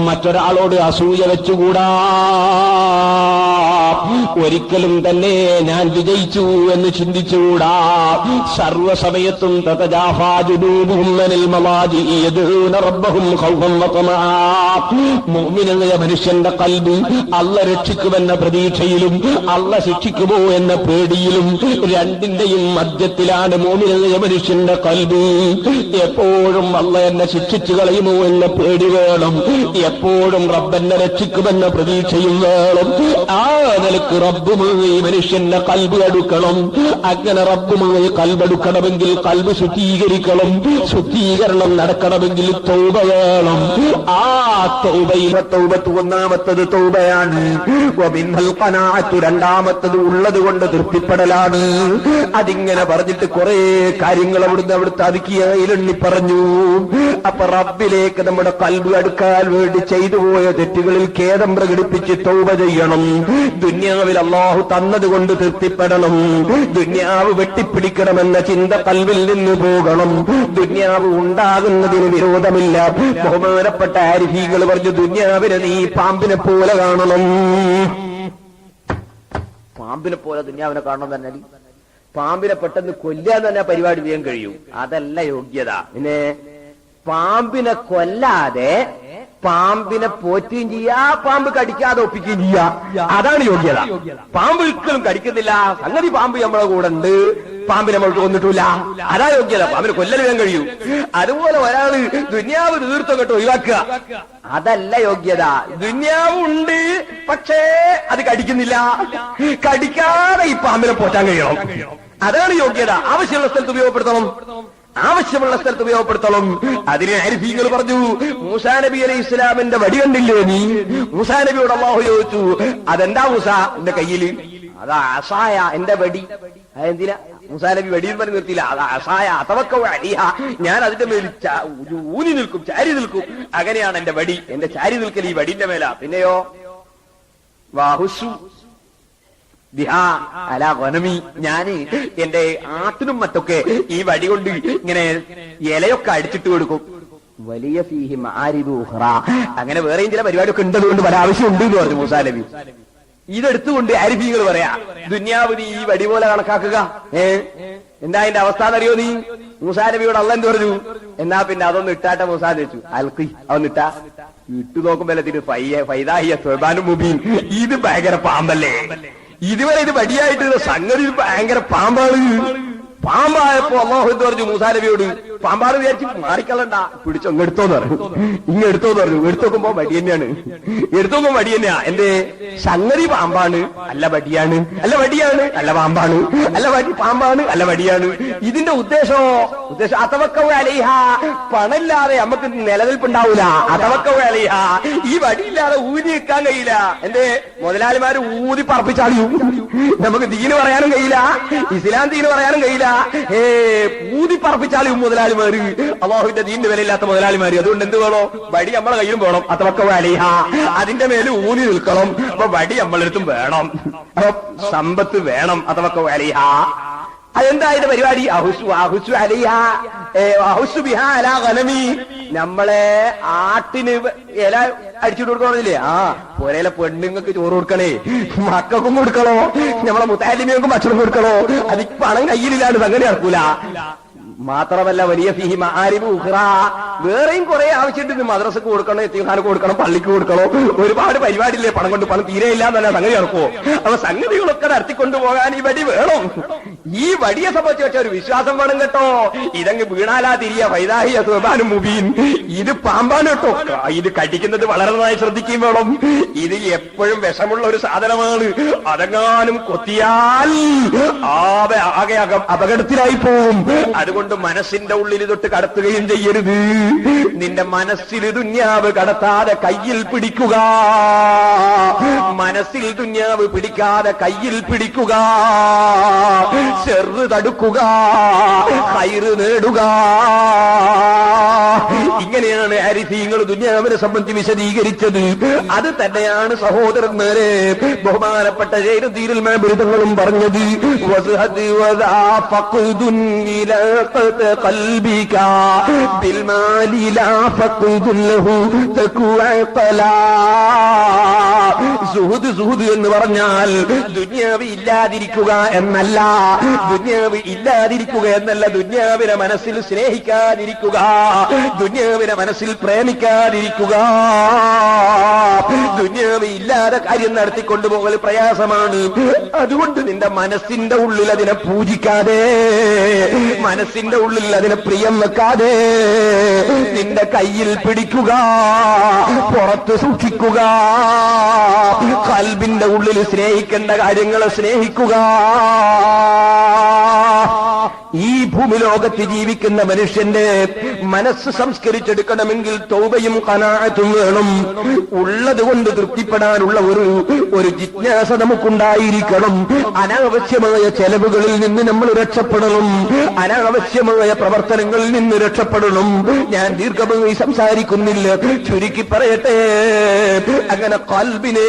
മറ്റൊരാളോട് അസൂയ വെച്ചുകൂടാ. ഒരിക്കലും തന്നെ ഞാൻ വിജയിച്ചു എന്ന് ചിന്തിച്ചുകൂടാ. സർവസമയത്തും തതജാഫാ ജുനൂബുഹും അനിൽ മളാജിഇ യദ്ഊന റബ്ബഹും ഖൗഫൻ വതമആ. മുഅ്മിനായ മനുഷ്യന്റെ ഖൽബ് അല്ല രക്ഷിക്കുമെന്ന പ്രതീക്ഷയിലും അല്ല ശിക്ഷിക്കുമോ എന്ന പേടിയിലും രണ്ടിന്റെയും മധ്യത്തിലാണ് മുഅ്മിനായ മനുഷ്യന്റെ ഖൽബ്. എപ്പോഴും അല്ല എന്നെ ശിക്ഷിച്ചു കളയുമോ എന്ന പേടി വേണം, എപ്പോഴും റബ്ബെന്നെ രക്ഷിക്കുമെന്ന പ്രതീക്ഷയും വേണം. ആ നിലക്ക് റബ്ബുമായി മനുഷ്യന്റെ കൽബ് അടുക്കണം. അങ്ങനെ റബ്ബുമായി കൽബെടുക്കണമെങ്കിൽ കൽബ് ശുദ്ധീകരിക്കണം. ശുദ്ധീകരണം നടക്കണമെങ്കിൽ തൗബ വേണം. ആ തൗബത്ത് ഒന്നാമത്തത് തൗബയാണ്. രണ്ടാമത്തത് ഉള്ളത് കൊണ്ട് തൃപ്തിപ്പെടലാണ്. അതിങ്ങനെ പറഞ്ഞിട്ട് കുറെ കാര്യങ്ങൾ അവിടുത്തെ അതിക്കിയയിലെണ്ണി പറഞ്ഞു. അപ്പൊ റബ്ബിലേക്ക് നമ്മുടെ കൽബ് അടുക്കാൻ വേണ്ടി ചെയ്തു പോയ തെറ്റുകളിൽ ഖേദം പ്രകടിപ്പിച്ച് തൗബ ചെയ്യണം. ദുന്യാവിൽ അല്ലാഹു തന്നതുകൊണ്ട് തൃപ്തിപ്പെടണം. ദുന്യാവ് വെട്ടിപ്പിടിക്കണമെന്ന ചിന്ത കൽവിൽ നിന്ന് പോകണം. ദുന്യാവ് ഉണ്ടാകുന്നതിന് വിരോധമില്ല. ബഹുമാനപ്പെട്ട ആരിഫീകൾ പറഞ്ഞു, ദുന്യാവിനെ നീ പാമ്പിനെ പോലെ കാണണം. പാമ്പിനെ പോലെ ദുന്യാവിനെ കാണണം തന്നെ. പാമ്പിനെ പെട്ടെന്ന് കൊല്ലാന്ന് തന്നെ പരിപാടി ചെയ്യാൻ കഴിയും. അതല്ല യോഗ്യത. പിന്നെ പാമ്പിനെ കൊല്ലാതെ പാമ്പിനെ പോറ്റുകയും ചെയ്യാ, പാമ്പ് കടിക്കാതെ ഒപ്പിക്കുകയും ചെയ്യാ, അതാണ് യോഗ്യത. പാമ്പ് ഒരിക്കലും കടിക്കുന്നില്ല, സംഗതി പാമ്പ് നമ്മളെ കൂടെ ഉണ്ട്, പാമ്പിനെ നമ്മൾ കൊന്നിട്ടില്ല, അതാ യോഗ്യത. പാമ്പിനെ കൊല്ലൽ കഴിയും. അതുപോലെ ഒരാള് ദുന്യാവ് തീർത്തും കേട്ടോ ഒഴിവാക്കുക, അതല്ല യോഗ്യത. ദുന്യാവ് ഉണ്ട്, പക്ഷേ അത് കടിക്കുന്നില്ല, കടിക്കാതെ ഈ പാമ്പിനെ പോറ്റാൻ കഴിയണം, അതാണ് യോഗ്യത. ആവശ്യമുള്ള സ്ഥലത്ത് ഉപയോഗപ്പെടുത്തണം, ആവശ്യമുള്ള സ്ഥലത്ത് ഉപയോഗപ്പെടുത്തണം. അതിനെ ആരിഫീങ്ങൾ പറഞ്ഞു, മൂസാ നബി അലൈഹി ഇസ്ലാമിന്റെ വടി കണ്ടില്ലേ നീ? മൂസാ നബിയോട് അല്ലാഹു ചോദിച്ചു, അതെന്താ മൂസാ എന്റെ കയ്യില്? അതാ അസായ, എന്റെ വടി. അതെന്തിനാ? മൂസാ നബി വടിയിൽ പറഞ്ഞ് നിർത്തിയില്ല, അതാ അസായ അതവക്കവ അലിഹ, ഞാൻ അതിന്റെ മേൽ ഊന്നി നിൽക്കും, ചാരി നിൽക്കും, അങ്ങനെയാണ് എന്റെ വടി, എന്റെ ചാരി നിൽക്കൽ ഈ വടിന്റെ മേല. പിന്നെയോ വാഹുസു ബിഹാ അലാ ഗനമി, ഞാന് എന്റെ ആട്ടിനും മറ്റൊക്കെ ഈ വടി കൊണ്ട് ഇങ്ങനെ ഇലയൊക്കെ അടിച്ചിട്ട് കൊടുക്കും. വലിയ ഫീഹി മആരിദു ഉഖ്റ, അങ്ങനെ വേറെയും ചില പരിപാടിയൊക്കെ ഉണ്ടതുകൊണ്ട് പല ആവശ്യമുണ്ട് എന്ന് പറഞ്ഞു മൂസാ നബി. ഇതെടുത്തുകൊണ്ട് ആരിഫീങ്ങൾ പറയാ, ദുന്യാവ് നീ ഈ വടി പോലെ കണക്കാക്കുക. എന്താ അതിന്റെ അവസ്ഥ എന്നറിയോ നീ? മൂസാ നബിയോട് അള്ളാഹ് എന്ത് പറഞ്ഞു? എന്നാ പിന്നെ അതൊന്ന് ഇട്ടാട്ടെ മൂസാ വെച്ചു. അൽക്കി, അതൊന്ന് ഇട്ടാ. ഇട്ടു നോക്കുമ്പോഴത്തിന് ഫൈദാഹിയ സുബ്ഹാനു മുബീൻ, ഇത് ഭയങ്കര പാമ്പല്ലേ. ഇതുവരെ ഇത് വടിയായിട്ട് സംഗതി ഭയങ്കര പാമ്പാണ്. പാമ്പായപ്പോ അല്ലാഹു എന്ത് പറഞ്ഞു മൂസാ നബിയോട്? പാമ്പാണ് വിചാരിച്ച് മാറിക്കളണ്ട, പിടിച്ചോ ഇങ്ങെടുത്തോന്ന് പറഞ്ഞു. ഇങ്ങെടുത്തോന്ന് പറഞ്ഞു. എടുത്തു നോക്കുമ്പോ വടി തന്നെയാണ്. എടുത്തു നോക്കുമ്പോ വടി തന്നെയാ. എന്റെ സംഗതി പാമ്പാണ്, അല്ല വടിയാണ്, അല്ല വടിയാണ്, അല്ല പാമ്പാണ്, അല്ല വടി പാമ്പാണ്, അല്ല വടിയാണ്. ഇതിന്റെ ഉദ്ദേശം അതവക്കവ അലൈഹ, പണമില്ലാതെ നമുക്ക് നിലനിൽപ്പുണ്ടാവൂല. അതവക്കവ അലൈഹ, ഈ വടിയില്ലാതെ ഊതി നിൽക്കാൻ കഴിയില്ല. എന്റെ മുതലാളിമാര് ഊതി പറപ്പിച്ചാളിയും, നമുക്ക് ദീന് പറയാനും കഴിയില്ല, ഇസ്ലാം ദീന് പറയാനും കഴിയില്ല. ഊതി പറപ്പിച്ചാലും മുതലാളിമാര്, അല്ലാഹുവിന്റെ ദീനിന്റെ വിലയില്ലാത്ത മുതലാളിമാര്. അതുകൊണ്ട് എന്ത് വേണോ? വടി നമ്മളെ കയ്യിലും വേണം. അതവക്കവ അലൈഹ, അതിന്റെ മേല് ഊന്നി നിൽക്കണം. അപ്പൊ വടി നമ്മളെടുത്തും വേണം, അപ്പൊ സമ്പത്ത് വേണം. അതവക്കവ അലൈഹ, അതെന്താ ഇതിന്റെ പരിപാടി? അഹുസു അലൈഹ അഹുസു ബിഹാ അലാ ഗനമി, നമ്മളെ ആട്ടിന് ഇല അടിച്ചിട്ട് കൊടുക്കണമെന്നില്ലേ? പോരയിലെ പെണ്ണുങ്ങൾക്ക് ചോറ് കൊടുക്കണേ, മക്കൾക്കും കൊടുക്കണോ, നമ്മളെ മുത്താലിമിയർക്കും ഭക്ഷണം കൊടുക്കണോ? അത് പണം കയ്യിലില്ലാണ്ട് സംഗതി നടക്കൂല. മാത്രമല്ല വലിയ ഫീഹി മആരിബു ഉഖ്റ, വേറെയും കുറെ ആവശ്യമുണ്ട്. മദ്രസക്ക് കൊടുക്കണം, യതീംഖാനക്ക് കൊടുക്കണം, പള്ളിക്ക് കൊടുക്കണം, ഒരുപാട് പരിപാടിയില്ലേ. പണം കൊണ്ട് പണം തീരെയില്ല എന്നല്ല സംഗതി നടക്കുമോ? അപ്പൊ സംഗതികളൊക്കെ നടത്തിക്കൊണ്ടുപോകാൻ ഈ വടി വേണം. ഈ വടിയെ സംബന്ധിച്ച് വെച്ച ഒരു വിശ്വാസം വേണം കേട്ടോ. ഇതങ്ങ് വീണാലാ തിരിയ ഫൈദാഹിയ സുബ്ഹാനു മുബീൻ, ഇത് പാമ്പാണ് കേട്ടോ. ഇത് കടിക്കുന്നത് വളരെ നന്നായി ശ്രദ്ധിക്കുകയും വേണം. ഇത് എപ്പോഴും വിഷമുള്ള ഒരു സാധനമാണ്. അതെങ്ങാനും കൊത്തിയാൽ ആകെ അപകടത്തിലായി പോവും. അതുകൊണ്ട് മനസ്സിന്റെ ഉള്ളിൽ തൊട്ട് കടത്തുകയും ചെയ്യരുത്. നിന്റെ മനസ്സിൽ ദുന്യാവ് കടത്താതെ കയ്യിൽ പിടിക്കുക. മനസ്സിൽ ദുന്യാവ് പിടിക്കാതെ കയ്യിൽ പിടിക്കുക. ശർറ് തടുക്കുക, ഖൈറ് നേടുക. ഇങ്ങനെയാണ് ആരിഫീങ്ങൾ ദുന്യാവിനെ സംബന്ധിച്ച് വിശദീകരിച്ചത്. അത് തന്നെയാണ് സഹോദരന്മാരെ ബഹുമാനപ്പെട്ട ജൈനുദ്ദീനുൽ മഅബൂദുകളും പറഞ്ഞത്. قلبك بالمال لا فقد له تكوى قلا. സുഹുദ് എന്ന് പറഞ്ഞാൽ ദുന്യാവ് ഇല്ലാതിരിക്കുക എന്നല്ല. ദുന്യാവ് ഇല്ലാതിരിക്കുക എന്നല്ല, ദുന്യാവിനെ മനസ്സിൽ സ്നേഹിക്കാതിരിക്കുക, ദുന്യാവിനെ മനസ്സിൽ പ്രേമിക്കാതിരിക്കുക. ദുന്യാവ് ഇല്ലാതെ കാര്യം നടത്തിക്കൊണ്ടുപോകൽ പ്രയാസമാണ്. അതുകൊണ്ട് നിന്റെ മനസ്സിന്റെ ഉള്ളിൽ അതിനെ പൂജിക്കാതെ, മനസ്സിന്റെ ഉള്ളിൽ അതിനെ പ്രിയം വെക്കാതെ നിന്റെ കയ്യിൽ പിടിക്കുക, പുറത്ത് സൂക്ഷിക്കുക. ഖൽബിന്റെ ഉള്ളിൽ സ്നേഹിക്കേണ്ട കാര്യങ്ങളെ സ്നേഹിക്കുക. ഈ ഭൂമിലോകത്ത് ജീവിക്കുന്ന മനുഷ്യന്റെ മനസ്സ് സംസ്കരിച്ചെടുക്കണമെങ്കിൽ തൗബയും ഖനാഅത്തും വേണം. ഉള്ളത് കൊണ്ട് തൃപ്തിപ്പെടാനുള്ള ഒരു ജിജ്ഞാസ നമുക്കുണ്ടായിരിക്കണം. അനാവശ്യമായ ചെലവുകളിൽ നിന്ന് നമ്മൾ രക്ഷപ്പെടണം, അനാവശ്യമായ പ്രവർത്തനങ്ങളിൽ നിന്ന് രക്ഷപ്പെടണം. ഞാൻ ദീർഘമായി സംസാരിക്കുന്നില്ല, ചുരുക്കി പറയട്ടെ. അങ്ങനെ ഖൽബിനെ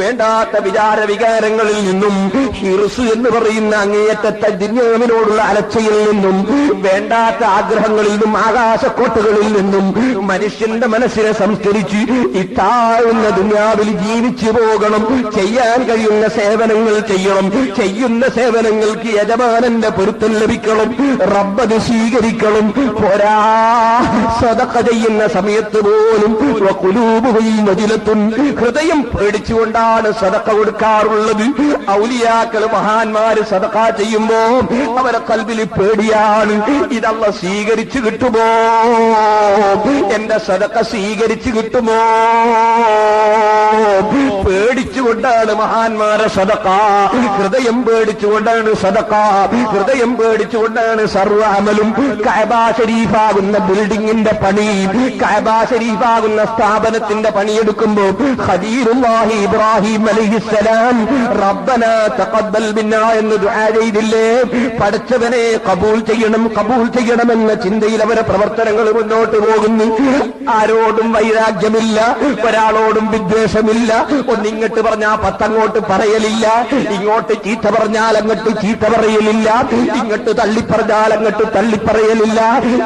വേണ്ടാത്ത വിചാരവികാരങ്ങളിൽ നിന്നും ഹിർസ് എന്ന് പറയുന്ന അങ്ങേയറ്റത്തെ ദുന്യാവിനോടുള്ള അലച്ചിൽ കാഴ്ചയിൽ നിന്നും വേണ്ടാത്ത ആഗ്രഹങ്ങളിൽ നിന്നും ആകാശക്കോട്ടകളിൽ നിന്നും മനുഷ്യന്റെ മനസ്സിനെ സംസ്കരിച്ച് ഇത്താവുന്ന ദുനിയാവിൽ ജീവിച്ചു പോകണം. ചെയ്യാൻ കഴിയുന്ന സേവനങ്ങൾ ചെയ്യണം. ചെയ്യുന്ന സേവനങ്ങൾക്ക് യജമാനന്റെ പൊരുത്തം ലഭിക്കണം. റബ്ബത് സ്വീകരിക്കണം. പോരാ, സദഖ ചെയ്യുന്ന സമയത്ത് പോലും ഹൃദയം പേടിച്ചുകൊണ്ടാണ് സദഖ കൊടുക്കാറുള്ളത്. ഔലിയാക്കൾ മഹാന്മാര് സദഖ ചെയ്യുമ്പോ അവരെ കൽബിൽ പേടിയാണ്. ഇതല്ല സ്വീകരിച്ചു കിട്ടുമോ? എന്റെ സദഖ സ്വീകരിച്ചു കിട്ടുമോ? പേടിച്ചുകൊണ്ടാണ് മഹാന്മാരെ സദഖ. ഹൃദയം പേടിച്ചുകൊണ്ടാണ് സദഖ. ഹൃദയം പേടിച്ചുകൊണ്ടാണ് സർവ്വ അമലും. കഅബ ശരീഫാകുന്ന ബിൽഡിങ്ങിന്റെ പണി, കഅബ ശരീഫാകുന്ന സ്ഥാപനത്തിന്റെ പണിയെടുക്കുമ്പോ ഖലീലുല്ലാഹി ഇബ്രാഹിം അലൈഹിസ്സലാം റബ്ബനാ തഖബ്ബൽ മിന്നാ എന്ന് ദുആ ചെയ്തില്ലേ? പടച്ചവനെ കബൂൽ ചെയ്യണം, കബൂൽ ചെയ്യണമെന്ന ചിന്തയിൽ അവരെ പ്രവർത്തനങ്ങൾ മുന്നോട്ട് പോകുന്നു. ആരോടും വൈരാഗ്യമില്ല, ഒരാളോടും വിദ്വേഷമില്ല. ഒന്നിങ്ങോട്ട് പറഞ്ഞാൽ പത്തങ്ങോട്ട് പറയലില്ല. ഇങ്ങോട്ട് ചീത്ത പറഞ്ഞാൽ അങ്ങോട്ട് ചീത്ത പറയലില്ല. ഇങ്ങോട്ട് തള്ളിപ്പറഞ്ഞാൽ അങ്ങോട്ട് തള്ളിപ്പറയലില്ല.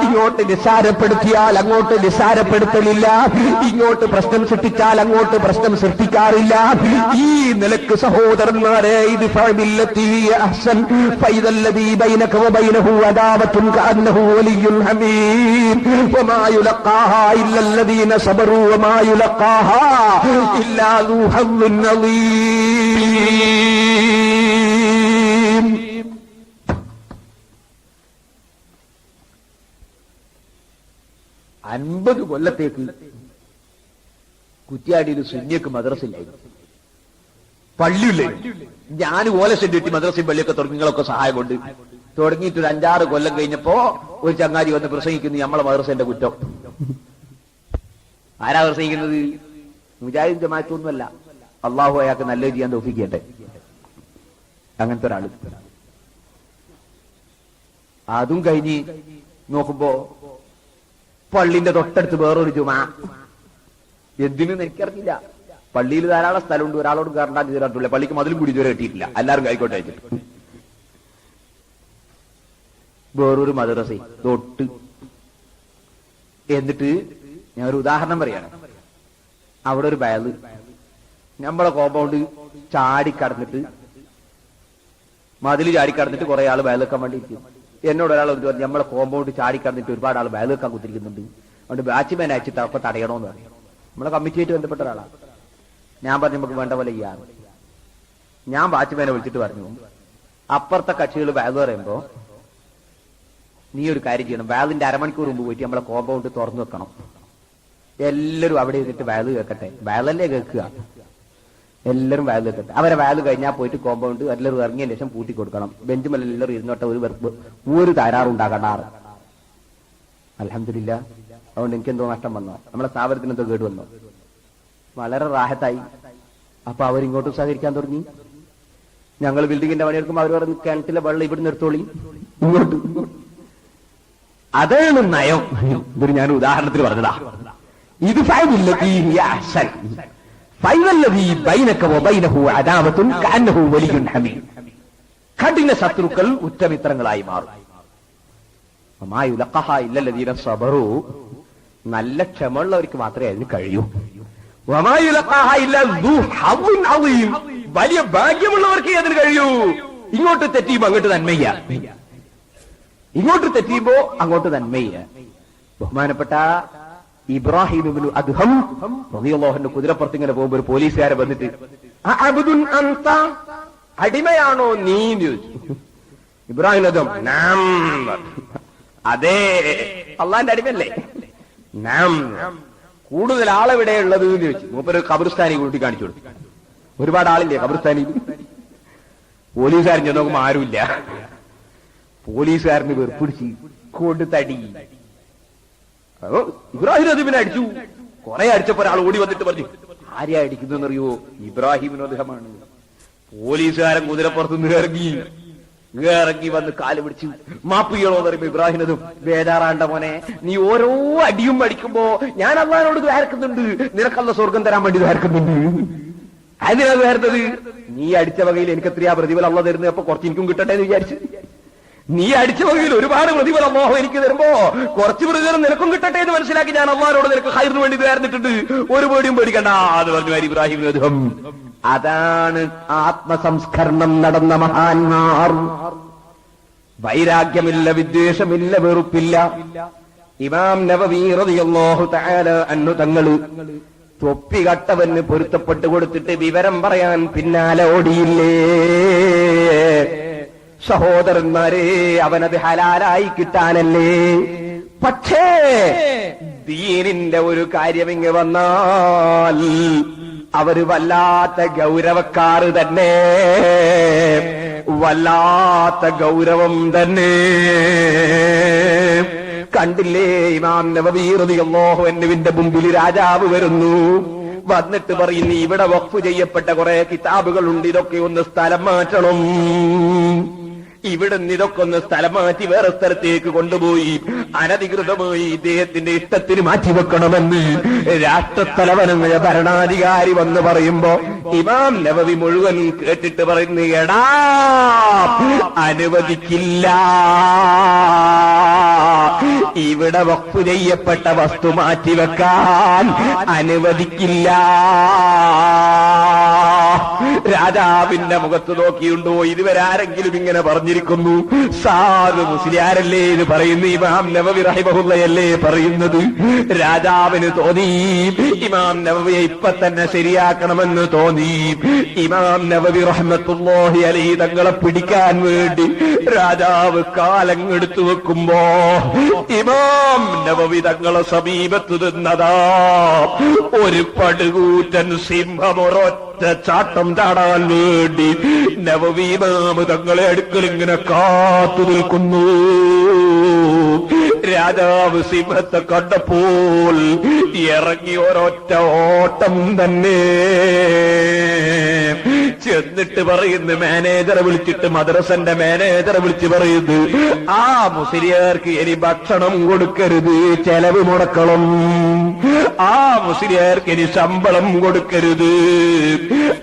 ഇങ്ങോട്ട് നിസ്സാരപ്പെടുത്തിയാൽ അങ്ങോട്ട് നിസ്സാരപ്പെടുത്തലില്ല. ഇങ്ങോട്ട് പ്രശ്നം സൃഷ്ടിച്ചാൽ അങ്ങോട്ട് പ്രശ്നം സൃഷ്ടിക്കാറില്ല. ഈ നിലക്ക് സഹോദരന്മാരെ, ഇത് ഫഅബില്ലത്തി അഹ്സൻ ഫൈദല്ലദീ ബൈനക വബൈനഹു അദാവത്തുൻ കഅന്നഹു വലിയ്യുൻ ഹമീം വമാ യുലഖാഹാ ഇല്ലല്ലദീന സബറൂ വമാ യുലഖാഹാ ഇല്ലാ ദൂ ഹവ്വിൻ അളീം. അൻപത് കൊല്ലത്തേക്ക് കുറ്റ്യാടിയിൽ സുന്നിയക്ക് മദ്രസയിലായിരുന്നു, പള്ളിയില്ലേ. ഞാൻ ഓലശെട്ടി കിട്ടി മദ്രസയും പള്ളിയൊക്കെ തുടങ്ങി, നിങ്ങളൊക്കെ സഹായം കൊണ്ട് തുടങ്ങിയിട്ട് ഒരു 5-6 കൊല്ലം കഴിഞ്ഞപ്പോ ഒരു ചങ്ങാതി വന്ന് പ്രസംഗിക്കുന്നു, നമ്മളെ മദ്രസന്റെ കുറ്റം. ആരാ പ്രസംഗിക്കുന്നത്? മുജാഹിദ് ജമാഅത്തൊന്നുമല്ല. അള്ളാഹു അയാൾക്ക് നല്ലത് ചെയ്യാൻ തൗഫീഖ് ചെയ്യട്ടെ. അങ്ങനത്തെ ഒരാള്. അതും കഴിഞ്ഞ് നോക്കുമ്പോ പള്ളിന്റെ തൊട്ടടുത്ത് വേറൊരു ജുമാ. എന്തിനെന്ന് എനിക്കറിയില്ല. പള്ളിയിൽ ധാരാളം സ്ഥലമുണ്ട്, ഒരാളോട് കയറണ്ടാക്കി തരാറില്ല. പള്ളിക്ക് മതിലും കൂടി ഇതുവരെ കിട്ടിയിട്ടില്ല. എല്ലാവരും കൈക്കോട്ടെ അയച്ചിട്ട് വേറൊരു മദ്രസ തൊട്ട്. എന്നിട്ട് ഞാൻ ഒരു ഉദാഹരണം പറയാണ്. അവിടെ ഒരു ബയല് നമ്മളെ കോമ്പൗണ്ട് ചാടിക്കടന്നിട്ട്, മതിൽ ചാടിക്കടന്നിട്ട് കുറെ ആള് ബയൽ വെക്കാൻ വേണ്ടി ഇരിക്കും. എന്നോട് ഒരാൾ പറഞ്ഞു, നമ്മളെ കോമ്പൗണ്ട് ചാടിക്കടന്നിട്ട് ഒരുപാട് ആൾ ബയൽ വെക്കാൻ കുത്തിരിക്കുന്നുണ്ട്, അതുകൊണ്ട് ബാറ്റ്സ്മാൻ അയച്ചിട്ട് അപ്പൊ തടയണമെന്ന് പറഞ്ഞു. നമ്മളെ കമ്മിറ്റിയായിട്ട് ബന്ധപ്പെട്ട ഒരാളാണ്. ഞാൻ പറഞ്ഞു നമുക്ക് വേണ്ട പോലെ ചെയ്യാറ്. ഞാൻ ബാറ്റ്സ്മാനെ വിളിച്ചിട്ട് പറഞ്ഞു, അപ്പുറത്തെ കക്ഷികൾ ബയൽ പറയുമ്പോ നീ ഒരു കാര്യം ചെയ്യണം, ബയലിന്റെ അരമണിക്കൂർ മുമ്പ് പോയിട്ട് നമ്മളെ കോമ്പൗണ്ട് തുറന്നു വെക്കണം. എല്ലാവരും അവിടെ ഇരുന്നിട്ട് വയല് കേൾക്കട്ടെ. വയലല്ലേ കേൾക്കുക, എല്ലാവരും വയല് കേൾക്കട്ടെ. അവരെ വയല് കഴിഞ്ഞാൽ പോയിട്ട് കോമ്പൗണ്ട് എല്ലാവരും ഇറങ്ങിയതിന് ശേഷം പൂട്ടി കൊടുക്കണം. ബെഞ്ചുമല്ല എല്ലാവരും ഇരുന്നോട്ടെ, ഒരു തകരാറുണ്ടാകണ്ടാറ്. അൽഹംദുലില്ലാ. അതുകൊണ്ട് എനിക്കെന്തോ നഷ്ടം വന്നോ, നമ്മളെ സ്ഥാപനത്തിന് എന്തോ കേട് വന്നോ? വളരെ റാഹത്തായി. അപ്പൊ അവരിങ്ങോട്ട് സഹകരിക്കാൻ തുടങ്ങി. ഞങ്ങൾ ബിൽഡിങ്ങിന്റെ പണിയെടുക്കുമ്പോൾ അവർ പറഞ്ഞു, കിണറ്റിലെ വെള്ളം ഇവിടുന്ന് എടുത്തോളി, ഇങ്ങോട്ട്. അതാണ് നയം. ഇതൊരു ഞാൻ ഉദാഹരണത്തിന് പറഞ്ഞതാ. ഇത് കഠിന ശത്രുക്കൾ ഉറ്റമിത്രങ്ങളായി മാറും. നല്ല ക്ഷമയുള്ളവർക്ക് മാത്രമേ അതിന് കഴിയൂ. വലിയ ഭാഗ്യമുള്ളവർക്ക് അതിന് കഴിയൂ. ഇങ്ങോട്ട് തെറ്റിയുമ്പോ അങ്ങോട്ട് നന്മയ്യ, ഇങ്ങോട്ട് തെറ്റിയുമ്പോ അങ്ങോട്ട് നന്മയ്യ. ബഹുമാനപ്പെട്ട ഇബ്രാഹിം ഇബ്നു അദ്ഹം റളിയല്ലാഹു കുതിരപ്പുറത്ത് ഇങ്ങനെ പോകുമ്പോ ഒരു പോലീസുകാരെ വന്നിട്ട്, അഅബ്ദുൻ അൻത, അടിമയാണോ നീ? ഇബ്രാഹിം അദ്ഹം നാം, അതെ, അള്ളാന്റെ അടിമല്ലേ. നാം. കൂടുതൽ ആളെവിടെ ഉള്ളത് എന്ന് ചോദിച്ചു. മൂപ്പര് ഖബർസ്ഥാനി കൂട്ടി കാണിച്ചു കൊടുത്തു. ഒരുപാട് ആളില്ലേ ഖബർസ്ഥാനിയിൽ? പോലീസുകാരൻ ചെന്ന് നോക്കുമ്പോ ആരുമില്ല. പോലീസുകാരന് വെറുപ്പിടിച്ച് കൊണ്ട് തടി. ഇബ്രാഹിം അദ്ഹമിനെ അടിച്ചു. കുറെ അടിച്ചപ്പോ ഒരാൾ ഓടി വന്നിട്ട് പറഞ്ഞു, ആരെയാ അടിക്കുന്നറിയോ? ഇബ്രാഹിമിന് അദ്ദേഹമാണ്. പോലീസുകാരൻ കുതിരപ്പുറത്തുനിന്ന് ഇറങ്ങി വന്ന് കാല് പിടിച്ചു മാപ്പ് ചെയ്യണോന്ന് പറയുമ്പോ ഇബ്രാഹിം അതും ബേജാറാണ്ട മോനെ, നീ ഓരോ അടിയും അടിക്കുമ്പോ ഞാൻ അള്ളാഹിനോട് ദ്വാരക്കുന്നുണ്ട്, നിനക്കല്ല സ്വർഗം തരാൻ വേണ്ടി ദ്വാരക്കുന്നുണ്ട്. അതിനാ ദ്വാരത്തത്? നീ അടിച്ച വകയിൽ എനിക്ക് എത്രയാ പ്രതിഫലം അള്ളാഹ് തരുന്നത്, അപ്പൊ കുറച്ച് എനിക്കും കിട്ടട്ടെ എന്ന് വിചാരിച്ചു. നീ അടിച്ചു പോകിൽ ഒരുപാട് പ്രതിഫലം അല്ലാഹു എനിക്ക് തരുമ്പോ കുറച്ച് പ്രതിഫലം നിനക്കും കിട്ടട്ടെ എന്ന് മനസ്സിലാക്കി ഞാൻ അല്ലാഹുവോട് നിനക്ക് ഖൈറിന് വേണ്ടി നേർന്നിട്ടുണ്ട്, ഒരു പേടിയും പേടിക്കണ്ട എന്ന് പറഞ്ഞു ഇബ്രാഹിം അദ്ദേഹം. അതാണ് ആത്മസംസ്കരണം നടന്ന മഹാന്മാർ. വൈരാഗ്യമില്ല, വിദ്വേഷമില്ല, വെറുപ്പില്ല. ഇമാം നവവി റളിയല്ലാഹു തആല അൻഹു തങ്ങള് തൊപ്പി കട്ടവന് പൊരുത്തപ്പെട്ടു കൊടുത്തിട്ട് വിവരം പറയാൻ പിന്നാലെ ഓടിയില്ലേ? സഹോദരന്മാരെ, അവനത് ഹലാലായി കിട്ടാനല്ലേ. പക്ഷേ ദീനിന്റെ ഒരു കാര്യമിങ്ങ് വന്നാൽ അവര് വല്ലാത്ത ഗൗരവക്കാറ് തന്നെ, വല്ലാത്ത ഗൗരവം തന്നെ. കണ്ടില്ലേ ഇമാം നവവി റളിയല്ലാഹു അൻഹുവിന്റെ മുമ്പിൽ രാജാവ് വരുന്നു, വന്നിട്ട് പറയുന്നു ഇവിടെ വഖഫ് ചെയ്യപ്പെട്ട കുറെ കിതാബുകളുണ്ട്, ഇതൊക്കെ ഒന്ന് സ്ഥലം മാറ്റണം, ഇവിടുന്ന് ഇതൊക്കെ ഒന്ന് സ്ഥലം മാറ്റി വേറെ സ്ഥലത്തേക്ക് കൊണ്ടുപോയി അനധികൃതമായി ഇദ്ദേഹത്തിന്റെ ഇഷ്ടത്തിന് മാറ്റിവെക്കണമെന്ന് രാഷ്ട്രത്തലവനായ ഭരണാധികാരി വന്ന് പറയുമ്പോ ഇമാം നവവി മുഴുവൻ കേട്ടിട്ട് പറയുന്നു, എടാ അനുവദിക്കില്ല, ഇവിടെ വഖഫ് ചെയ്യപ്പെട്ട വസ്തു മാറ്റിവെക്കാൻ അനുവദിക്കില്ല. രാജാവിന്റെ മുഖത്ത് നോക്കിയുണ്ടോ ഇതുവരെ ആരെങ്കിലും ഇങ്ങനെ പറഞ്ഞിരിക്കുന്നു? സാധു മുസ്ലിയാരല്ലേ ഇത് പറയുന്നു, ഇമാം നവവി റഹിമഹുള്ളയല്ലേ പറയുന്നത്. രാജാവിന് തോന്നി ഇമാം നവവിയെ ഇപ്പൊ തന്നെ ശരിയാക്കണമെന്ന് തോന്നി. ഇമാം നവവി റഹ്മത്തുള്ളാഹി അലൈഹി തങ്ങളെ പിടിക്കാൻ വേണ്ടി രാജാവ് കാലങ്ങെടുത്തു വെക്കുമ്പോ ഇമാം നവവി തങ്ങളെ സമീപത്ത് നിന്നതാ ഒരു പടുകൂറ്റൻ സിംഹം ഒരൊറ്റ ചാട്ടം ചാടാൻ വേണ്ടി നവവി ഇമാം തങ്ങളെ അടുക്കൽ ഇങ്ങനെ കാത്തു നിൽക്കുന്നു. രാജാവ് സിംഹത്തെ കണ്ടപ്പോൾ ഇറങ്ങി ഒരൊറ്റ ഓട്ടം തന്നെ. ചെന്നിട്ട് പറയുന്നു, മാനേജറെ വിളിച്ചിട്ട്, മദ്രസന്റെ മാനേജറെ വിളിച്ച് പറയുന്നു, ആ മുസ്ലിയാർക്ക് ഇനി ഭക്ഷണം കൊടുക്കരുത്, ചെലവ് മുടക്കണം, ആ മുസ്ലിയാർക്ക് ഇനി ശമ്പളം കൊടുക്കരുത്.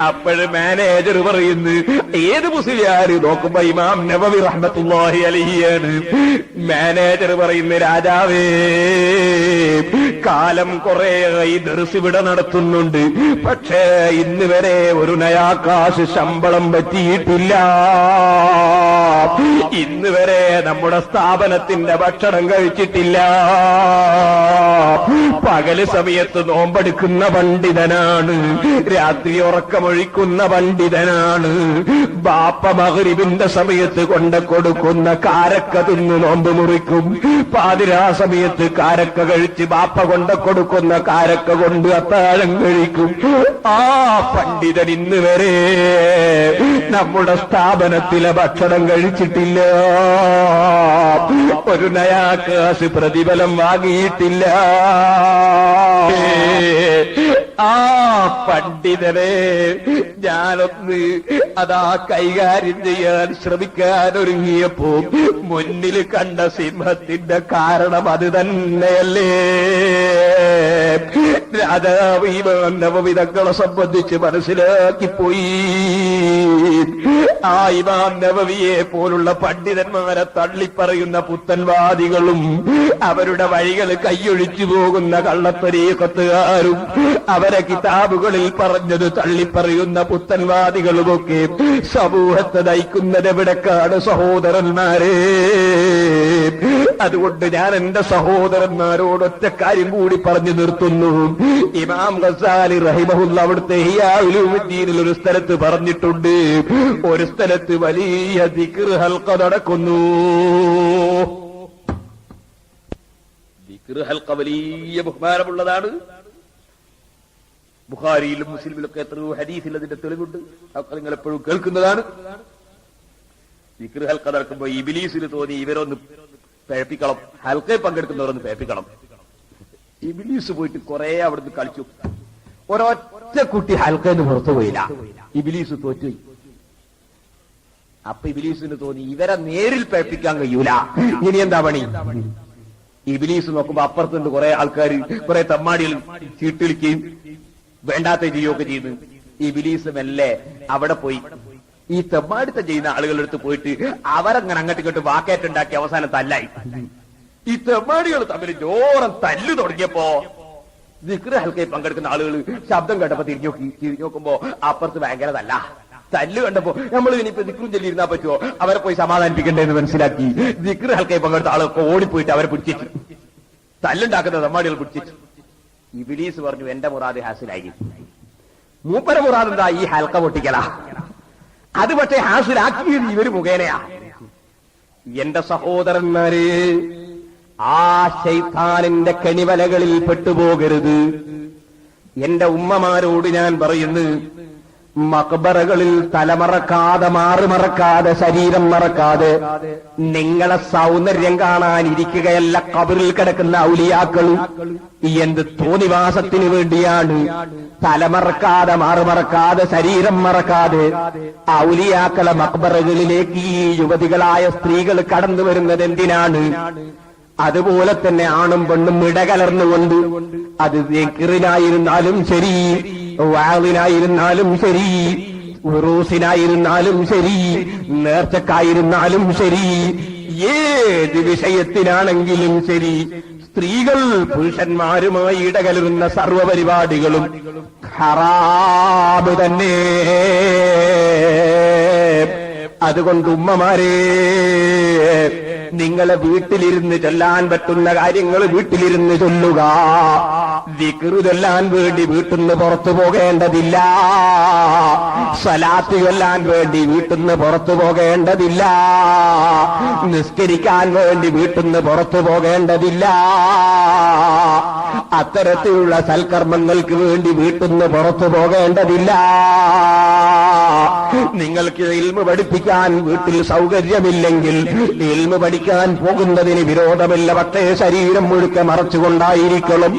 അപ്പോഴും മാനേജർ പറയുന്നു, ഏത് മുസ്ലിയാര്? നോക്കുമ്പോ ഇമാം നവവി റഹ്മത്തുള്ളാഹി അലൈഹിയാണ്. മാനേജർ പറയുന്നു, രാജാവേ കാലം കുറേയായി ദർസ് ഇവിടെ നടത്തുന്നുണ്ട്, പക്ഷേ ഇന്ന് വരെ ഒരു നയാകാശ് ശമ്പളം പറ്റിയിട്ടില്ല, ഇന്ന് വരെ നമ്മുടെ സ്ഥാപനത്തിന്റെ ഭക്ഷണം കഴിച്ചിട്ടില്ല. പകല് സമയത്ത് നോമ്പെടുക്കുന്ന പണ്ഡിതനാണ്, രാത്രി ഉറക്കമൊഴിക്കുന്ന പണ്ഡിതനാണ്. ബാപ്പ മഗ്രിബിന്റെ സമയത്ത് കൊണ്ട് കൊടുക്കുന്ന കാരക്ക തിന്ന് നോമ്പ് മുറിക്കും, പാതിരാ സമയത്ത് കാരക്ക കഴിച്ച് ബാപ്പ കൊണ്ട് കൊടുക്കുന്ന കാരക്ക കൊണ്ട് അത്താഴം കഴിക്കും. ആ പണ്ഡിതൻ ഇന്ന് വരെ നമ്മുടെ സ്ഥാപനത്തിലെ ഭക്ഷണം കഴിച്ചിട്ടില്ല, ഒരു നയാകാശ് പ്രതിഫലം വാങ്ങിയിട്ടില്ല. ആ പണ്ഡിതനെ ഞാനൊന്ന് അതാ കൈകാര്യം ചെയ്യാൻ ശ്രമിക്കാൻ ഒരുങ്ങിയപ്പോ മുന്നിൽ കണ്ട സിംഹത്തിന്റെ കാരണം അത് തന്നെയല്ലേ? രാജാവ് ഇമാം നവവി തങ്ങളെ സംബന്ധിച്ച് മനസ്സിലാക്കിപ്പോയി. ആ ഇമാം നവവിയെ പോലുള്ള പണ്ഡിതന്മാരെ തള്ളിപ്പറയുന്ന പുത്തൻവാദികളും അവരുടെ വഴികൾ കൈയൊഴിച്ചു പോകുന്ന കള്ളത്തരീഖത്തുകാരും അവരെ കിതാബുകളിൽ പറഞ്ഞത് തള്ളിപ്പറയുന്ന പുത്തൻവാദികളുമൊക്കെ സമൂഹത്തെ നയിക്കുന്നത് എവിടേക്കാണ് സഹോദരന്മാരെ? അതുകൊണ്ട് ഞാൻ എന്റെ സഹോദരന്മാരോട് ഒറ്റ കാര്യം കൂടി പറഞ്ഞു നിർത്തുന്നു. ഇമാം ഗസാലി റഹിമഹുല്ല അവിടുത്തെ ഇഹ്യാ ഉലൂമുദ്ദീനിൽ ഒരു സ്ഥലത്ത് പറഞ്ഞിട്ടുണ്ട്, ഒരു സ്ഥലത്ത് വലിയ ദിക്ർ ഹൽഖ നടക്കുന്നു. ദിക്ർ ഹൽഖ വലിയ ബഹുമാനമുള്ളതാണ്. ബുഖാരിയിലും മുസ്ലിമിലൊക്കെ എത്രയോ ഹദീസിൽ അതിന്റെ തെളിവുണ്ട്, അതൊക്കെ നിങ്ങൾ എപ്പോഴും കേൾക്കുന്നതാണ്. ദിക്ർ ഹൽഖ നടക്കുമ്പോ ഇബ്ലീസിന് തോന്നി ഇവരൊന്ന് പേപ്പിക്കണം, ഹൽക്കയിൽ പങ്കെടുക്കുന്നവരൊന്ന് പേപ്പിക്കണം. ഇബ്ലീസ് പോയിട്ട് കുറെ അവിടുന്ന് കളിച്ചു. ഒരൊറ്റ കുട്ടി ഹൽക്കയിൽ നിന്ന് പുറത്തു പോയില്ല, ഇബ്ലീസ് തോറ്റുപോയി. അപ്പൊ ഇബ്ലീസിന് തോന്നി ഇവരെ നേരിൽ പേപ്പിക്കാൻ കഴിയൂല, ഇനി എന്താ പണി? ഇബ്ലീസ് നോക്കുമ്പോ അപ്പുറത്തുണ്ട് കുറെ ആൾക്കാർ, കുറെ തമ്മാടികൾ ചീട്ടിളിക്കുകയും വേണ്ടാത്ത ചെയ്യുകയൊക്കെ ചെയ്തു. ഇബ്ലീസ് മെല്ലെ അവിടെ പോയി ഈ തെമ്മാടിത്തം ചെയ്യുന്ന ആളുകളുടെ അടുത്ത് പോയിട്ട് അവരങ്ങനെ അങ്ങോട്ട് ഇങ്ങോട്ട് വാക്കേറ്റുണ്ടാക്കി അവസാനം തല്ലായി. ഈ തെമ്മാടികൾ തമ്മിൽ ജോറം തല്ല് തുടങ്ങിയപ്പോ ദിക്റ് ഹൽക്കയിൽ പങ്കെടുക്കുന്ന ആളുകൾ ശബ്ദം കേട്ടപ്പോ തിരിഞ്ഞു നോക്കുമ്പോ അപ്പുറത്ത് ഭയങ്കര തല്ല് കണ്ടപ്പോ നമ്മൾ ഇനിയിപ്പോ ദിക്റും ചൊല്ലിയിരുന്നാ പറ്റുമോ, അവരെ പോയി സമാധാനിപ്പിക്കണ്ടേന്ന് മനസ്സിലാക്കി ദിക്റ് ഹൽക്കയിൽ പങ്കെടുത്ത ആളൊക്കെ ഓടിപ്പോയിട്ട് അവരെ പിടിച്ചു, തല്ലുണ്ടാക്കുന്ന തെമ്മാടികൾ പിടിച്ചു. ഇബ്ലീസ് പറഞ്ഞു എന്റെ മുറാദ് ഹാസിലായി. മൂപ്പര മുറാദ് എന്താ? ഈ ഹൽക്ക പൊട്ടിക്കലാ. അത് പക്ഷേ ഹാസിലാക്കിയത് ഇവര് മുഖേനയാ. എന്റെ സഹോദരന്മാരെ, ആ ശൈത്താനിന്റെ കെണിവലകളിൽ പെട്ടുപോകരുത്. എന്റെ ഉമ്മമാരോട് ഞാൻ പറയുന്നു, മക്ബറകളിൽ തലമറക്കാതെ, മാറുമറക്കാതെ, ശരീരം മറക്കാതെ നിങ്ങളെ സൗന്ദര്യം കാണാനിരിക്കുകയല്ല ഖബറിൽ കിടക്കുന്ന ഔലിയാക്കൾ. എന്ത് തോന്നിവാസത്തിന് വേണ്ടിയാണ് തലമറക്കാതെ, മാറുമറക്കാതെ, ശരീരം മറക്കാതെ ഔലിയാക്കളെ മക്ബറകളിലേക്ക് ഈ യുവതികളായ സ്ത്രീകൾ കടന്നു വരുന്നത് എന്തിനാണ്? അതുപോലെ തന്നെ ആണും പെണ്ണും ഇടകലർന്നുകൊണ്ട്, അത് ദിക്റിനായിരുന്നാലും ശരി, വാളിനായിരുന്നാലും ശരി, ഉറൂസിനായിരുന്നാലും ശരി, നേർച്ചക്കായിരുന്നാലും ശരി, ഏത് വിഷയത്തിനാണെങ്കിലും ശരി, സ്ത്രീകൾ പുരുഷന്മാരുമായി ഇടകലരുന്ന സർവ്വപരിപാടികളും ഹറാമ് തന്നെ. അതുകൊണ്ട് ഉമ്മമാരെ, നിങ്ങളെ വീട്ടിലിരുന്ന് ചൊല്ലാൻ പറ്റുന്ന കാര്യങ്ങൾ വീട്ടിലിരുന്ന് ചൊല്ലുക. ദിക്റ് ചൊല്ലാൻ വേണ്ടി വീട്ടിൽ നിന്ന് പുറത്തു പോകേണ്ടതില്ല. സ്വലാത്ത് ചൊല്ലാൻ വേണ്ടി വീട്ടിൽ നിന്ന് പുറത്തു പോകേണ്ടതില്ല. നിസ്കരിക്കാൻ വേണ്ടി വീട്ടിൽ നിന്ന് പുറത്തു പോകേണ്ടതില്ല. അത്തരത്തിലുള്ള സൽക്കർമ്മങ്ങൾക്ക് വേണ്ടി വീട്ടിൽ നിന്ന് പുറത്തു പോകേണ്ടതില്ല. നിങ്ങൾക്ക് ഇൽമു പഠിപ്പിക്കാൻ വീട്ടിൽ സൗകര്യമില്ലെങ്കിൽ ഇൽമു പഠിക്കാൻ പോകുന്നതിന് വിരോധമില്ല. പക്ഷേ ശരീരം മുഴുക്കെ മറച്ചുകൊണ്ടായിരിക്കണം.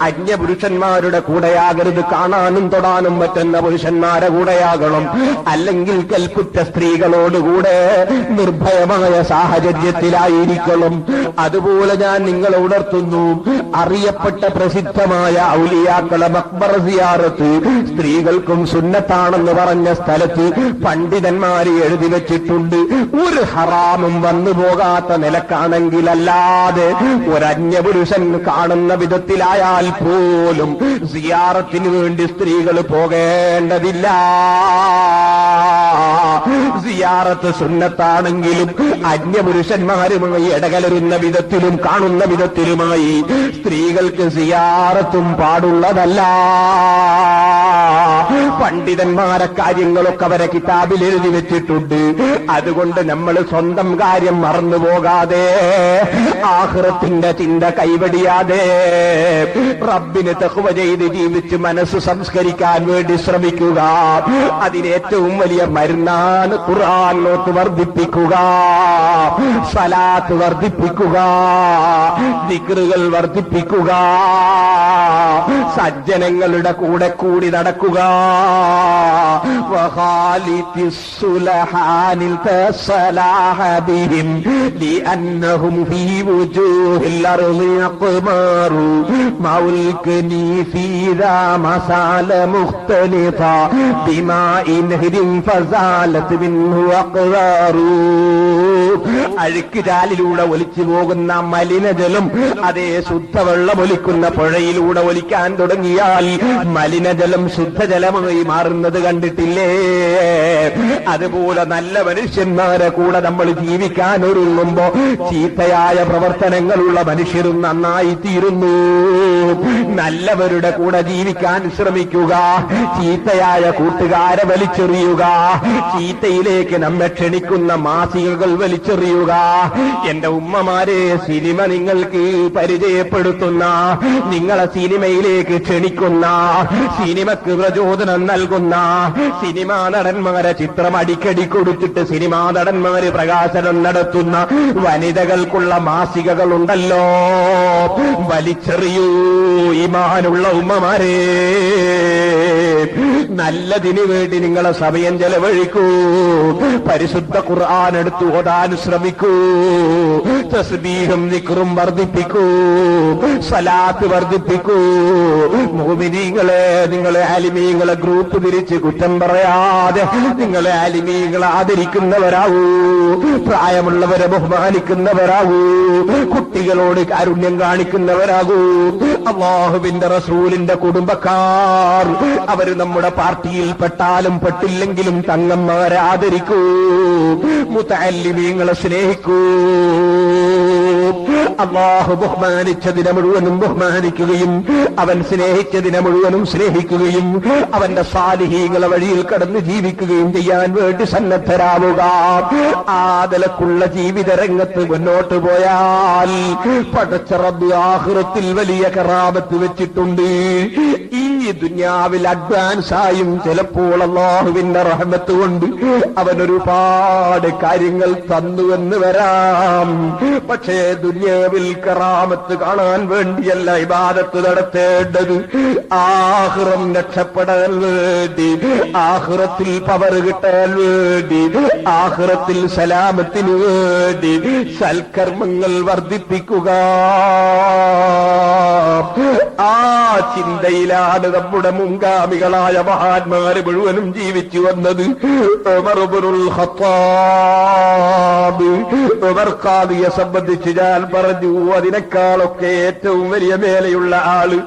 അന്യപുരുഷന്മാരുടെ കൂടെയാകരുത്. കാണാനും തൊടാനും പറ്റുന്ന പുരുഷന്മാരെ കൂടെയാകണം. അല്ലെങ്കിൽ കൽക്കുറ്റ സ്ത്രീകളോടുകൂടെ നിർഭയമായ സാഹചര്യത്തിലായിരിക്കണം. അതുപോലെ ഞാൻ നിങ്ങളെ ഉണർത്തുന്നു, അറിയപ്പെട്ട പ്രസിദ്ധമായ ഔലിയാക്കളെ മക്ബറ സിയാറത്ത് സ്ത്രീകൾക്കും സുന്നത്താണെന്ന് പറഞ്ഞ സ്ഥലത്ത് പണ്ഡിതന്മാര് എഴുതി വെച്ചിട്ടുണ്ട്. ഒരു ഹറാമും വന്നു പോകാത്ത നിലക്കാണെങ്കിൽ, അല്ലാതെ ഒരന്യപുരുഷൻ കാണുന്ന വിധത്തിലായാൽ പോലും സിയാറത്തിന് വേണ്ടി സ്ത്രീകൾ പോകേണ്ടതില്ല. സിയാറത്ത് സുന്നത്താണെങ്കിലും അന്യപുരുഷന്മാരുമായി ഇടകലരുന്ന വിധത്തിലും കാണുന്ന വിധത്തിലുമായി സ്ത്രീകൾക്ക് സിയാറത്തും പാടുള്ളതല്ല. പണ്ഡിതന്മാരെ കാര്യങ്ങളൊക്കെ അവരെ കിതാബിൽ എഴുതി വെച്ചിട്ടുണ്ട്. അതുകൊണ്ട് നമ്മൾ സ്വന്തം കാര്യം മറന്നുപോകാതെ, ആഖിറത്തിന്റെ ചിന്ത കൈവടിയാതെ, റബ്ബിന് തഖ്വ ചെയ്ത് ജീവിച്ച് മനസ്സ് സംസ്കരിക്കാൻ വേണ്ടി ശ്രമിക്കുക. അതിനേറ്റവും വലിയ മരുന്നാണ് ഖുർആൻ നോട്ട് വർദ്ധിപ്പിക്കുക, സ്വലാത്ത് വർദ്ധിപ്പിക്കുക, ദിക്റുകൾ വർദ്ധിപ്പിക്കുക, സജ്ജനങ്ങളുടെ കൂടെ കൂടി നടക്കുക. വഖാലിത്തിസ്സുലഹാനിൽ തസലാഹ ബിഹിം ലിഅന്നഹും ഫീ വുജൂഹിൽ അർളി അഖ്മാറു മൗൽകനി ഫീദാ മസാല മുഖ്തലിഫ ബിമാഇൻ ഹിദിൻ ഫസാലത് മിൻഹു അഖ്റാറു. അഴുക്കുചാലിലൂടെ ഒലിച്ചു പോകുന്ന മലിനജലം അതേ ശുദ്ധവെള്ളം ഒലിക്കുന്ന പുഴയിലൂടെ ഒലിക്കാൻ തുടങ്ങിയാൽ മലിനജലം ശുദ്ധജലമായി മാറുന്നത് കണ്ടിട്ടില്ലേ? അതുപോലെ നല്ല മനുഷ്യന്മാരെ കൂടെ നമ്മൾ ജീവിക്കാൻ ഒരുങ്ങുമ്പോ ചീത്തയായ പ്രവർത്തനങ്ങളുള്ള മനുഷ്യരും നന്നായി തീരുന്നു. നല്ലവരുടെ കൂടെ ജീവിക്കാൻ ശ്രമിക്കുക. ചീത്തയായ കൂട്ടുകാരെ വലിച്ചെറിയുക. ചീത്തയിലേക്ക് നമ്മെ ക്ഷണിക്കുന്ന മാസികകൾ വലിച്ചെറിയുക. എന്റെ ഉമ്മമാരെ, സിനിമ നിങ്ങൾക്ക് പരിചയപ്പെടുത്തുന്ന, നിങ്ങളെ സിനിമയിലേക്ക് ക്ഷണിക്കുന്ന, സിനിമക്ക് പ്രചോദനം നൽകുന്ന, സിനിമാ നടന്മാരെ ചിത്രം അടിക്കടി കൊടുത്തിട്ട് സിനിമാ നടന്മാര് പ്രകാശനം നടത്തുന്ന വനിതകൾക്കുള്ള മാസികകളുണ്ടല്ലോ, വലിച്ചെറിയൂ. ഈമാനുള്ള ഉമ്മമാരെ, നല്ലതിനു വേണ്ടി നിങ്ങളെ സമയം ചെലവഴിക്കൂ. പരിശുദ്ധ ഖുർആൻ എടുത്ത് ഓതാൻ ശ്രമിക്കൂ. തസ്ബീഹും ദിക്റും വർദ്ധിപ്പിക്കൂ. സലാത്ത് വർദ്ധിപ്പിക്കൂ. മുഅ്മിനീങ്ങളെ, നിങ്ങളെ ആലിമീങ്ങളെ ഗ്രൂപ്പ് തിരിച്ച് കുറ്റം പറയാതെ നിങ്ങളെ ആലിമീങ്ങളെ ആദരിക്കുന്നവരാകൂ. പ്രായമുള്ളവരെ ബഹുമാനിക്കുന്നവരാകൂ. കുട്ടികളോട് കാരുണ്യം കാണിക്കുന്നവരാകൂ. അല്ലാഹുവിന്റെ റസൂലിന്റെ കുടുംബക്കാർ അവര് നമ്മുടെ പാർട്ടിയിൽ പെട്ടാലും പെട്ടില്ലെങ്കിലും തങ്ങന്മാരെ ആദരിക്കൂ. മുതഅല്ലിമീങ്ങളെ സ്നേഹിക്കൂ. അല്ലാഹു ബഹുമാനിച്ചതിനെ മുഴുവനും ബഹുമാനിക്കുകയും അവൻ സ്നേഹിച്ചതിനെ മുഴുവനും സ്നേഹിക്കുകയും അവന്റെ സാലിഹീങ്ങളെ വഴിയിൽ കടന്ന് ജീവിക്കുകയും ചെയ്യാൻ വേണ്ടി സന്നദ്ധരാവുക. ആദലക്കുള്ള ജീവിത രംഗത്ത് മുന്നോട്ട് പോയാൽ പടച്ച റബ്ബ് ആഖിറത്തിൽ വലിയ കറാമത്ത് വെച്ചിട്ടുണ്ട്. ഈ ദുനിയാവിൽ അഡ്വാൻസായും ചിലപ്പോൾ അല്ലാഹുവിന്റെ റഹ്മത്ത് കൊണ്ട് അവനൊരുപാട് കാര്യങ്ങൾ തന്നുവെന്ന് വരാം. പക്ഷേ ദുനിയാവിൽ കറാമത്ത് കാണാൻ വേണ്ടിയല്ല ഇബാദത്ത് നടത്തേണ്ടത്. ആഖിറം രക്ഷപ്പെടാൻ വേണ്ടി, ആഖിറത്തിൽ പവർ കിട്ടാൻ വേണ്ടി, ആഖിറത്തിൽ സലാമത്തിന് വേണ്ടി സൽക്കർമ്മങ്ങൾ വർദ്ധിപ്പിക്കുക. ആ ചിന്തയിലാണ് നമ്മുടെ മുൻഗാമികളായ മഹാന്മാര് മുഴുവനും ജീവിച്ചു വന്നത്. ഉമർ ഇബ്നുൽ ഖത്താബ്, ഉമർ ഖാദിയെ സംബന്ധിച്ച് ഞാൻ പറഞ്ഞു, അതിനേക്കാളൊക്കെ ഏറ്റവും വലിയ മേലെയുള്ള ആള്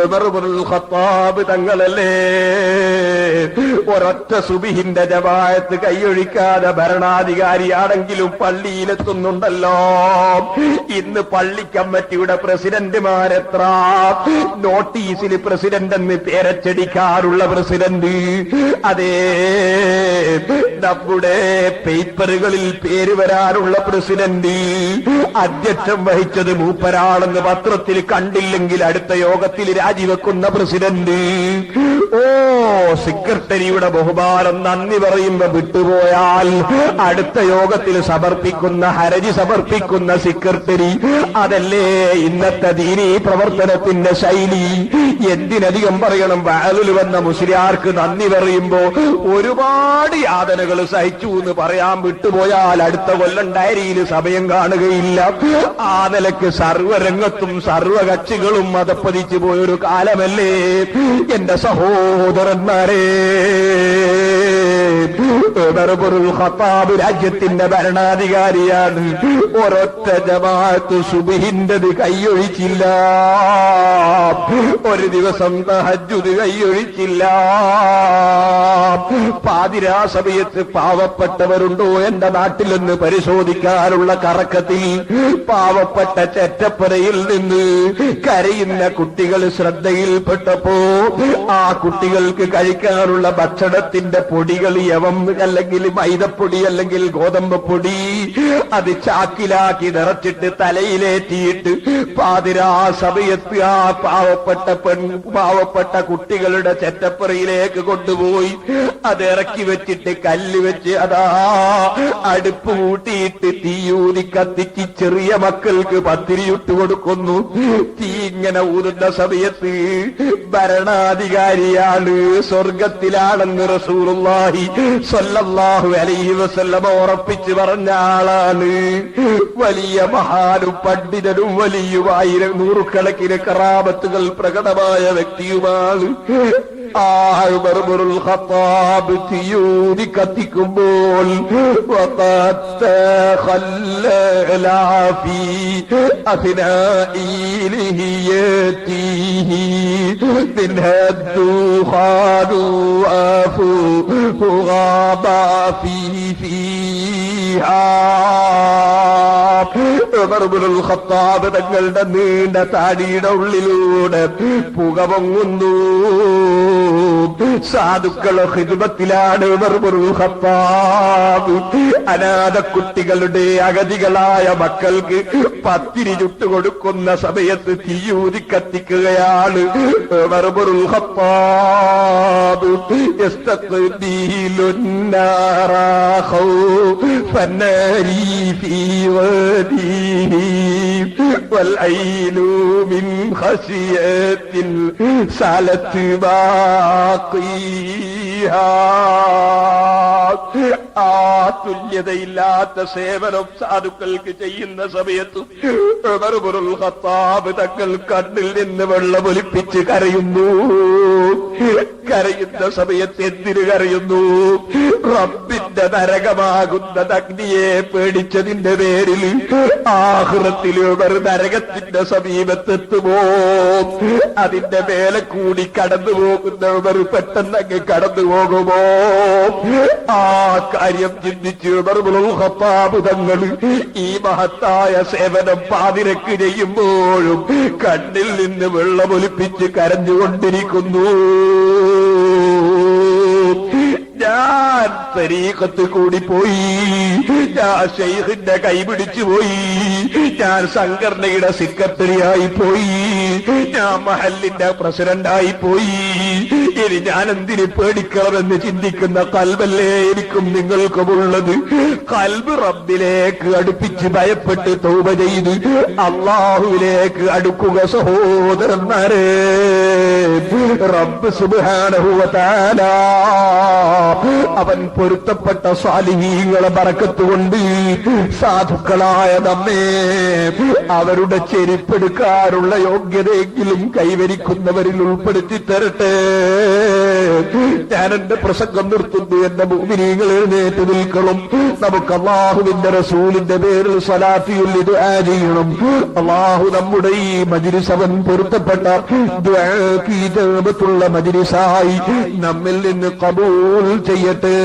ഉമർ ഇബ്നുൽ ഖത്താബ് തങ്ങളല്ലേ. ഒരൊറ്റ സുബഹിന്റെ ജമാഅത്ത് കൈയൊഴിക്കാതെ ഭരണാധികാരിയാണെങ്കിലും പള്ളിയിലെത്തുന്നുണ്ടല്ലോ. ഇന്ന് പള്ളി കമ്മിറ്റിയുടെ പ്രസിഡന്റുമാരെത്ര, നോട്ടീസിൽ പ്രസിഡന്റ് എന്ന് പേരച്ചടിക്കാറുള്ള പ്രസിഡന്റ്, അതേ നമ്മുടെ പേപ്പറുകളിൽ പേര് വരാനുള്ള പ്രസിഡന്റ്, അധ്യക്ഷം വഹിച്ചത് മൂപ്പരാളെന്ന് പത്രത്തിൽ കണ്ടില്ലെങ്കിൽ അടുത്ത യോഗത്തിൽ രാജിവെക്കുന്ന പ്രസിഡന്റ്. ഓ, സെക്രട്ടറിയുടെ ബഹുമാനം നന്ദി പറയുമ്പോ വിട്ടുപോയാൽ അടുത്ത യോഗത്തിൽ സമർപ്പിക്കുന്ന ഹർജി സമർപ്പിക്കുന്ന സെക്രട്ടറി, അതല്ലേ ഇന്നത്തെ ദീനീ പ്രവർത്തനത്തിന്റെ ശൈലി. എന്തിനധികം പറയണം, വഅലിൽ വന്ന മുസ്ലിയാർക്ക് നന്ദി പറയുമ്പോ ഒരുപാട് യാതനകൾ സഹിച്ചു എന്ന് പറയാൻ വിട്ടുപോയാൽ അടുത്ത കൊല്ലം ഡയറിയിൽ സമയം കാണുകയില്ല. ആ നിലക്ക് സർവ്വരംഗത്തും സർവകക്ഷികളും മതപ്പതിച്ചു പോയൊരു കാലമല്ലേ എന്റെ സഹോദരന്മാരെ. ഉമർ ഇബ്നുൽ ഖത്താബ് രാജ്യത്തിന്റെ ഭരണാധികാരിയാണ്. ഒരൊറ്റ ജമാഅത്ത് സുബ്ഹിന്റെത് കൈയൊഴിച്ചില്ല. ഒരു ദിവസം തഹജ്ജുദ് കൈയൊഴിച്ചില്ല. പാതിരാ സമയത്ത് പാവപ്പെട്ടവരുണ്ടോ എന്റെ നാട്ടിലെന്ന് പരിശോധിക്കാനുള്ള കറക്കത്തിൽ പാവപ്പെട്ട ചെറ്റപ്പുരയിൽ നിന്ന് കരയുന്ന കുട്ടികൾ ശ്രദ്ധയിൽപ്പെട്ടപ്പോ ആ കുട്ടികൾക്ക് കഴിക്കാനുള്ള ഭക്ഷണത്തിന്റെ പൊടികൾ യവം അല്ലെങ്കിൽ മൈദപ്പൊടി അല്ലെങ്കിൽ ഗോതമ്പ് പൊടി അത് ചാക്കിലാക്കി നിറച്ചിട്ട് തലയിലേറ്റിയിട്ട് പാതിരാ സമയത്ത് ആ പാവപ്പെട്ട കുട്ടികളുടെ ചെറ്റപ്പുറയിലേക്ക് കൊണ്ടുപോയി അത് ഇറക്കി വെച്ചിട്ട് കല്ല് വെച്ച് അതാ അടുപ്പ് കൂട്ടിയിട്ട് തീയൂതി കത്തിച്ച് ചെറിയ മക്കൾക്ക് പത്തിരിയിട്ട് കൊടുക്കുന്നു. തീ ഇങ്ങനെ ഊതുന്ന സമയത്ത് ഭരണാധികാരിയാണ്, സ്വർഗത്തിലാണെന്ന് റസൂലുള്ളാഹി സ്വല്ലല്ലാഹു അലൈഹി വസല്ലമ ഉറപ്പിച്ചു പറഞ്ഞ ആളാണ്. വലിയ മഹാനും പണ്ഡിതനും വലിയുമായി നൂറുകണക്കിന് കറാമത്തുകൾ പ്രകടമായ വ്യക്തിയുമാണ്. ആ ഉമർ ഇബ്നുൽ ഖത്താബ് തീയൂതി കത്തിക്കുമ്പോൾ വഖത്ത് ഖല്ലലാ ഫീ അഫ്നാഇ ലിഹിയതിഹി ബിൽഹദ്ദുഖാദു അഫു ഗാബാ ഫീഹാ. ഉമർ ഇബ്നുൽ ഖത്താബ് തങ്ങളുടെ നീണ്ട താടിയുടെ ഉള്ളിലൂടെ പുക പൊങ്ങുന്നു. സാധുക്കളെ ഖിദ്മത്തിലാണ് ഉമർ ഇബ്നുൽ ഖത്താബ്. അനാഥ കുട്ടികളുടെ അഗതികളായ മക്കൾക്ക് പത്തിരി ചുട്ടുകൊടുക്കുന്ന സമയത്ത് തീയൂതി കത്തിക്കുകയാണ് ഉമർ ഇബ്നുൽ ഖത്താബ്. യസ്തഖ്ബീലുൻ നാറ ഖൗഫൻ നാരി ഫീ വദി والعين من خشية سالت باقيها. ആ തുല്യതയില്ലാത്ത സേവനം സാധുക്കൾക്ക് ചെയ്യുന്ന സമയത്ത് ഉമർ ഇബ്നുൽ ഖത്താബ് തങ്ങൾ കണ്ണിൽ നിന്ന് വെള്ളമൊലിപ്പിച്ച് കരയുന്നു. കരയുന്ന സമയത്ത് എന്തിനു കരയുന്നു? റബ്ബിന്റെ നരകമാകുന്ന അഗ്നിയെ പേടിച്ചതിന്റെ പേരിൽ ആഖിറത്തിൽ ഉമർ നരകത്തിന്റെ സമീപത്തെത്തുമോ അതിന്റെ മേലെ കൂടി കടന്നു പോകുന്ന ഉമർ പെട്ടെന്ന് അങ്ങ് കടന്നു പോകുമോ? ആ കാര്യം ചിന്തിച്ച് ഉമർ ഇബ്നുൽ ഖത്താബ് തങ്ങൾ ഈ മഹത്തായ സേവനം പാതിരക്ക് ചെയ്യുമ്പോഴും കണ്ണിൽ നിന്ന് വെള്ളമൊലിപ്പിച്ച് കരഞ്ഞുകൊണ്ടിരിക്കുന്നു. ഞാൻ തരീഖത്ത് കൂടി പോയി, ഞാൻ ശൈഖിന്റെ കൈപിടിച്ചു പോയി, ഞാൻ സംഘടനയുടെ സെക്രട്ടറിയായി പോയി, ഞാൻ മഹല്ലിന്റെ പ്രസിഡന്റായി പോയി. ഇനി ഞാൻ എന്തിന് പേടിക്കണമെന്ന് ചിന്തിക്കുന്ന കൽബല്ലേ എനിക്കും നിങ്ങൾക്കുമുള്ളത്. കൽബ് റബ്ബിലേക്ക് അടുപ്പിച്ച് ഭയപ്പെട്ട് തൗബ ചെയ്ത് അള്ളാഹുവിലേക്ക് അടുക്കുക സഹോദരന്മാരെ. റബ്ബ് സുബ്ഹാനഹു വ തആല അവൻ പൊരുത്തപ്പെട്ട സ്വാലിഹീങ്ങളെ ബറക്കത്തുകൊണ്ട് സാധുക്കളായ നമ്മെ അവരുടെ ചെരുപ്പെടുക്കാനുള്ള യോഗ്യതയെങ്കിലും കൈവരിക്കുന്നവരിൽ ഉൾപ്പെടുത്തി തരട്ടെ. ഞാൻ എന്റെ പ്രസംഗം നിർത്തുന്നു. എന്റെ മുഅ്മിനീങ്ങൾ എഴുന്നേറ്റ് നിൽക്കണം. നമുക്ക് അല്ലാഹുവിന്റെ റസൂലിന്റെ പേരിൽ സ്വലാത്തിൽ ദുആ ചെയ്യണം. അല്ലാഹു നമ്മുടെ ഈ മജ്ലിസ് അവൻ പൊരുത്തപ്പെട്ട ദുആക്ക് ഇജാബത്തുള്ള മജ്ലിസായി നമ്മിൽ നിന്ന് ഖബൂൽ ചെയ്യട്ടെ.